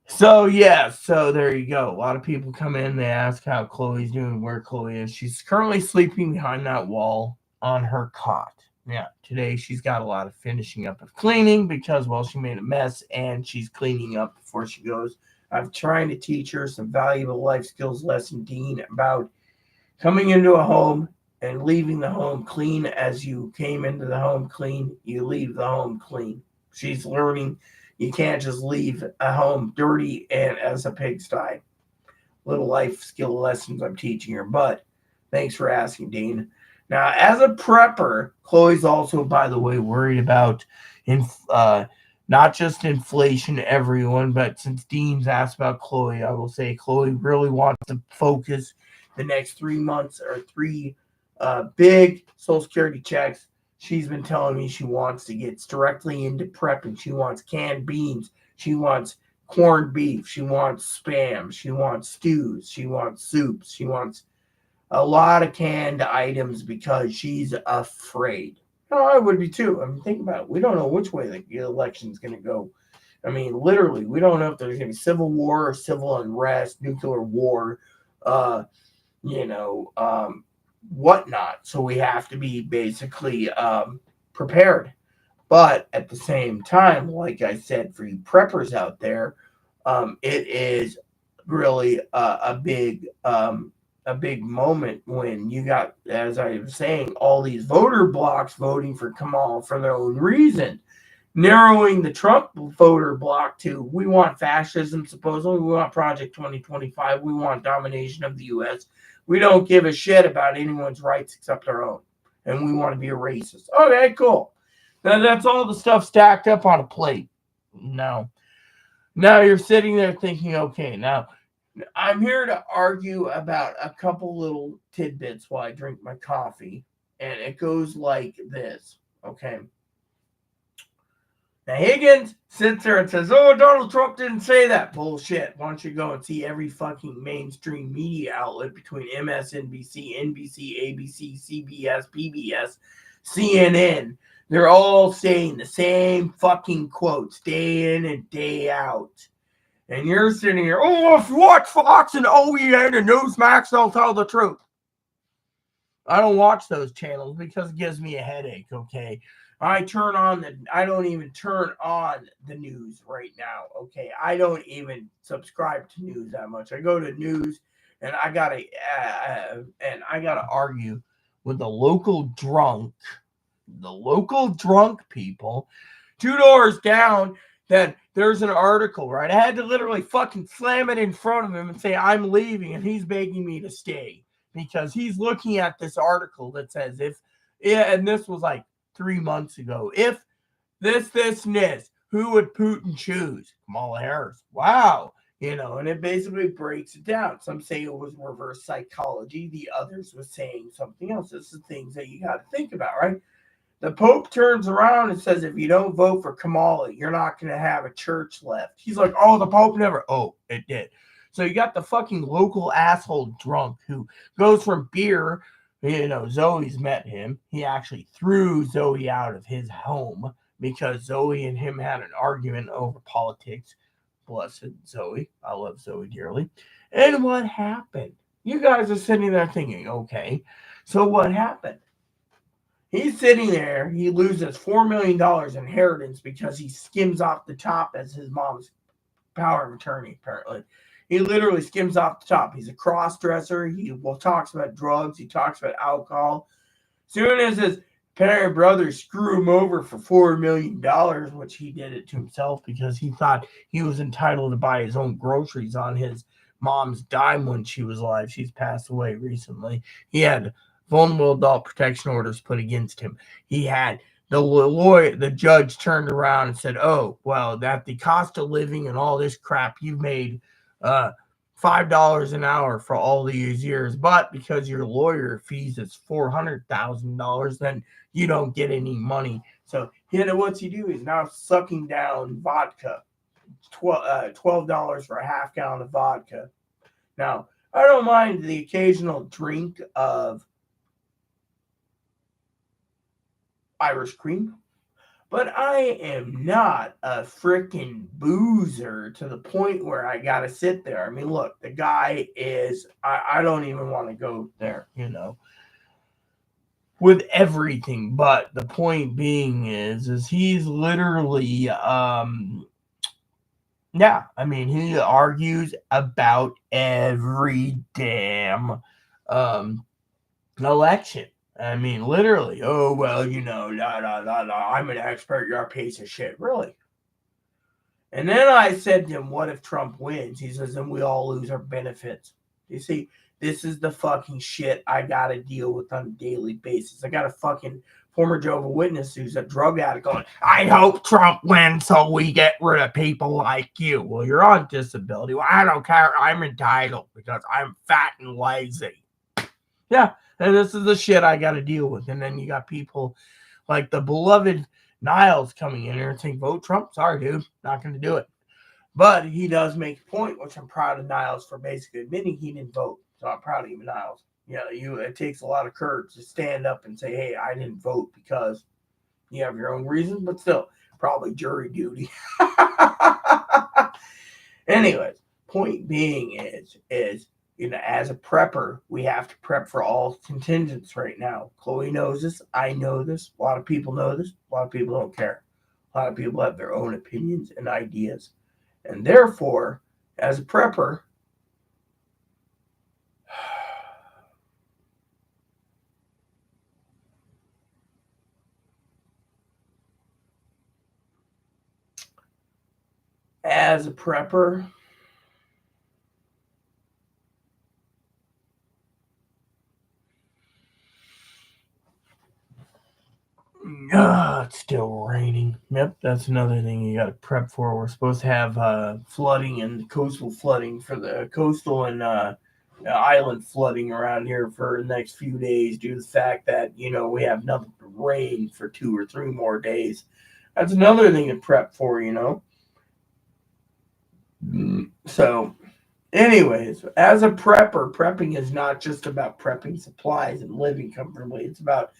So, yeah, so there you go. A lot of people come in. They ask how Chloe's doing, where Chloe is. She's currently sleeping behind that wall on her cot. Yeah, today she's got a lot of finishing up of cleaning because, well, she made a mess and she's cleaning up before she goes. I'm trying to teach her some valuable life skills lesson, Dean, about coming into a home and leaving the home clean as you came into the home clean. You leave the home clean. She's learning you can't just leave a home dirty and as a pigsty. Little life skill lessons I'm teaching her. But thanks for asking, Dean. Now, as a prepper, Chloe's also, by the way, worried about not just inflation, everyone, but since Dean's asked about Chloe, I will say Chloe really wants to focus the next 3 months or 3 big Social Security checks. She's been telling me she wants to get directly into prepping. She wants canned beans. She wants corned beef. She wants Spam. She wants stews. She wants soups. She wants a lot of canned items because she's afraid. No, I would be too. I mean, think about it. We don't know which way the election's going to go. I mean, literally, we don't know if there's going to be civil war or civil unrest, nuclear war, whatnot. So we have to be basically prepared. But at the same time, like I said, for you preppers out there, it is really a big moment when you got, as I was saying, all these voter blocks voting for Kamala for their own reason. Narrowing the Trump voter block to, we want fascism, supposedly. We want Project 2025. We want domination of the U.S. We don't give a shit about anyone's rights except our own. And we want to be a racist. Okay, cool. Now, that's all the stuff stacked up on a plate. Now you're sitting there thinking, okay, now I'm here to argue about a couple little tidbits while I drink my coffee, and it goes like this. Okay. Now Higgins sits there and says, "Oh, Donald Trump didn't say that." Bullshit. Why don't you go and see every fucking mainstream media outlet between MSNBC, NBC, ABC, CBS, PBS, CNN. They're all saying the same fucking quotes day in and day out. And you're sitting here, "Oh, if you watch Fox and OEN and Newsmax, they'll tell the truth." I don't watch those channels because it gives me a headache, okay? I don't even turn on the news right now, okay? I don't even subscribe to news that much. I go to news and I gotta argue with the local drunk people 2 doors down. Then there's an article, right? I had to literally fucking slam it in front of him and say, "I'm leaving," and he's begging me to stay because he's looking at this article that says and this was like 3 months ago, if and this, who would Putin choose? Kamala Harris. Wow. And it basically breaks it down. Some say it was reverse psychology. The others was saying something else. This is things that you got to think about, right? The Pope turns around and says, if you don't vote for Kamala, you're not going to have a church left. He's like, "Oh, the Pope never." Oh, it did. So you got the fucking local asshole drunk who goes from beer. Zoe's met him. He actually threw Zoe out of his home because Zoe and him had an argument over politics. Blessed Zoe. I love Zoe dearly. And what happened? You guys are sitting there thinking, okay, so what happened? He's sitting there. He loses $4 million inheritance because he skims off the top as his mom's power of attorney, apparently. He literally skims off the top. He's a cross-dresser. He talks about drugs. He talks about alcohol. Soon as his parent brothers screw him over for $4 million, which he did it to himself because he thought he was entitled to buy his own groceries on his mom's dime when she was alive. She's passed away recently. He had vulnerable adult protection orders put against him. He had the judge turned around and said, "Oh, well, that the cost of living and all this crap you've made $5 an hour for all these years, but because your lawyer fees is $400,000, then you don't get any money." So what's he do? He's now sucking down vodka, $12 for a half gallon of vodka. Now, I don't mind the occasional drink of Irish cream, but I am not a freaking boozer to the point where I got to sit there. I mean, look, the guy is, I don't even want to go there, with everything. But the point being is he's literally, yeah, I mean, he argues about every damn election. I mean, literally, "Oh, well, I'm an expert, you're a piece of shit." Really? And then I said to him, "What if Trump wins?" He says, "Then we all lose our benefits." You see, this is the fucking shit I got to deal with on a daily basis. I got a fucking former Jehovah's Witness who's a drug addict going, "I hope Trump wins so we get rid of people like you." Well, you're on disability. Well, I don't care. I'm entitled because I'm fat and lazy. Yeah, and this is the shit I got to deal with. And then you got people like the beloved Niles coming in here and saying, "Vote Trump." Sorry, dude, not going to do it. But he does make a point, which I'm proud of Niles for basically admitting he didn't vote. So I'm proud of you, Niles. It takes a lot of courage to stand up and say, "Hey, I didn't vote," because you have your own reasons, but still, probably jury duty. Anyways, point being is as a prepper, we have to prep for all contingents right now. Chloe knows this. I know this. A lot of people know this. A lot of people don't care. A lot of people have their own opinions and ideas. And therefore, as a prepper, It's still raining. Yep, that's another thing you got to prep for. We're supposed to have flooding and coastal flooding for the coastal and island flooding around here for the next few days due to the fact that, we have nothing but rain for 2 or 3 more days. That's another thing to prep for. So, anyways, as a prepper, prepping is not just about prepping supplies and living comfortably. It's about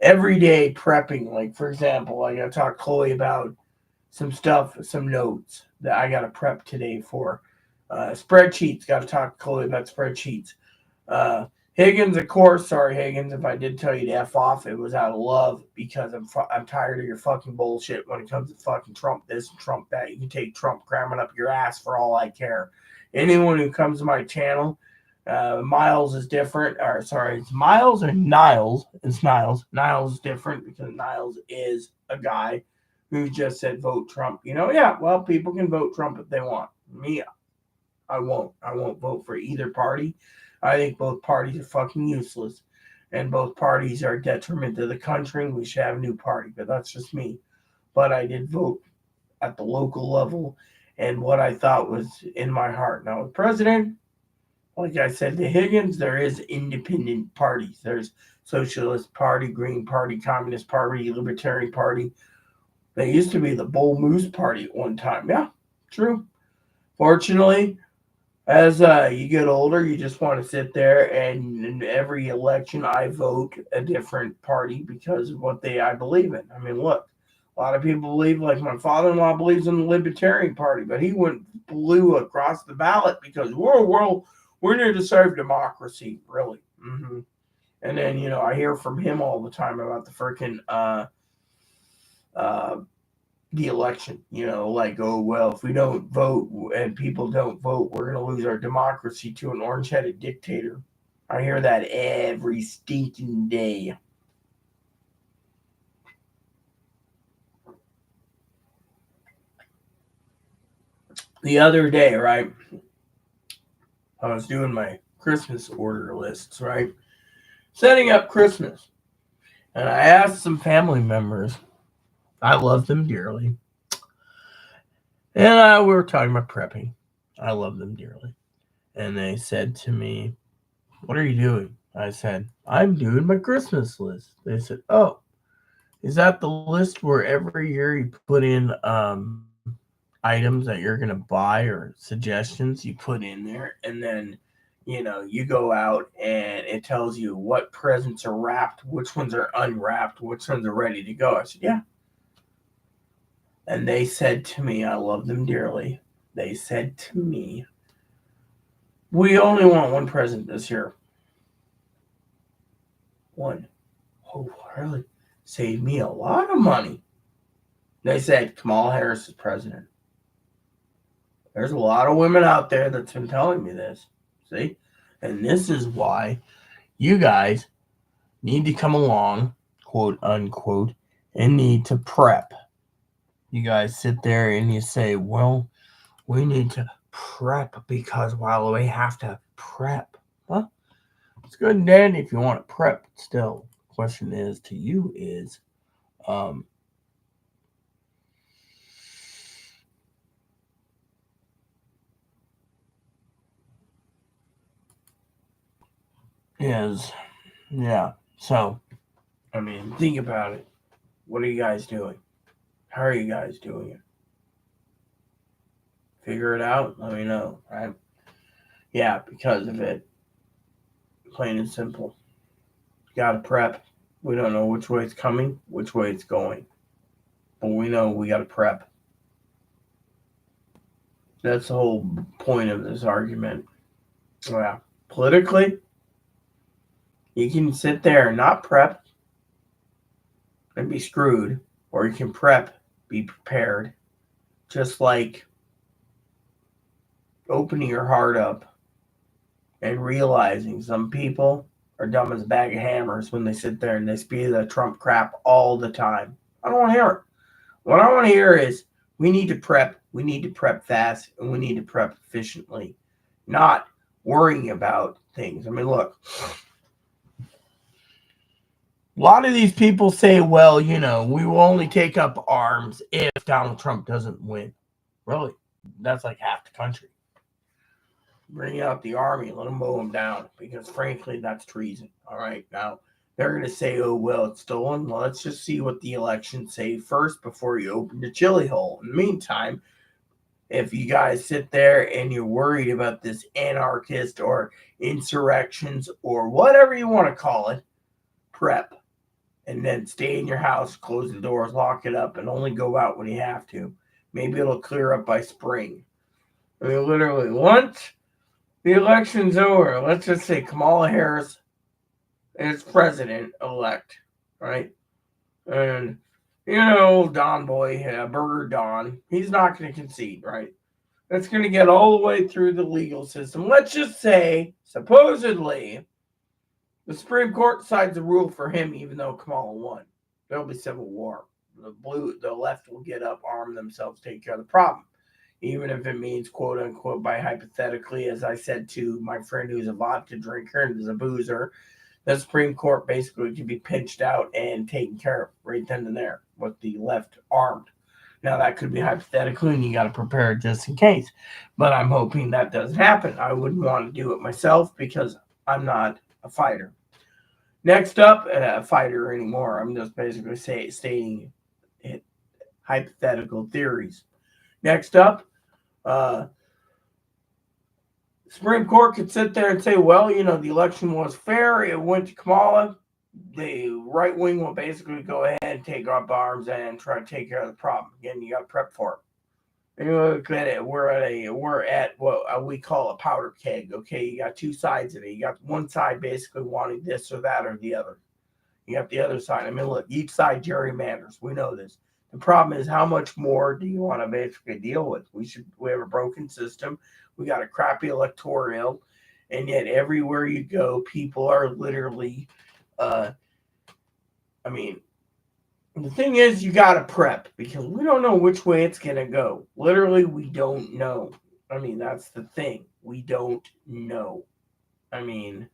everyday prepping. Like, for example, I got to talk to Chloe about some stuff, some notes that I got to prep today for. Spreadsheets, got to talk to Chloe about spreadsheets. Higgins, of course, sorry, Higgins, if I did tell you to F off, it was out of love because I'm tired of your fucking bullshit when it comes to fucking Trump this and Trump that. You can take Trump cramming up your ass for all I care. Anyone who comes to my channel, Miles is different. Or sorry, it's Miles or Niles. It's Niles. Niles is different because Niles is a guy who just said vote Trump. Yeah, well, people can vote Trump if they want. Me, I won't. I won't vote for either party. I think both parties are fucking useless. And both parties are a detriment to the country. We should have a new party. But that's just me. But I did vote at the local level and what I thought was in my heart. Now, with president, like I said to Higgins, there is independent parties. There's Socialist Party, Green Party, Communist Party, Libertarian Party. They used to be the Bull Moose Party at one time. Yeah, true. Fortunately, as you get older, you just want to sit there, and in every election, I vote a different party because of what I believe in. I mean, look, a lot of people believe, like my father-in-law believes in the Libertarian Party, but he went blue across the ballot because we're here to serve democracy, really. Mm-hmm. And then, I hear from him all the time about the freaking the election, like, oh, well, if we don't vote and people don't vote, we're going to lose our democracy to an orange-headed dictator. I hear that every stinking day. The other day, right, I was doing my Christmas order lists, right, setting up Christmas, and I asked some family members. I love them dearly. And we were talking about prepping. I love them dearly. And they said to me, what are you doing? I said, I'm doing my Christmas list. They said, oh, is that the list where every year you put in items that you're going to buy or suggestions you put in there? And then, you go out and it tells you what presents are wrapped, which ones are unwrapped, which ones are ready to go. I said, yeah. And they said to me, I love them dearly. They said to me, we only want one present this year. One. Oh, really? Saved me a lot of money. They said Kamala Harris is president. There's a lot of women out there that's been telling me this. See? And this is why you guys need to come along, quote unquote, and need to prep. You guys sit there and you say, well, we need to prep because, well, we have to prep. Well, it's good and dandy if you want to prep. Still, the question is to you is, yeah. So, I mean, think about it. What are you guys doing? How are you guys doing it? Figure it out. Let me know. Right? Yeah, because of it. Plain and simple. Gotta prep. We don't know which way it's coming, which way it's going. But we know we gotta prep. That's the whole point of this argument. Yeah. Politically, you can sit there and not prep and be screwed, or you can prep, be prepared. Just like opening your heart up and realizing some people are dumb as a bag of hammers when they sit there and they spew the Trump crap all the time. I don't want to hear it. What I want to hear is we need to prep fast, and we need to prep efficiently, not worrying about things. I mean, look, A lot of these people say, well, we will only take up arms if Donald Trump doesn't win. Really? That's like half the country. Bring out the army, let them mow them down, because frankly, that's treason. All right, now they're going to say, "Oh well, it's stolen." Well, let's just see what the elections say first before you open the chili hole. In the meantime, if you guys sit there and you're worried about this anarchist or insurrections or whatever you want to call it, prep, and then stay in your house, close the doors, lock it up, and only go out when you have to. Maybe it'll clear up by spring. I mean, literally, once the election's over, let's just say Kamala Harris is president-elect, right? And, Don Boy, Burger Don, he's not going to concede, right? That's going to get all the way through the legal system. Let's just say, supposedly, the Supreme Court decides to rule for him, even though Kamala won. There'll be civil war. The left will get up, arm themselves, take care of the problem. Even if it means, quote unquote, by hypothetically, as I said to my friend who's a vodka drinker and is a boozer, the Supreme Court basically could be pinched out and taken care of right then and there with the left armed. Now, that could be hypothetically, and you got to prepare just in case. But I'm hoping that doesn't happen. I wouldn't want to do it myself because I'm not a fighter. Next up, a fighter anymore. I'm just basically stating it, hypothetical theories. Next up, Supreme Court could sit there and say, well, the election was fair. It went to Kamala. The right wing will basically go ahead and take up arms and try to take care of the problem. Again, you got to prep for it. And look at it. We're at what we call a powder keg. Okay, you got two sides of it. You got one side basically wanting this or that or the other. You got the other side. I mean, look, each side gerrymanders. We know this. The problem is, how much more do you want to basically deal with? We have a broken system. We got a crappy electoral, and yet everywhere you go, people are literally. The thing is, you got to prep because we don't know which way it's gonna go. Literally, we don't know. That's the thing. We don't know. The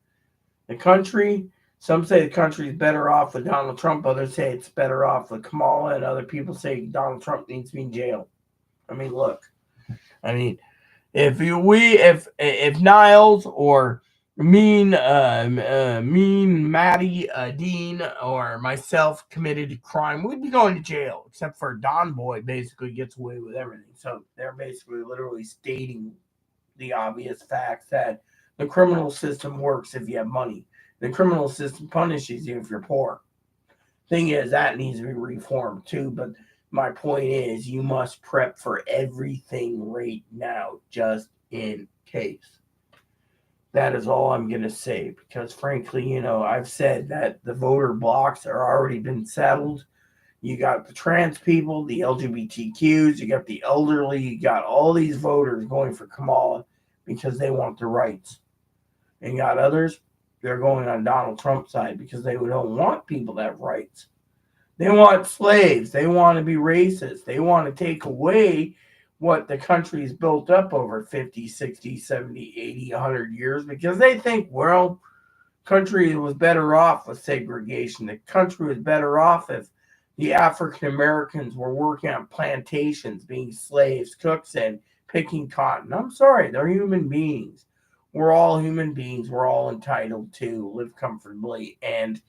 country. Some say the country is better off with Donald Trump. Others say it's better off with Kamala, and other people say Donald Trump needs to be in jail. Look. If Niles or Mean Maddie Dean or myself committed a crime, we'd be going to jail. Except for Don Boy basically gets away with everything. So they're basically literally stating the obvious facts that the criminal system works if you have money. The criminal system punishes you if you're poor. Thing is, that needs to be reformed too. But my point is, you must prep for everything right now, just in case. That is all I'm going to say. Because frankly, I've said that the voter blocks are already been settled. You got the trans people, the LGBTQs, you got the elderly, you got all these voters going for Kamala because they want their rights. And you got others, they're going on Donald Trump's side because they don't want people to have rights. They want slaves. They want to be racist. They want to take away what the country's built up over 50, 60, 70, 80, 100 years because they think, well, country was better off with segregation. The country was better off if the African Americans were working on plantations, being slaves, cooks, and picking cotton. I'm sorry, they're human beings. We're all human beings. We're all entitled to live comfortably. And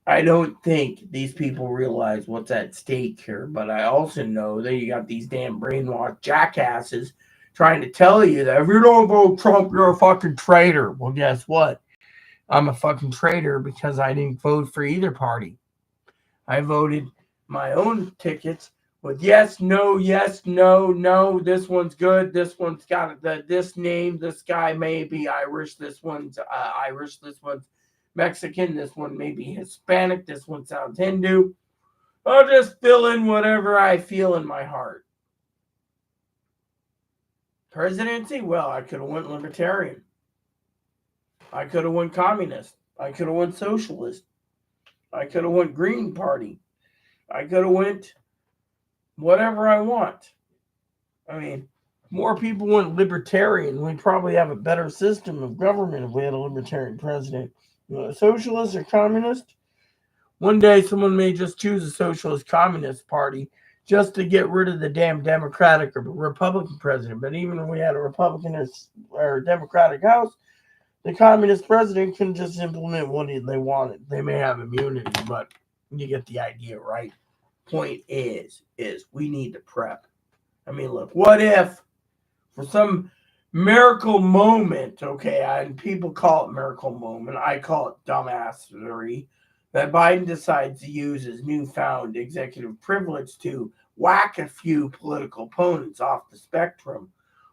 I don't think these people realize what's at stake here. But I also know that you got these damn brainwashed jackasses trying to tell you that if you don't vote Trump, you're a fucking traitor. Well, guess what? I'm a fucking traitor because I didn't vote for either party. I voted my own tickets with yes, no, no, this one's good, this one's got this name, this guy may be Irish, this one's Irish, this one's Mexican, this one may be Hispanic, this one sounds Hindu. I'll just fill in whatever I feel in my heart. Presidency? Well, I could have went libertarian. I could have went communist. I could have went socialist. I could have went Green Party. I could have went whatever I want. More people went libertarian. We'd probably have a better system of government if we had a libertarian president. Socialist or communist? One day someone may just choose a socialist communist party just to get rid of the damn Democratic or Republican president. But even if we had a Republican or Democratic House, the communist president can just implement what they wanted. They may have immunity, but you get the idea, right? Point is we need to prep. I mean, look, what if for some miracle moment, okay, and people call it miracle moment, I call it dumbassery, that Biden decides to use his newfound executive privilege to whack a few political opponents off the spectrum,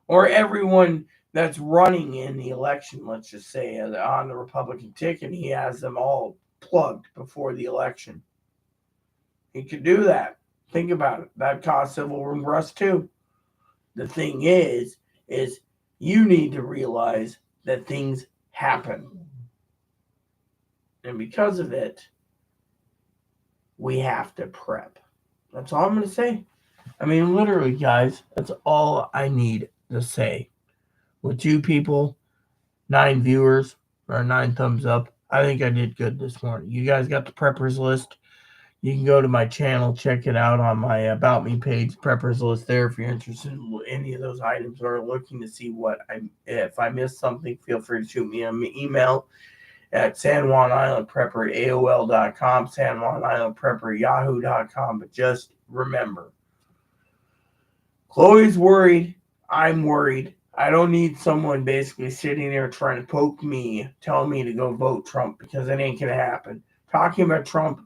or everyone that's running in the election, let's just say, on the Republican ticket, he has them all plugged before the election. He could do that. Think about it. That caused civil unrest too. The thing is you need to realize that things happen. And because of it, we have to prep. That's all I'm going to say. I mean, literally, guys, that's all I need to say. With 2 people, 9 viewers, or 9 thumbs up, I think I did good this morning. You guys got the preppers list. You can go to my channel, check it out on my About Me page, preppers list there if you're interested in any of those items or looking to see if I missed something, feel free to shoot me an email at San Juan Island Prepper at AOL.com, San Juan Island Prepper at Yahoo.com. But just remember, Chloe's worried. I'm worried. I don't need someone basically sitting there trying to poke me, telling me to go vote Trump, because it ain't going to happen. Talking about Trump,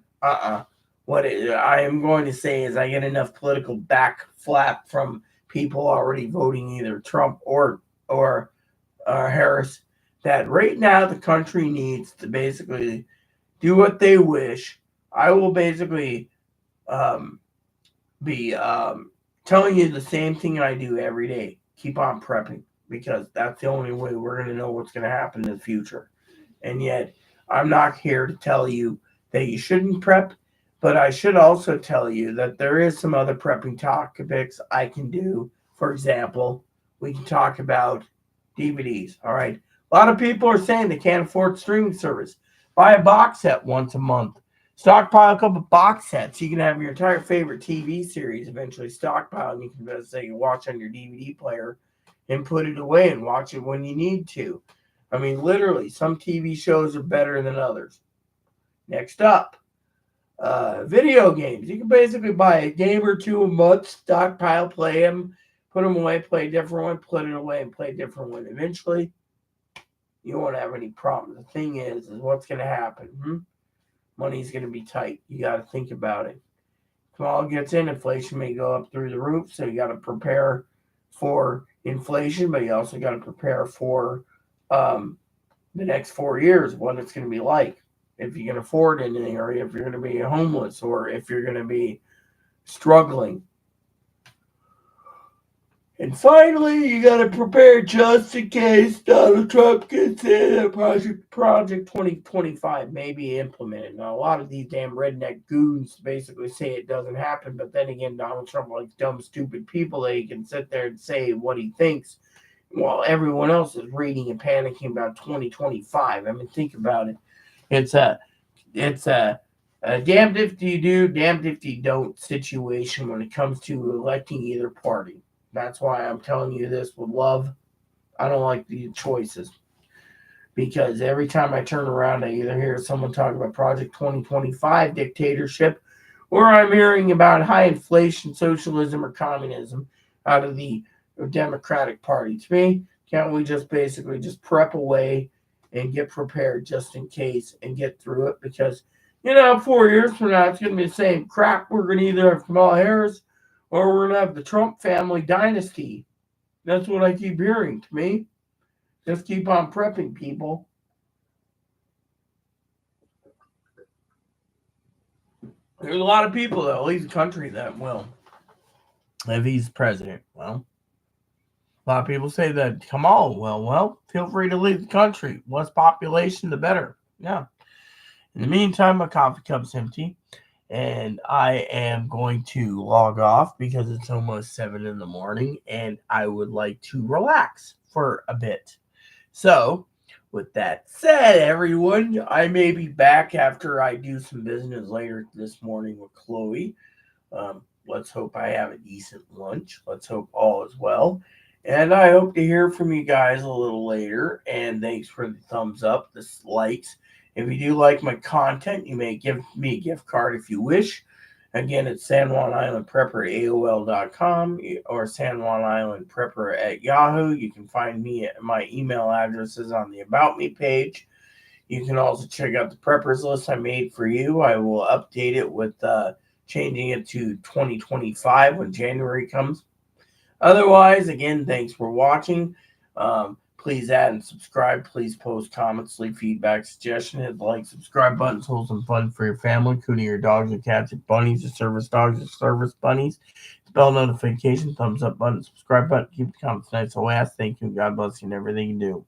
What I am going to say is I get enough political backflap from people already voting either Trump or Harris that right now the country needs to basically do what they wish. I will basically be telling you the same thing I do every day. Keep on prepping, because that's the only way we're going to know what's going to happen in the future. And yet, I'm not here to tell you that you shouldn't prep, but I should also tell you that there is some other prepping topics I can do. For example, we can talk about DVDs. All right. A lot of people are saying they can't afford streaming service. Buy a box set once a month. Stockpile a couple box sets. You can have your entire favorite TV series eventually stockpile, and you can say you watch on your DVD player and put it away and watch it when you need to. I mean, literally, some TV shows are better than others. Next up, video games. You can basically buy a game or 2 a month, stockpile, play them, put them away, play a different one, put it away, and play a different one. Eventually, you won't have any problems. The thing is what's going to happen? Money's going to be tight. You got to think about it. If all gets in, inflation may go up through the roof, so you got to prepare for inflation, but you also got to prepare for the next 4 years, what it's going to be like. If you can afford anything, or if you're going to be homeless, or if you're going to be struggling. And finally, you got to prepare just in case Donald Trump gets in and Project 2025 may be implemented. Now, a lot of these damn redneck goons basically say it doesn't happen, but then again, Donald Trump likes dumb, stupid people that he can sit there and say what he thinks while everyone else is reading and panicking about 2025. I mean, think about it. It's a damned if you do, damned if you don't situation when it comes to electing either party. That's why I'm telling you this with love. I don't like the choices, because every time I turn around, I either hear someone talk about Project 2025 dictatorship, or I'm hearing about high inflation, socialism, or communism out of the Democratic Party. To me, can't we just basically just prep away and get prepared just in case and get through it? Because, 4 years from now, it's going to be the same crap. We're going to either have Kamala Harris or we're going to have the Trump family dynasty. That's what I keep hearing. To me, just keep on prepping, people. There's a lot of people that will leave the country that will, if he's president. Well, a lot of people say that Kamala will. Well, feel free to leave the country. Less population, the better. Yeah. In the meantime, my coffee cup's empty, and I am going to log off because it's almost 7 in the morning, and I would like to relax for a bit. So, With that said, everyone, I may be back after I do some business later this morning with Chloe. Let's hope I have a decent lunch. Let's hope all is well. And I hope to hear from you guys a little later. And thanks for the thumbs up, the likes. If you do like my content, you may give me a gift card if you wish. Again, it's San Juan Island Prepper at AOL.com or San Juan Island Prepper at Yahoo. You can find me at my email addresses on the About Me page. You can also check out the preppers list I made for you. I will update it with changing it to 2025 when January comes. Otherwise, again, thanks for watching. Please add and subscribe. Please post comments, leave feedback, suggestion, hit the like, subscribe button, hold some fun for your family, including your dogs and cats, your bunnies, your service dogs, your service bunnies. Bell notification, thumbs up button, subscribe button, keep the comments nice. So thank you, God bless you, and everything you do.